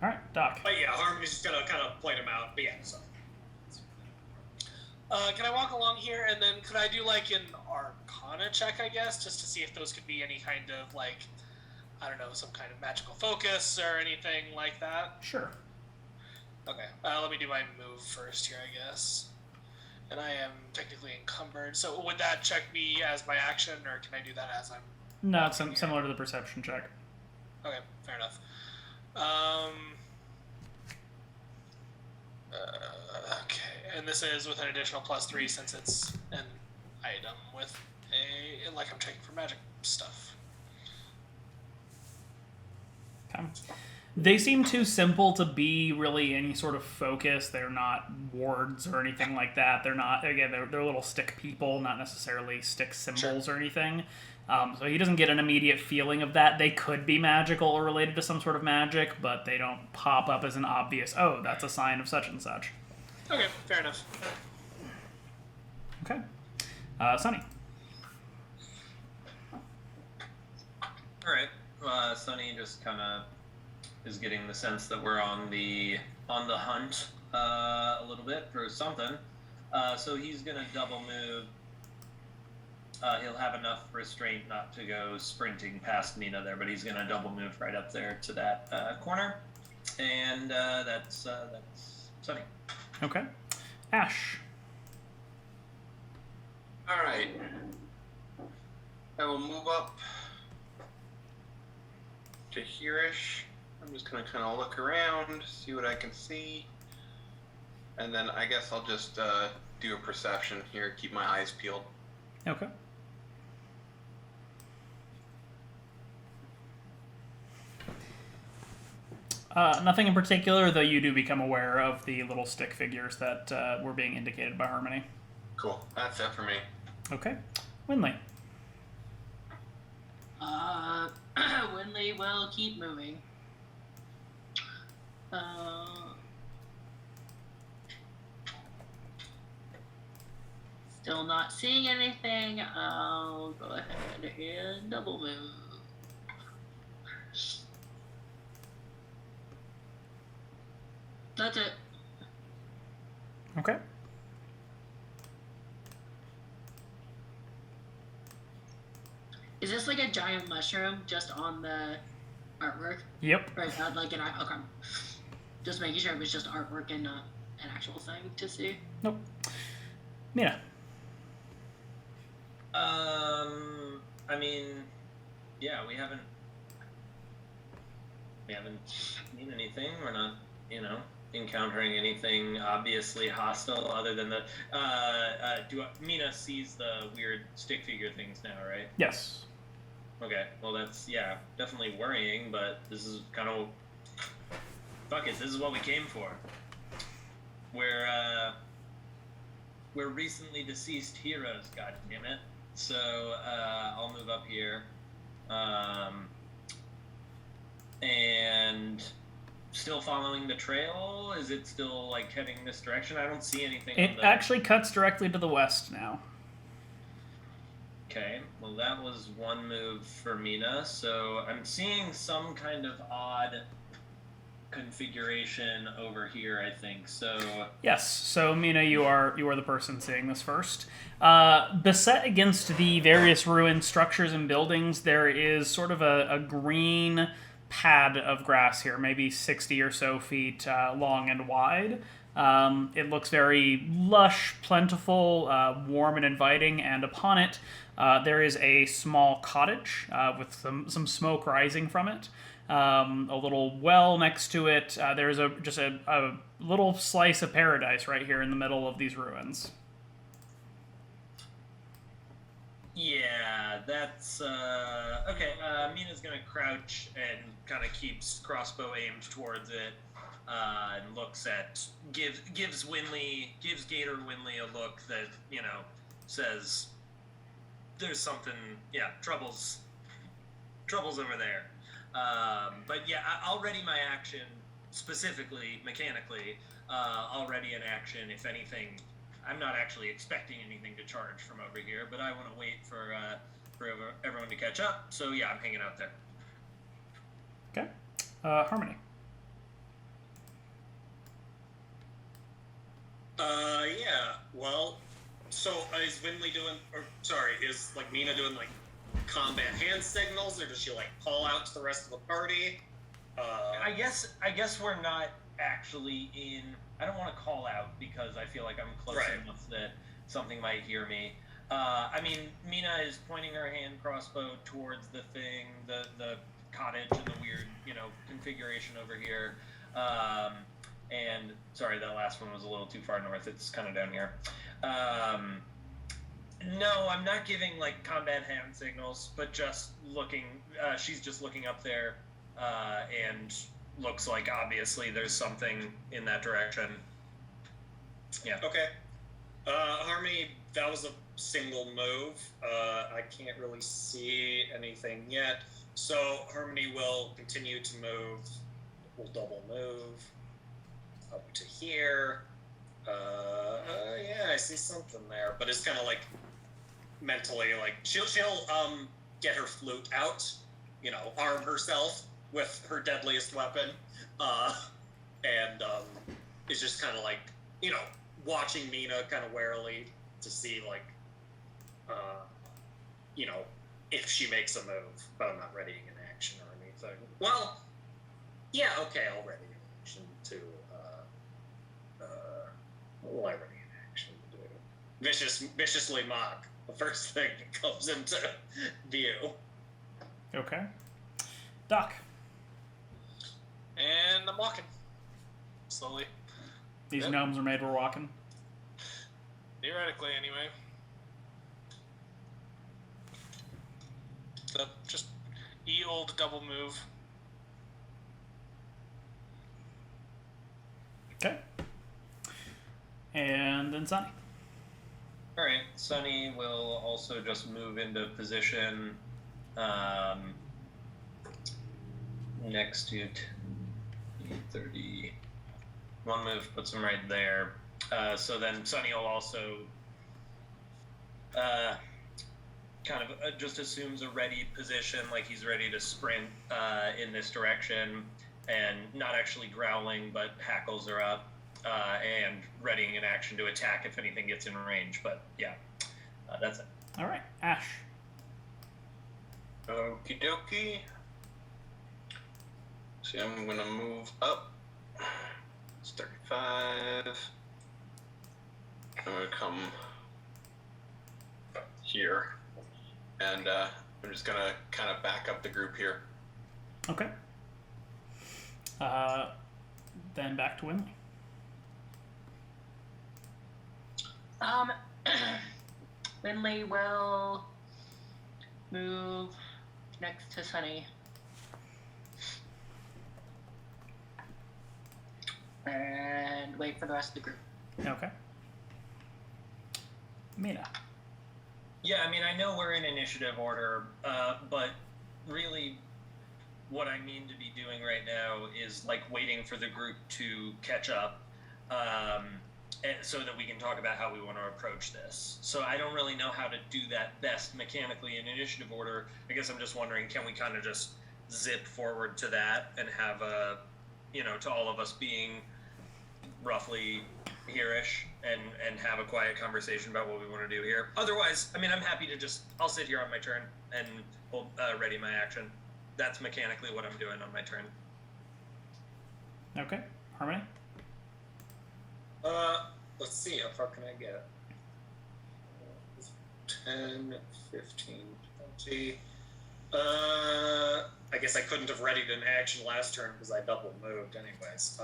All right, Doc. But yeah, Harmony's just gonna kind of point them out. But yeah, so. Can I walk along here, and then could I do like an Arcana check, I guess, just to see if those could be any kind of like, I don't know, some kind of magical focus or anything like that? Sure. Okay, let me do my move first here, I guess. And I am technically encumbered, so would that check be as my action, or can I do that as I'm... No, it's similar to the perception check. Okay, fair enough. Okay, and this is with an additional +3 since it's an item with like I'm checking for magic stuff. Okay. They seem too simple to be really any sort of focus. They're not wards or anything like that. They're not, again, they're little stick people, not necessarily stick symbols or anything. So he doesn't get an immediate feeling of that. They could be magical or related to some sort of magic, but they don't pop up as an obvious, oh, that's a sign of such and such. Okay, fair enough. Okay. Sunny. All right. Sunny just kind of is getting the sense that we're on the hunt a little bit for something. So he's gonna double move. He'll have enough restraint not to go sprinting past Mina there, but he's gonna double move right up there to that corner, and that's Sunny. Okay. Ash. All right. I will move up to here-ish. I'm just gonna kind of look around, see what I can see, and then I guess I'll just do a perception here, keep my eyes peeled. Okay. Nothing in particular, though you do become aware of the little stick figures that were being indicated by Harmony. Cool. That's it for me. Okay. Winley. Winley will keep moving. Still not seeing anything. I'll go ahead and double move. That's it. Okay. Is this like a giant mushroom just on the artwork? Yep. Right, not like okay. Just making sure it was just artwork and not an actual thing to see. Nope. Mina. I mean, yeah, we haven't seen anything. We're not, encountering anything obviously hostile other than the. Mina sees the weird stick figure things now, right? Yes. Okay. Well, that's definitely worrying, but this is kind of. Fuck it. This is what we came for. We're recently deceased heroes. God damn it. So I'll move up here, and still following the trail. Is it still like heading this direction? I don't see anything. It actually cuts directly to the west now. Okay, well that was one move for Mina. So I'm seeing some kind of odd configuration over here, I think. So yes. So Mina, you are the person seeing this first. Beset against the various ruined structures and buildings, there is sort of a green pad of grass here, maybe 60 or so feet long and wide. It looks very lush, plentiful, warm and inviting, and upon it there is a small cottage with some smoke rising from it. A little well next to it. There's just a little slice of paradise right here in the middle of these ruins. Yeah, that's okay. Mina's gonna crouch and kind of keeps crossbow aimed towards it, and looks at gives Gator Winley a look that says there's something. Yeah, troubles over there. But yeah, I'll ready my action specifically mechanically. Already in action. If anything, I'm not actually expecting anything to charge from over here, but I want to wait for everyone to catch up. So yeah, I'm hanging out there. Okay. Harmony. Yeah. Well, so is Winley doing, is like Mina doing like combat hand signals, or does she like call out to the rest of the party? I guess we're not actually in. I don't want to call out because I feel like I'm close enough that something might hear me. I mean, Mina is pointing her hand crossbow towards the thing, the cottage and the weird, configuration over here. And sorry, that last one was a little too far north. It's kind of down here. No, I'm not giving like combat hand signals, but just looking. She's just looking up there, and looks like obviously there's something in that direction. Yeah. Okay. Harmony, that was a single move. I can't really see anything yet, so Harmony will continue to move. We'll double move up to here. Yeah, I see something there, but it's kind of like mentally, like she'll get her flute out, arm herself with her deadliest weapon, and it's just kind of like watching Mina kind of warily to see, like, you know, if she makes a move, but I'm not readying an action or anything. Well, yeah, okay, I'll ready an action to, what will I ready an action to do? Viciously mock, the first thing that comes into view. Okay. Doc. And I'm walking. Slowly. These gnomes are made for walking. Theoretically, anyway. So, just old double move. Okay. And then Sunny. Alright, Sunny will also just move into position next to 30. One move puts him right there. So then Sunny will also kind of just assumes a ready position, like he's ready to sprint in this direction, and not actually growling, but hackles are up, and readying an action to attack if anything gets in range. But yeah, that's it. All right, Ash. Okie dokie. See, I'm gonna move up. It's 35. I'm gonna come here, and I'm just gonna kind of back up the group here. Okay. Then back to Winley. Winley will move next to Sunny. And wait for the rest of the group. Okay. Mina. Yeah, I mean, I know we're in initiative order, but really what I mean to be doing right now is like waiting for the group to catch up, and so that we can talk about how we want to approach this. So I don't really know how to do that best mechanically in initiative order. I guess I'm just wondering, can we kind of just zip forward to that and have a, you know, to all of us being roughly here-ish and have a quiet conversation about what we want to do here. Otherwise, I mean, I'm happy to I'll sit here on my turn and hold, ready my action. That's mechanically what I'm doing on my turn. Okay. Harmony? Let's see, how far can I get? 10, 15, 20. I guess I couldn't have readied an action last turn because I double moved anyways.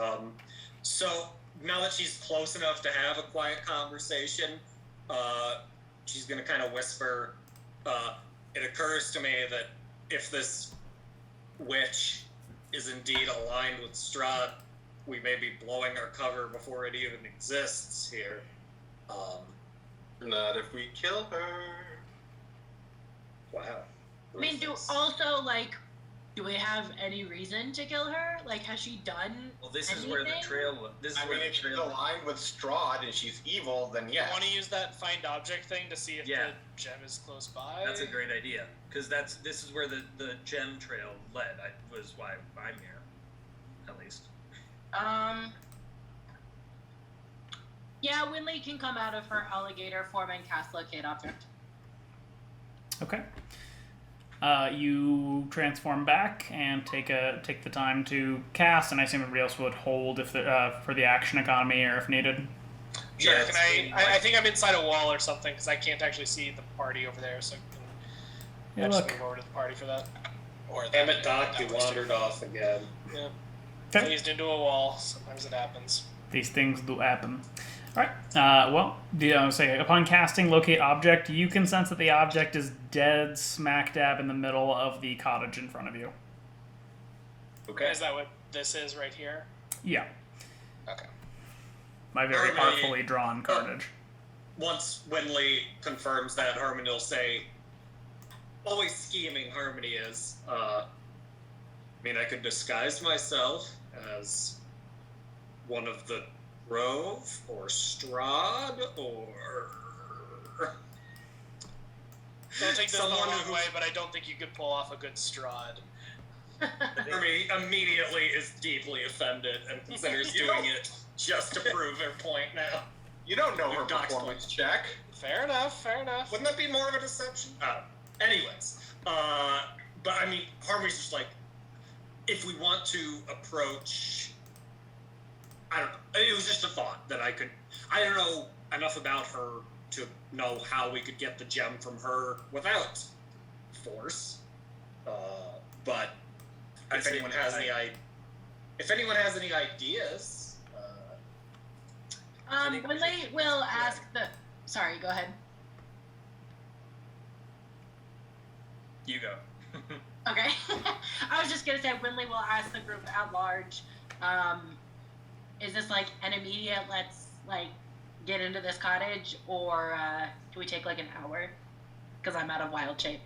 So now that she's close enough to have a quiet conversation, she's going to kind of whisper, it occurs to me that if this witch is indeed aligned with Strahd, we may be blowing our cover before it even exists here. Not if we kill her. Wow. I mean, do we have any reason to kill her? Like, has she done Well, this anything? is where the trail. This is I where mean, the if she's trail. aligned with Strahd and she's evil, then You yes. want to use that find object thing to see if Yeah. the gem is close by? That's a great idea, because this is where the gem trail led. Was why I'm here, at least. Yeah, Winley can come out of her alligator form and cast locate object. Okay. You transform back and take the time to cast, and I assume everybody else would hold if for the action economy or if needed. Sure. Yeah, Can I think I'm inside a wall or something because I can't actually see the party over there, so I can just move over to the party for that. Or Damn it, Doc, you wandered off again. Yeah. Okay. Phased into a wall. Sometimes it happens. These things do happen. All right. Say upon casting locate object, you can sense that the object is dead smack dab in the middle of the cottage in front of you. Okay. Is that what this is right here? Yeah. Okay. My very Harmony. artfully drawn carnage. Once Winley confirms that, Harmony will say, always scheming Harmony is, I mean, I could disguise myself as one of the Grove or Strahd or Don't take this the Someone wrong who- way, but I don't think you could pull off a good Strahd. Harmony immediately is deeply offended and considers doing it just to prove her point now. You don't know her Docs performance check. Fair enough. Wouldn't that be more of a deception? Anyways, but I mean, Harvey's just like, if we want to approach, I don't know. It was just a thought that I don't know enough about her to know how we could get the gem from her without force. But if anyone has any ideas, Winley will ask the. Sorry, go ahead. You go. Okay. I was just gonna say Winley will ask the group at large, is this like an immediate let's like get into this cottage, or do we take like an hour? Because I'm out of wild shape.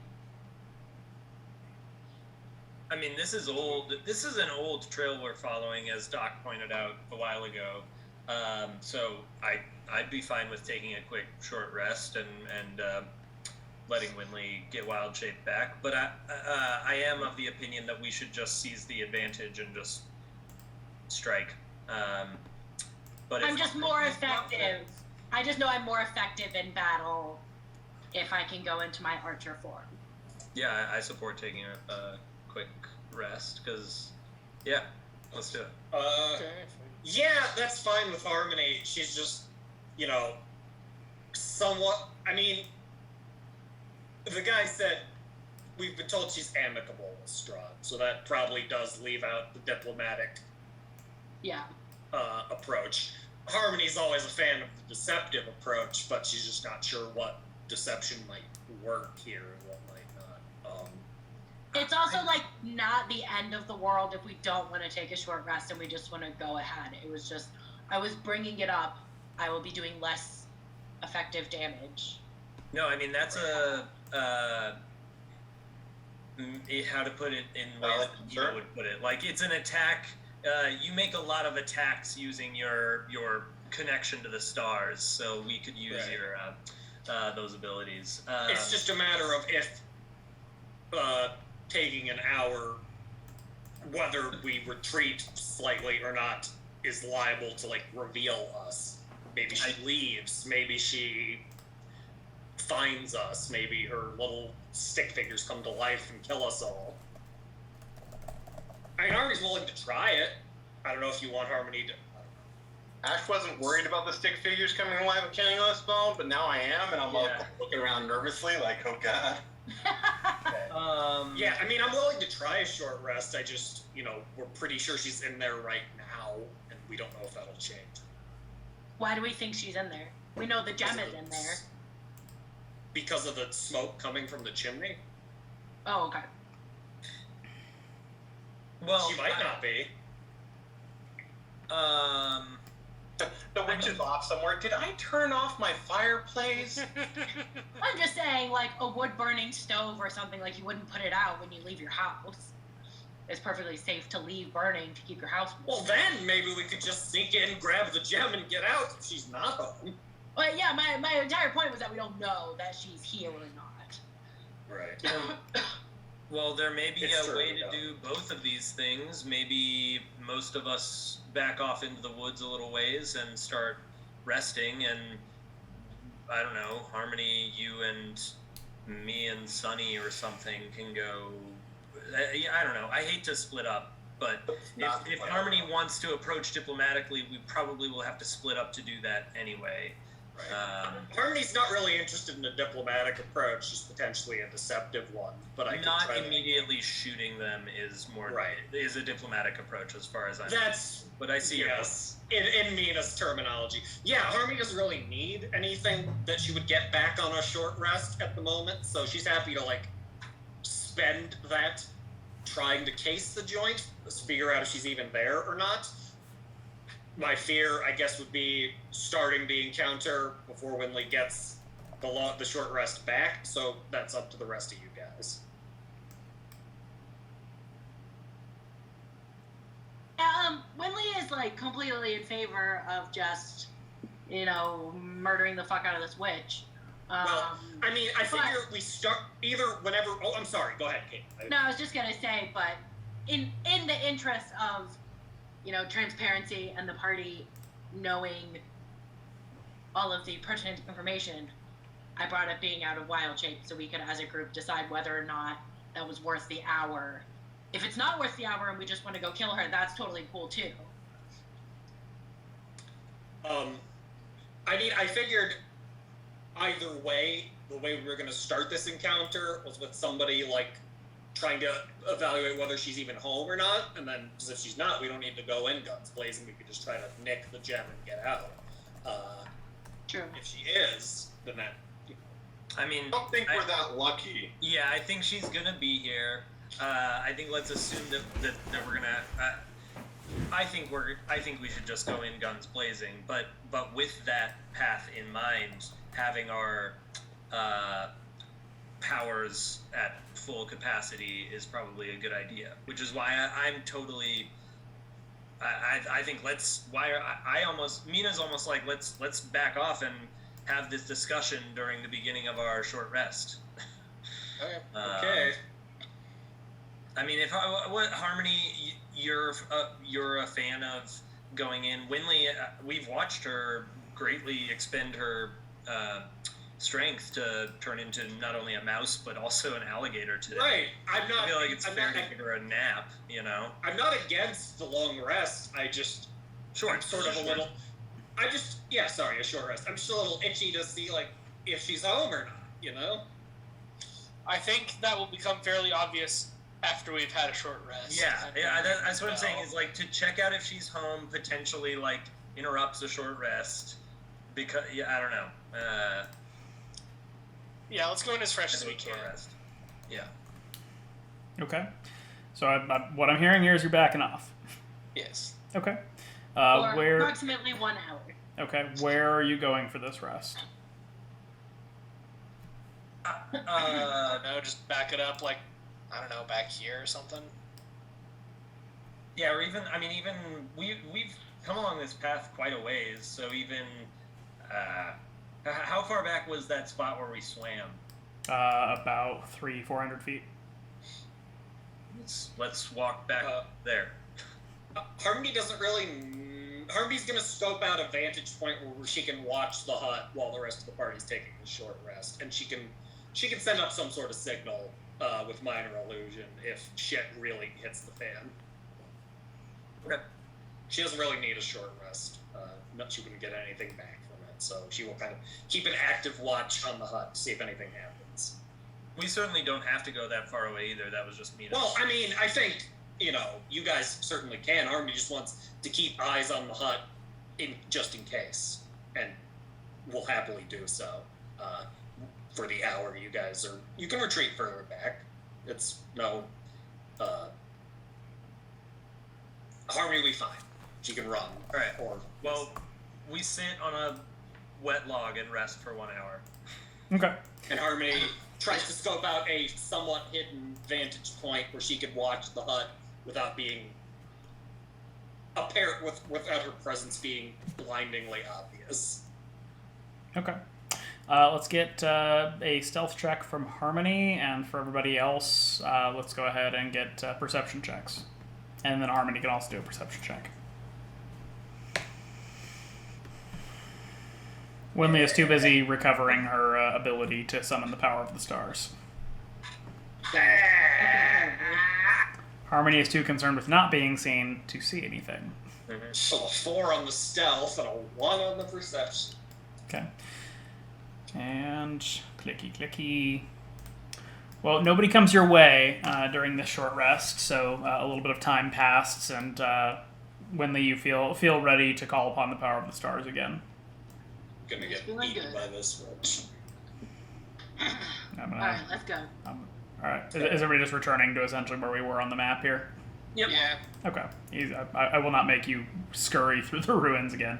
I mean, this is old. This is an old trail we're following, as Doc pointed out a while ago. So I'd be fine with taking a quick short rest and letting Winley get wild shape back. But I am of the opinion that we should just seize the advantage and just strike. But I'm just more effective. I just know I'm more effective in battle if I can go into my archer form. Yeah, I support taking a quick rest because, yeah, let's do it. yeah, that's fine with Harmony. She's just, somewhat. I mean, the guy said we've been told she's amicable with Strahd, so that probably does leave out the diplomatic approach. Harmony's always a fan of the deceptive approach, but she's just not sure what deception might work here and what might not. It's also like not the end of the world if we don't want to take a short rest and we just want to go ahead. It was just, I was bringing it up. I will be doing less effective damage. No, I mean, that's how to put it in ways that you would put it. Like, it's an attack. You make a lot of attacks using your connection to the stars, so we could use your those abilities. It's just a matter of if taking an hour, whether we retreat slightly or not, is liable to reveal us. Maybe she leaves. Maybe she finds us. Maybe her little stick figures come to life and kill us all. I mean, Harmony's willing to try it. I don't know if you want Harmony to. Ash wasn't worried about the stick figures coming alive and killing us, Bone, but now I am, and I'm looking around nervously, like, oh god. Yeah, I mean, I'm willing to try a short rest. I just, we're pretty sure she's in there right now, and we don't know if that'll change. Why do we think she's in there? We know the gem is in there. Because of the smoke coming from the chimney? Oh, okay. Well, she might not be. The witch is off somewhere. Did I turn off my fireplace? I'm just saying, like, a wood-burning stove or something, like, you wouldn't put it out when you leave your house. It's perfectly safe to leave burning to keep your house warm. Well, then maybe we could just sneak in, grab the gem, and get out if she's not home. But yeah, my entire point was that we don't know that she's here or not. Right. Well, there may be It's a true, way to do both of these things. Maybe most of us back off into the woods a little ways and start resting, and I don't know, Harmony, you and me and Sunny or something can go. I don't know. I hate to split up, but if Harmony wants to approach diplomatically, we probably will have to split up to do that anyway. Right. Harmony's not really interested in a diplomatic approach, just potentially a deceptive one. But I not immediately shooting them is is a diplomatic approach as far as I know. But I see yes, in Mina's terminology. Yeah, Harmony doesn't really need anything that she would get back on a short rest at the moment, so she's happy to spend that trying to case the joint, figure out if she's even there or not. My fear, I guess, would be starting the encounter before Winley gets the short rest back, so that's up to the rest of you guys. Winley is completely in favor of just, murdering the fuck out of this witch. Well, I mean, I figure we start either whenever. Oh, I'm sorry. Go ahead, Kate. No, I was just gonna say, but in the interest of, transparency and the party knowing all of the pertinent information, I brought up being out of wild shape so we could, as a group, decide whether or not that was worth the hour. If it's not worth the hour and we just want to go kill her, that's totally cool too. I mean, I figured either way, the way we were going to start this encounter was with somebody, like, trying to evaluate whether she's even home or not, and then, because if she's not, we don't need to go in guns blazing, we could just try to nick the gem and get out. True. If she is, then that, I mean, I don't think we're that lucky. yeah, I think she's gonna be here. I think let's assume that we're gonna. I think we should just go in guns blazing, but with that path in mind, having our powers at full capacity is probably a good idea. Which is why I'm totally. I think Mina's almost like let's back off and have this discussion during the beginning of our short rest. okay. I mean, what Harmony, you're a fan of going in. Winley, we've watched her greatly expend her strength to turn into not only a mouse but also an alligator today. Right. I feel like it's fair to give her a nap. You know. I'm not against the long rest. I just a short rest. I'm just a little itchy to see, like, if she's home or not, you know? I think that will become fairly obvious after we've had a short rest. Yeah, that's what I'm saying, is, like, to check out if she's home potentially, like, interrupts a short rest, because, I don't know. Yeah, let's go in as fresh as we can. Rest. Yeah. Okay. So what I'm hearing here is you're backing off. Yes. Okay. Or Where? approximately 1 hour. Okay. Where are you going for this rest? No, just back it up, like, I don't know, back here or something. Yeah, or even we've come along this path quite a ways. So even how far back was that spot where we swam? About 300-400 feet. Let's walk back there. Harmony's gonna scope out a vantage point where she can watch the hut while the rest of the party's taking a short rest, and she can send up some sort of signal with minor illusion if shit really hits the fan. Okay. She doesn't really need a short rest. She wouldn't get anything back from it, so she will kind of keep an active watch on the hut to see if anything happens. We certainly don't have to go that far away either. That was just me. Well, I mean, I think, you guys certainly can. Army just wants to keep eyes on the hut just in case, and will happily do so. For the hour you can retreat further back. It's no, Harmony we find. She can run. All right. Well, we sit on a wet log and rest for 1 hour. Okay. And Harmony tries to scope out a somewhat hidden vantage point where she could watch the hut without being apparent, without her presence being blindingly obvious. Okay. Let's get a stealth check from Harmony, and for everybody else, let's go ahead and get perception checks. And then Harmony can also do a perception check. Winley is too busy recovering her ability to summon the power of the stars. Harmony is too concerned with not being seen to see anything. So a 4 on the stealth and a 1 on the perception. Okay. And clicky. Well, nobody comes your way during this short rest, so a little bit of time passed, and Winley, you feel ready to call upon the power of the stars again. Gonna get eaten by this witch. Alright, let's go. Alright, is everybody just returning to essentially where we were on the map here? Yep. Yeah. Okay. I will not make you scurry through the ruins again.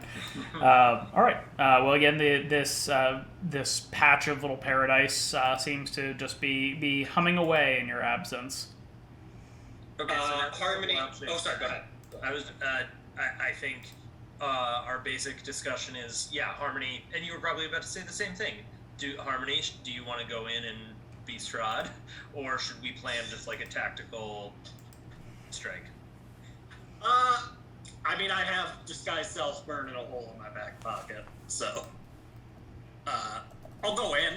Alright. Well, again, this patch of little paradise seems to just be humming away in your absence. Okay, so Harmony... Oh, sorry, go ahead. I think our basic discussion is, Harmony, and you were probably about to say the same thing. Harmony, do you want to go in and be Strahd, or should we plan just like a tactical strike? I mean, I have disguised self burn in a hole in my back pocket, so I'll go in.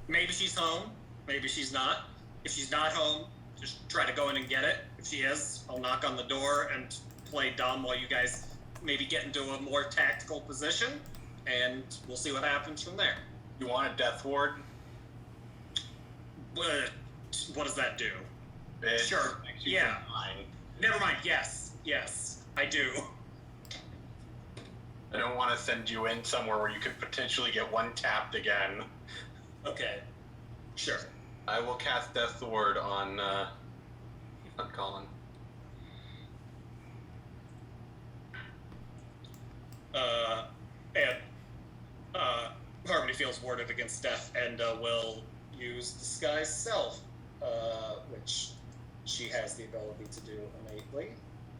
Maybe she's home. Maybe she's not. If she's not home, just try to go in and get it. If she is, I'll knock on the door and play dumb while you guys maybe get into a more tactical position, and we'll see what happens from there. You want a death ward? What does that do? It Sure. protects you Yeah. from mine. Never mind. Yes, I do. I don't want to send you in somewhere where you could potentially get one tapped again. Okay. Sure. I will cast Death Ward on Colin. And Harmony feels warded against death and will use Disguise Self, which she has the ability to do innately.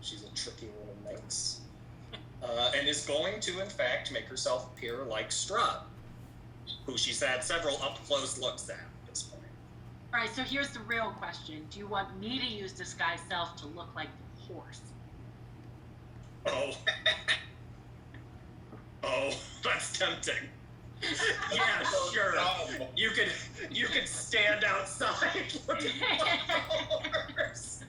She's a tricky little minx. And is going to, in fact, make herself appear like Strahd, who she's had several up-close looks at this point. All right, so here's the real question. Do you want me to use Disguise Self to look like the horse? Oh. Oh, that's tempting. Yeah, sure. You could stand outside looking like a horse.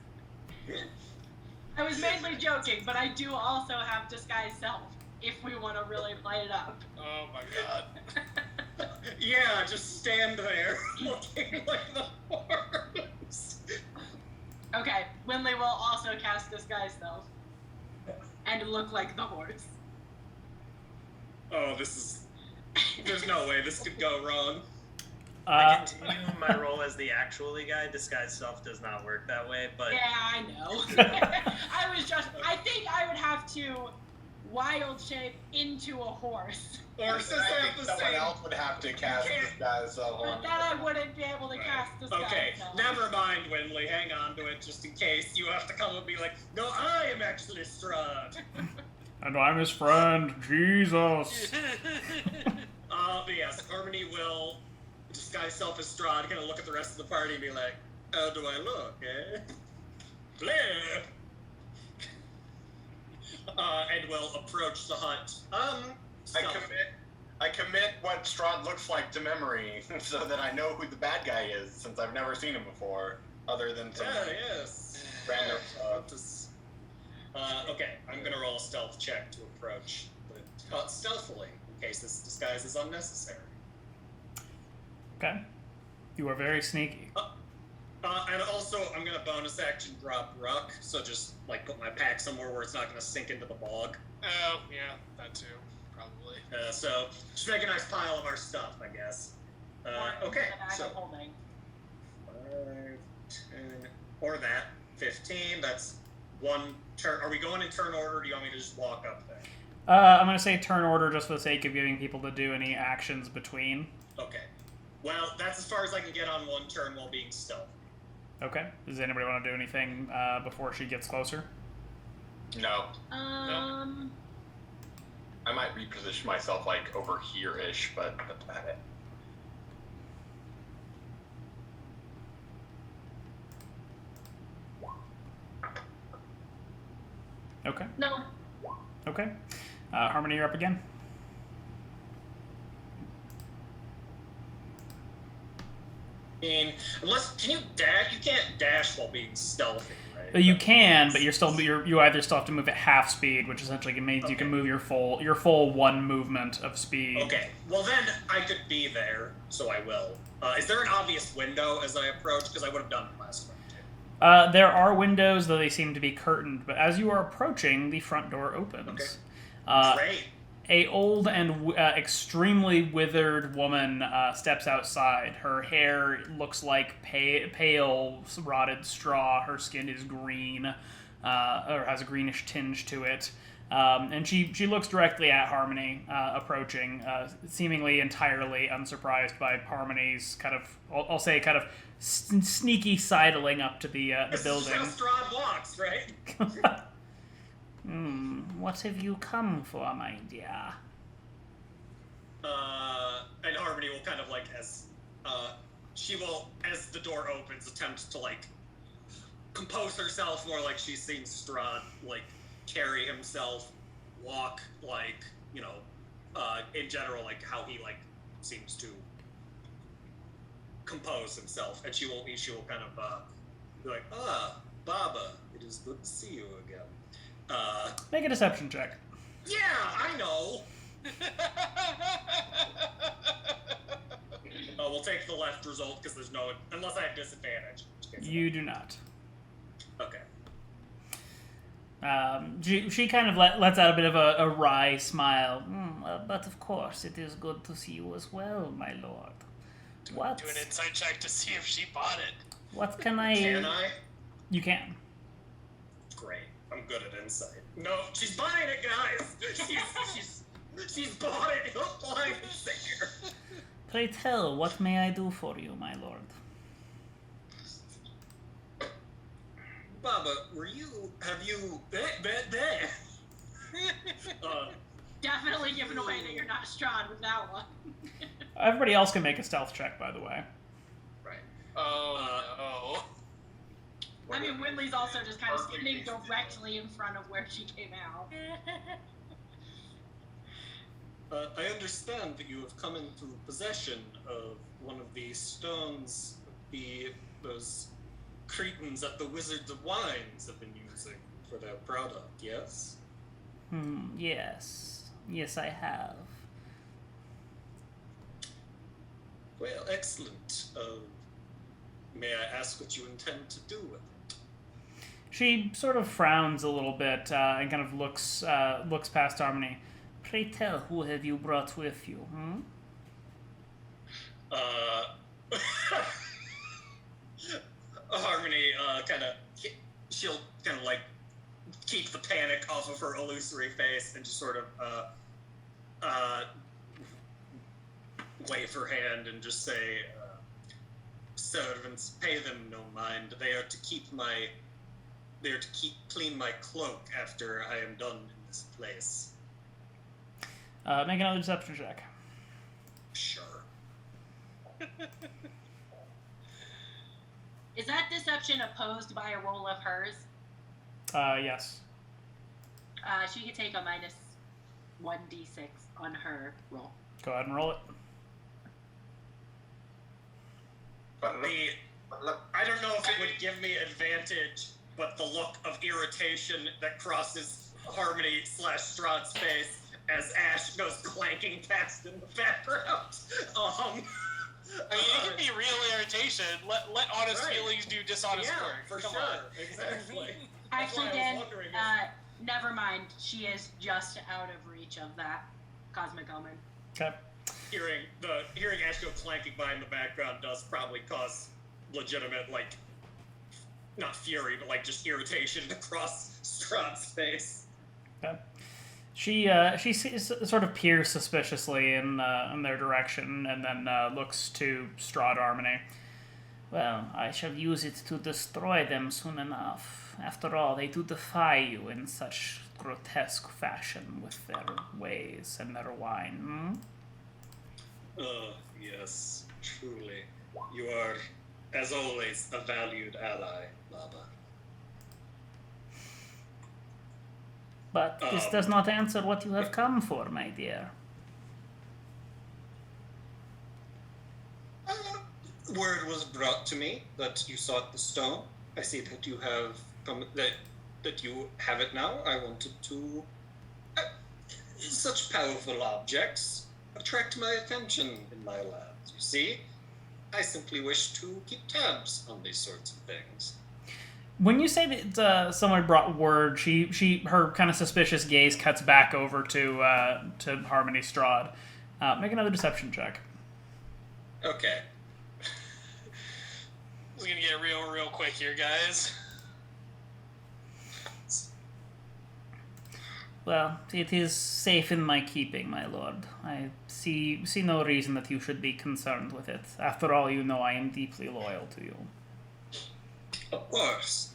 I was mainly joking, but I do also have Disguise Self, if we want to really play it up. Oh my god. Yeah, just stand there looking like the horse. Okay, Winley will also cast Disguise Self and look like the horse. Oh, there's no way this could go wrong. I continue my role as the actually guy. Disguise Self does not work that way, but... Yeah, I know. I think I would have to wild shape into a horse. Or I think someone else would have to cast Disguise Self But on. then I wouldn't be able to cast Disguise Okay, Self. never mind, Winley. Hang on to it just in case you have to come and be like, no, I am actually Strahd. And I'm his friend, Jesus. But yes, Harmony will disguise self as Strahd, kind of look at the rest of the party and be like, how do I look, eh? Blair! And will approach the hunt. I commit what Strahd looks like to memory, so that I know who the bad guy is, since I've never seen him before, other than some Yes. random. Okay, I'm gonna roll a stealth check to approach, but stealthily, in case this disguise is unnecessary. Okay. You are very sneaky. And also, I'm gonna bonus action drop Ruck, so just like put my pack somewhere where it's not gonna sink into the bog. Oh, yeah, that too, probably. So just make a nice pile of our stuff, I guess. Okay, so 5, 10, or that 15. That's one turn. Are we going in turn order? Or do you want me to just walk up there? I'm going to say turn order just for the sake of giving people to do any actions between. Okay. Well, that's as far as I can get on one turn while being stealthy. Okay. Does anybody want to do anything before she gets closer? No. Um. I might reposition myself like over here-ish, but that's about it. Okay. No. Okay. Harmony, you're up again. Can you dash? You can't dash while being stealthy, right? You can, but you either still have to move at half speed, which essentially means you can move your full one movement of speed. Okay. Well, then I could be there, so I will. Is there an obvious window as I approach? Because I would have done it last time too. There are windows, though they seem to be curtained. But as you are approaching, the front door opens. Okay. Great. A old and extremely withered woman steps outside. Her hair looks like pale rotted straw. Her skin is green, or has a greenish tinge to it. And she looks directly at Harmony, approaching, seemingly entirely unsurprised by Harmony's kind of, I'll say, kind of sneaky sidling up to the building. This is how Strahd walks, right? What have you come for, my dear? And Harmony will kind of like, she will, as the door opens, attempt to like compose herself more like she's seen Strahd like carry himself, walk like, in general, like how he like seems to compose himself, and she will kind of be like, Baba, it is good to see you again. Make a deception check. Yeah, I know. We'll take the left result because there's no, unless I have disadvantage. You do not. Okay. She kind of lets out a bit of a wry smile. But of course, it is good to see you as well, my lord. What? Do an insight check to see if she bought it. What can I... Can I? You can. Great. I'm good at insight. No, she's buying it, guys! She's bought it! Hook, line, and sinker! Pray tell, what may I do for you, my lord? Baba, have you... Definitely giving away that you're not Strahd with that one. Everybody else can make a stealth check, by the way. Right. Oh, I mean, Winley's also just kind of standing directly in front of where she came out. I understand that you have come into possession of one of the stones those cretins at the Wizards of Wines have been using for their product, yes? Yes. Yes, I have. Well, excellent. May I ask what you intend to do with it? She sort of frowns a little bit and kind of looks past Harmony. Pray tell, who have you brought with you? Harmony she'll kind of like keep the panic off of her illusory face and just sort of wave her hand and just say, servants, pay them no mind. They are to keep clean my cloak after I am done in this place. Make another deception check. Sure. Is that deception opposed by a roll of hers? Yes. She could take a minus 1d6 on her roll. Go ahead and roll it. I don't know if it would give me advantage, but the look of irritation that crosses Harmony/Strahd's face as Ash goes clanking past in the background. I mean, it can be real irritation. Let honest feelings do dishonest work. For Come sure. on. Exactly. Actually, That's why I Dan, was wondering never mind. She is just out of reach of that cosmic omen. Okay. Hearing Ash go clanking by in the background does probably cause legitimate, like, not fury, but like just irritation across Strahd's face. Okay. She sort of peers suspiciously in their direction and then looks to Strahd Harmony. Well, I shall use it to destroy them soon enough. After all, they do defy you in such grotesque fashion with their ways and their wine. Yes, truly. You are, as always, a valued ally, Baba. But this does not answer what you have come for, my dear. Word was brought to me that you sought the stone. I see that you have come, that you have it now. I wanted to... such powerful objects attract my attention in my labs, you see? I simply wish to keep tabs on these sorts of things. When you say that someone brought word, her kind of suspicious gaze cuts back over to Harmony Strahd. Make another deception check. Okay. This is gonna get real quick here, guys. Well, it is safe in my keeping, my lord. I see no reason that you should be concerned with it. After all, you know I am deeply loyal to you. Of course.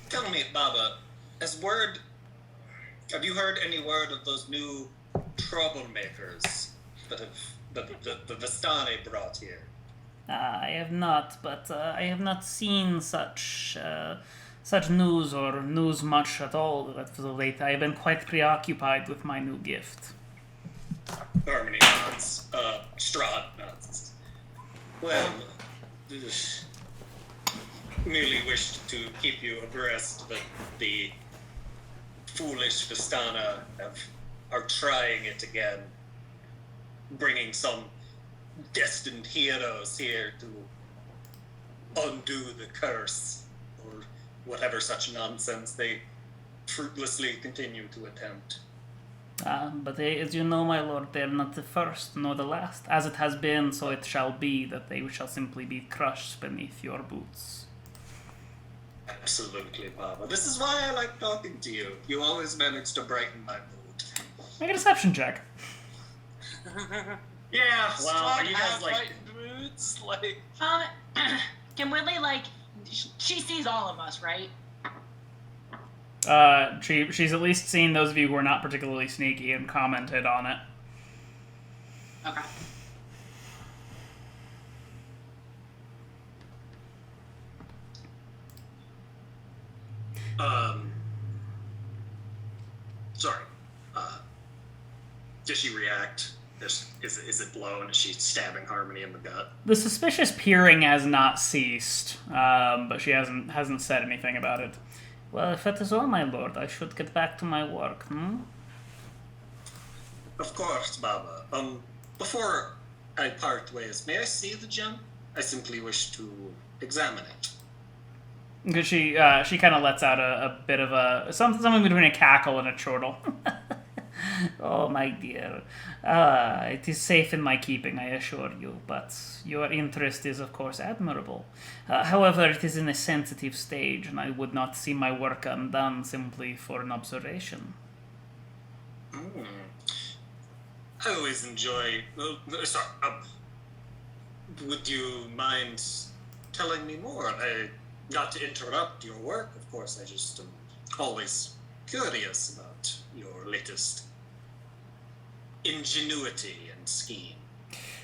Tell me, Baba, have you heard any word of those new troublemakers that the Vistani brought here? I have not, but I have not seen such news or news much at all of late. I have been quite preoccupied with my new gift. Harmony nods. Strahd nods. Well, merely wished to keep you abreast that the foolish Vistana are trying it again, bringing some destined heroes here to undo the curse, or whatever such nonsense they fruitlessly continue to attempt. But as you know, my lord, they are not the first nor the last. As it has been, so it shall be, that they shall simply be crushed beneath your boots. Absolutely, Baba. This is why I like talking to you. You always manage to brighten my mood. Make a deception check. Yeah, well, Strahd you have guys like... moods, like... Can Whitley, like, she sees all of us, right? She's at least seen those of you who are not particularly sneaky and commented on it. Okay. Sorry. Does she react? Is it blown? Is she stabbing Harmony in the gut? The suspicious peering has not ceased, but she hasn't said anything about it. Well, if that is all, my lord, I should get back to my work, Of course, Baba. Before I part ways, may I see the gem? I simply wish to examine it. Because she kind of lets out a bit of something between a cackle and a chortle. Oh, my dear. It is safe in my keeping, I assure you, but your interest is, of course, admirable. However, it is in a sensitive stage, and I would not see my work undone simply for an observation. I always enjoy... sorry, would you mind telling me more? Not to interrupt your work, of course, I just am always curious about your latest ingenuity and scheme.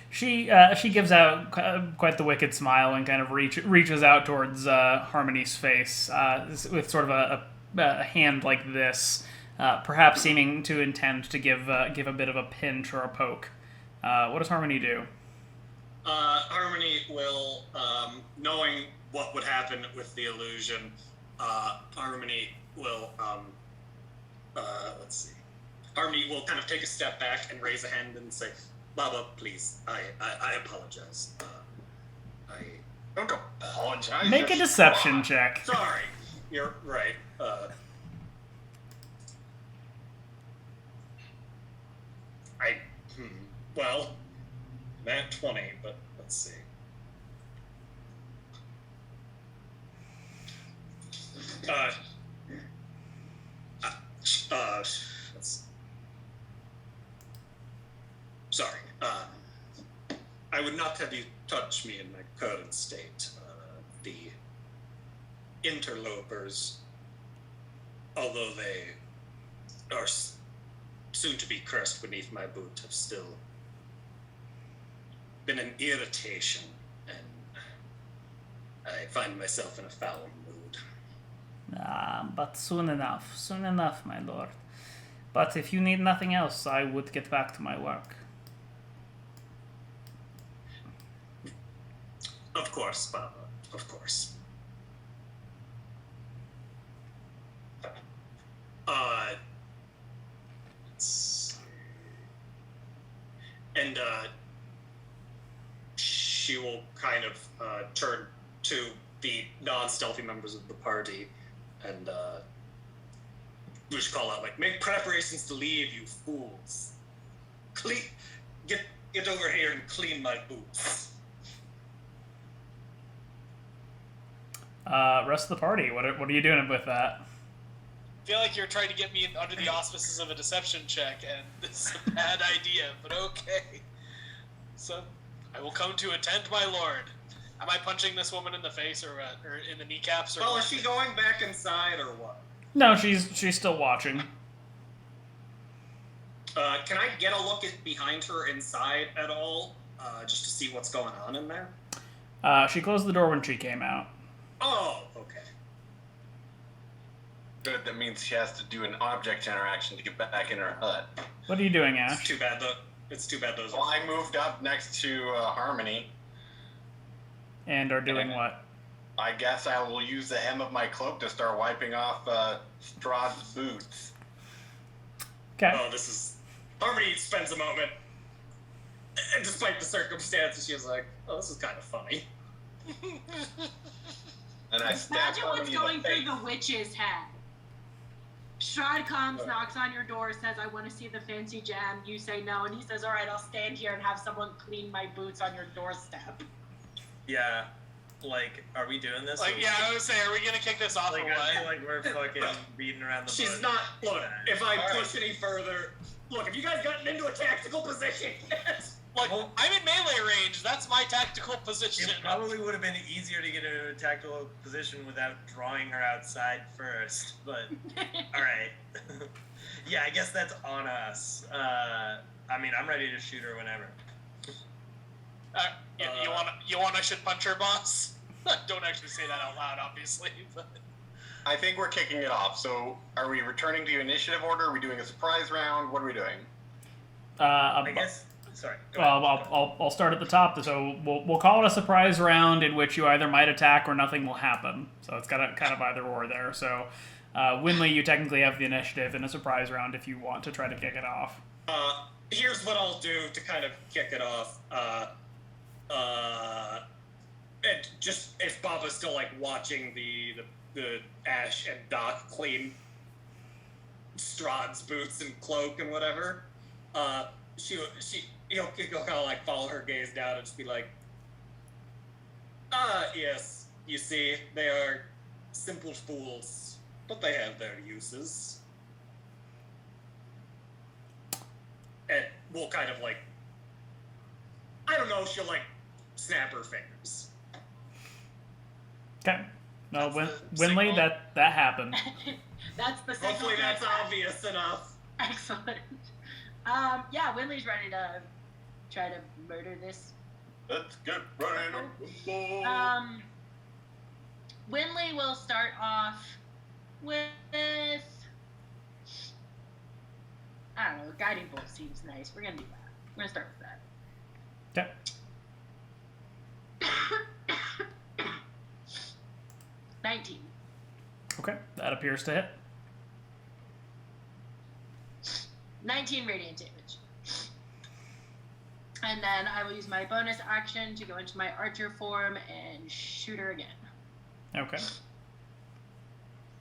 She gives out quite the wicked smile and kind of reaches out towards Harmony's face with sort of a hand like this, perhaps seeming to intend to give a bit of a pinch or a poke. What does Harmony do? Harmony will, knowing what would happen with the illusion, Harmony will, let's see. Harmony will kind of take a step back and raise a hand and say, Baba, please, I apologize. Don't apologize. Make a deception check. Sorry, you're right. Well, Nat 20, but let's see. Sorry. I would not have you touch me in my current state. The interlopers, although they are soon to be cursed beneath my boot, have still been an irritation, and I find myself in a foul mood. But soon enough, my lord. But if you need nothing else, I would get back to my work. Of course, Baba, of course. Let's see. And, she will kind of, turn to the non-stealthy members of the party and, just call out, like, make preparations to leave, you fools. Get over here and clean my boots. Rest of the party, what are you doing with that? I feel like you're trying to get me under the auspices of a deception check, and this is a bad idea, but okay. So, I will come to attend my lord. Am I punching this woman in the face or in the kneecaps? Or Well, is she going back inside or what? No, she's still watching. Can I get a look behind her inside at all, just to see what's going on in there? She closed the door when she came out. Oh, okay. Good, that means she has to do an object interaction to get back in her hut. What are you doing, It's Ash? too bad it's too bad those Well, I moved up next to Harmony. And are doing what? I guess I will use the hem of my cloak to start wiping off Strahd's boots. Okay. Oh, this is... Harmony spends a moment, and despite the circumstances, she's like, oh, this is kind of funny. And I stab Imagine what's Harmony going in the through face. the witch's head. Strahd comes, knocks on your door, says, I want to see the fancy gem. You say no, and he says, all right, I'll stand here and have someone clean my boots on your doorstep. Yeah. Like, are we doing this? Like, yeah, I would say, are we gonna kick this off Like, or I what? feel like we're fucking beating around the bush. She's not... Look, if I push any further... Look, have you guys gotten into a tactical position yet? Like, I'm in melee range. That's my tactical position. It probably would have been easier to get into a tactical position without drawing her outside first, but alright. Yeah, I guess that's on us. I mean, I'm ready to shoot her whenever. You want I should punch her, boss? Don't actually say that out loud, obviously. But... I think we're kicking it off. So, are we returning to initiative order? Are we doing a surprise round? What are we doing? I guess. Sorry. Go Well, ahead. I'll start at the top. So we'll call it a surprise round in which you either might attack or nothing will happen. So it's got a kind of either or there. So Winley, you technically have the initiative in a surprise round if you want to try to kick it off. Here's what I'll do to kind of kick it off. And just if Baba's still like watching the Ash and Doc clean Strahd's boots and cloak and whatever, he'll kind of like follow her gaze down and just be like, yes, you see, they are simple fools, but they have their uses. And we'll kind of like, I don't know, she'll like snap her fingers. Okay. No, That's the Winley, signal. that happened. That's the signal. Hopefully that's to- obvious enough. Excellent. Yeah, Winley's ready to try to murder this. Let's get ready to Winley will start off with, I don't know, guiding bolt seems nice. We're gonna do that. We're gonna start with that. Okay. 19. Okay. That appears to hit. 19 radiant damage. And then I will use my bonus action to go into my archer form and shoot her again. Okay.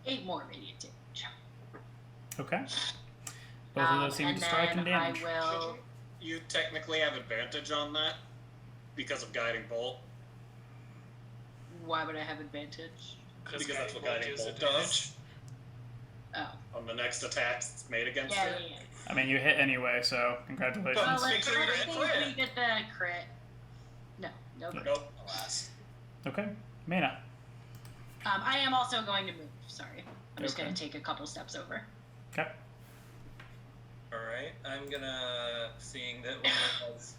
8 more radiant damage. Okay. Both of those seem and to strike and then I damage. will. You technically have advantage on that because of guiding bolt. Why would I have advantage? Because that's what Guiding guiding Bolt bolt gives does. Oh. On the next attacks it's made against Yeah, it. yeah, yeah. I mean, you hit anyway, so congratulations. Well, Well, let's Make sure you let's get see crit. if we get the crit. No, no crit. Nope, alas. Okay. Mina. I am also going to move. Sorry. I'm just Okay. going to take a couple steps over. Okay. Alright, I'm gonna, seeing that Winley has,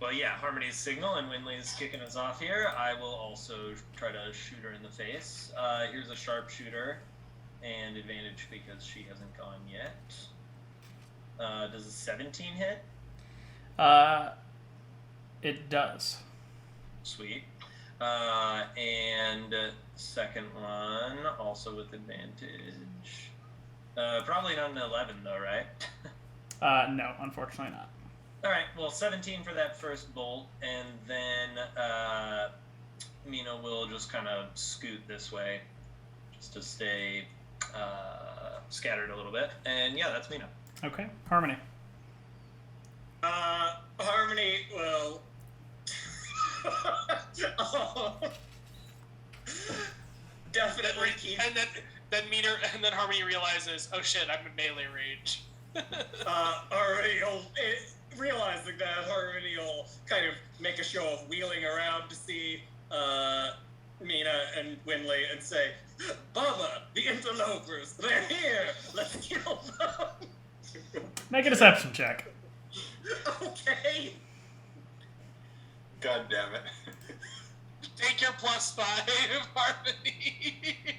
well yeah, Harmony's signal and Winley's kicking us off here, I will also try to shoot her in the face. Here's a sharpshooter, and advantage because she hasn't gone yet. Does a 17 hit? It does. Sweet. And second one, also with advantage. Probably not an 11 though, right? No, unfortunately not. Alright, well 17 for that first bolt, and then Mina will just kind of scoot this way, just to stay scattered a little bit. And yeah, that's Mina. Okay. Harmony. Harmony will... Definitely keep... And then Meter and then Harmony realizes, oh shit, I'm in melee range. Harmony will... Realizing that, Harmony will kind of make a show of wheeling around to see Mina and Winley and say, Baba, the interlopers, they're here! Let's kill them! Make a deception check. Okay! God damn it. Take your +5, Harmony.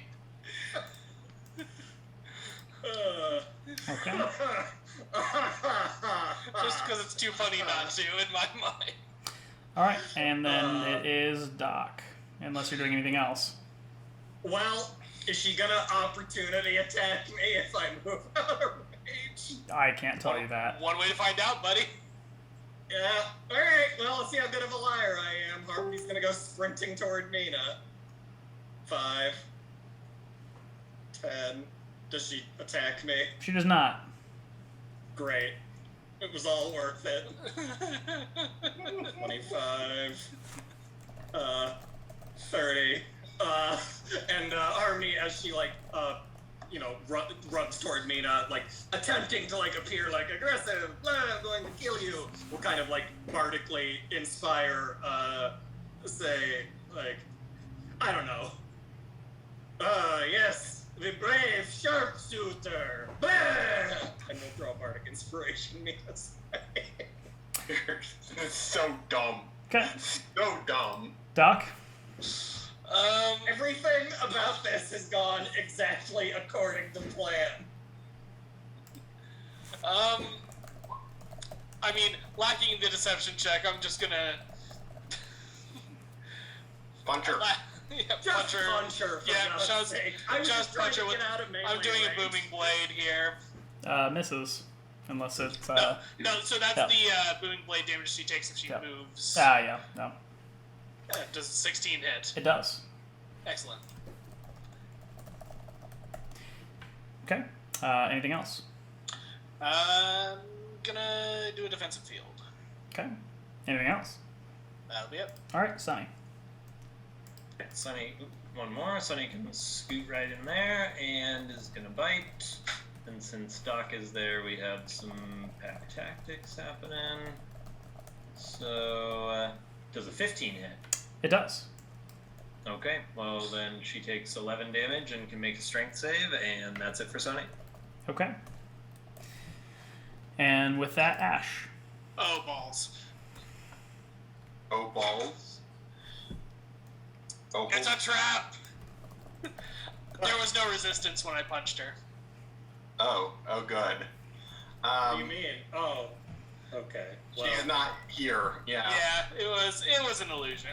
Okay. Just because it's too funny not to in my mind. All right, and then it is Doc, unless you're doing anything else. Well, is she gonna opportunity attack me if I move out of her range? I can't tell you that. One way to find out, buddy. Yeah. Alright, well, let's see how good of a liar I am. Harmony's gonna go sprinting toward Nina. 5. 10. Does she attack me? She does not. Great. It was all worth it. 25. 30. And Harmony, as she, like, runs toward Mina, like, attempting to, like, appear, like, aggressive, I'm going to kill you, will kind of, like, bardically inspire, say, like, I don't know. Yes, the brave sharpshooter! Bah! And we'll throw a bardic inspiration, Mina's. It's so dumb. Okay. So dumb. Doc? Everything about this has gone exactly according to plan. I mean, lacking the deception check, I'm just gonna... Punch her. Yeah, Just punch her, for God's just, sake. I was just trying punch her to with... get out of melee I'm doing range. a booming blade here. Misses. Unless it's, No, so that's yeah. the booming blade damage she takes if she Yeah. moves. yeah, no. Does 16 hit? It does. Excellent. Okay. Anything else? I'm gonna do a defensive field. Okay. Anything else? That'll be it. All right, Sonny. Sunny, one more. Sunny can scoot right in there and is gonna bite. And since Doc is there, we have some pack tactics happening. So, does a 15 hit? It does. Okay, well then she takes 11 damage and can make a strength save, and that's it for Sunny. Okay. And with that, Ash. Oh, balls. Oh, balls. Oh, It's a trap! There was no resistance when I punched her. oh, good. What do you mean? Oh, okay. Well, She's not here. Yeah. Yeah, it was an illusion.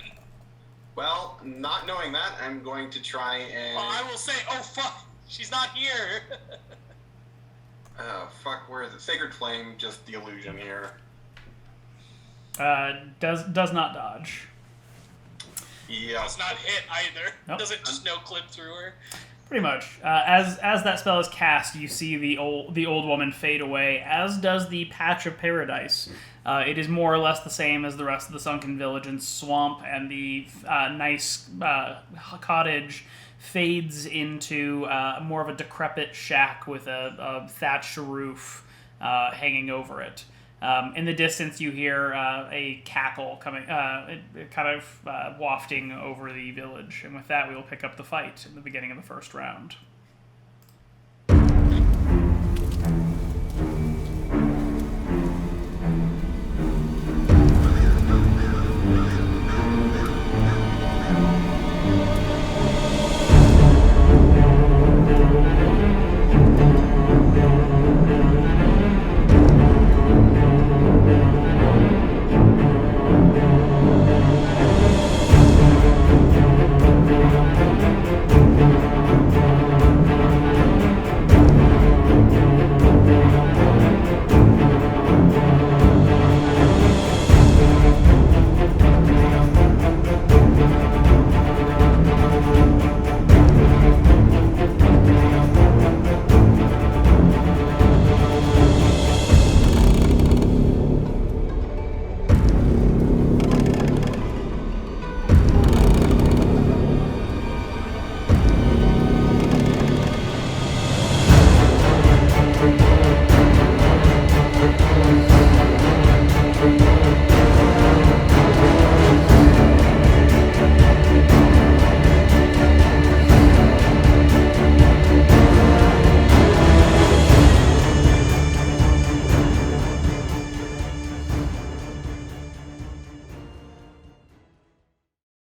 Well, not knowing that, I'm going to try and. Oh, I will say, oh fuck, she's not here. Oh, fuck, where is it? Sacred Flame, just the illusion here. Does not dodge. Yeah. Does not hit either. Nope. Does it just no clip through her? Pretty much. As that spell is cast, you see the old woman fade away, as does the patch of paradise. It is more or less the same as the rest of the sunken village and swamp, and the nice cottage fades into more of a decrepit shack with a thatched roof hanging over it. In the distance, you hear a cackle coming, kind of wafting over the village. And with that, we will pick up the fight in the beginning of the first round.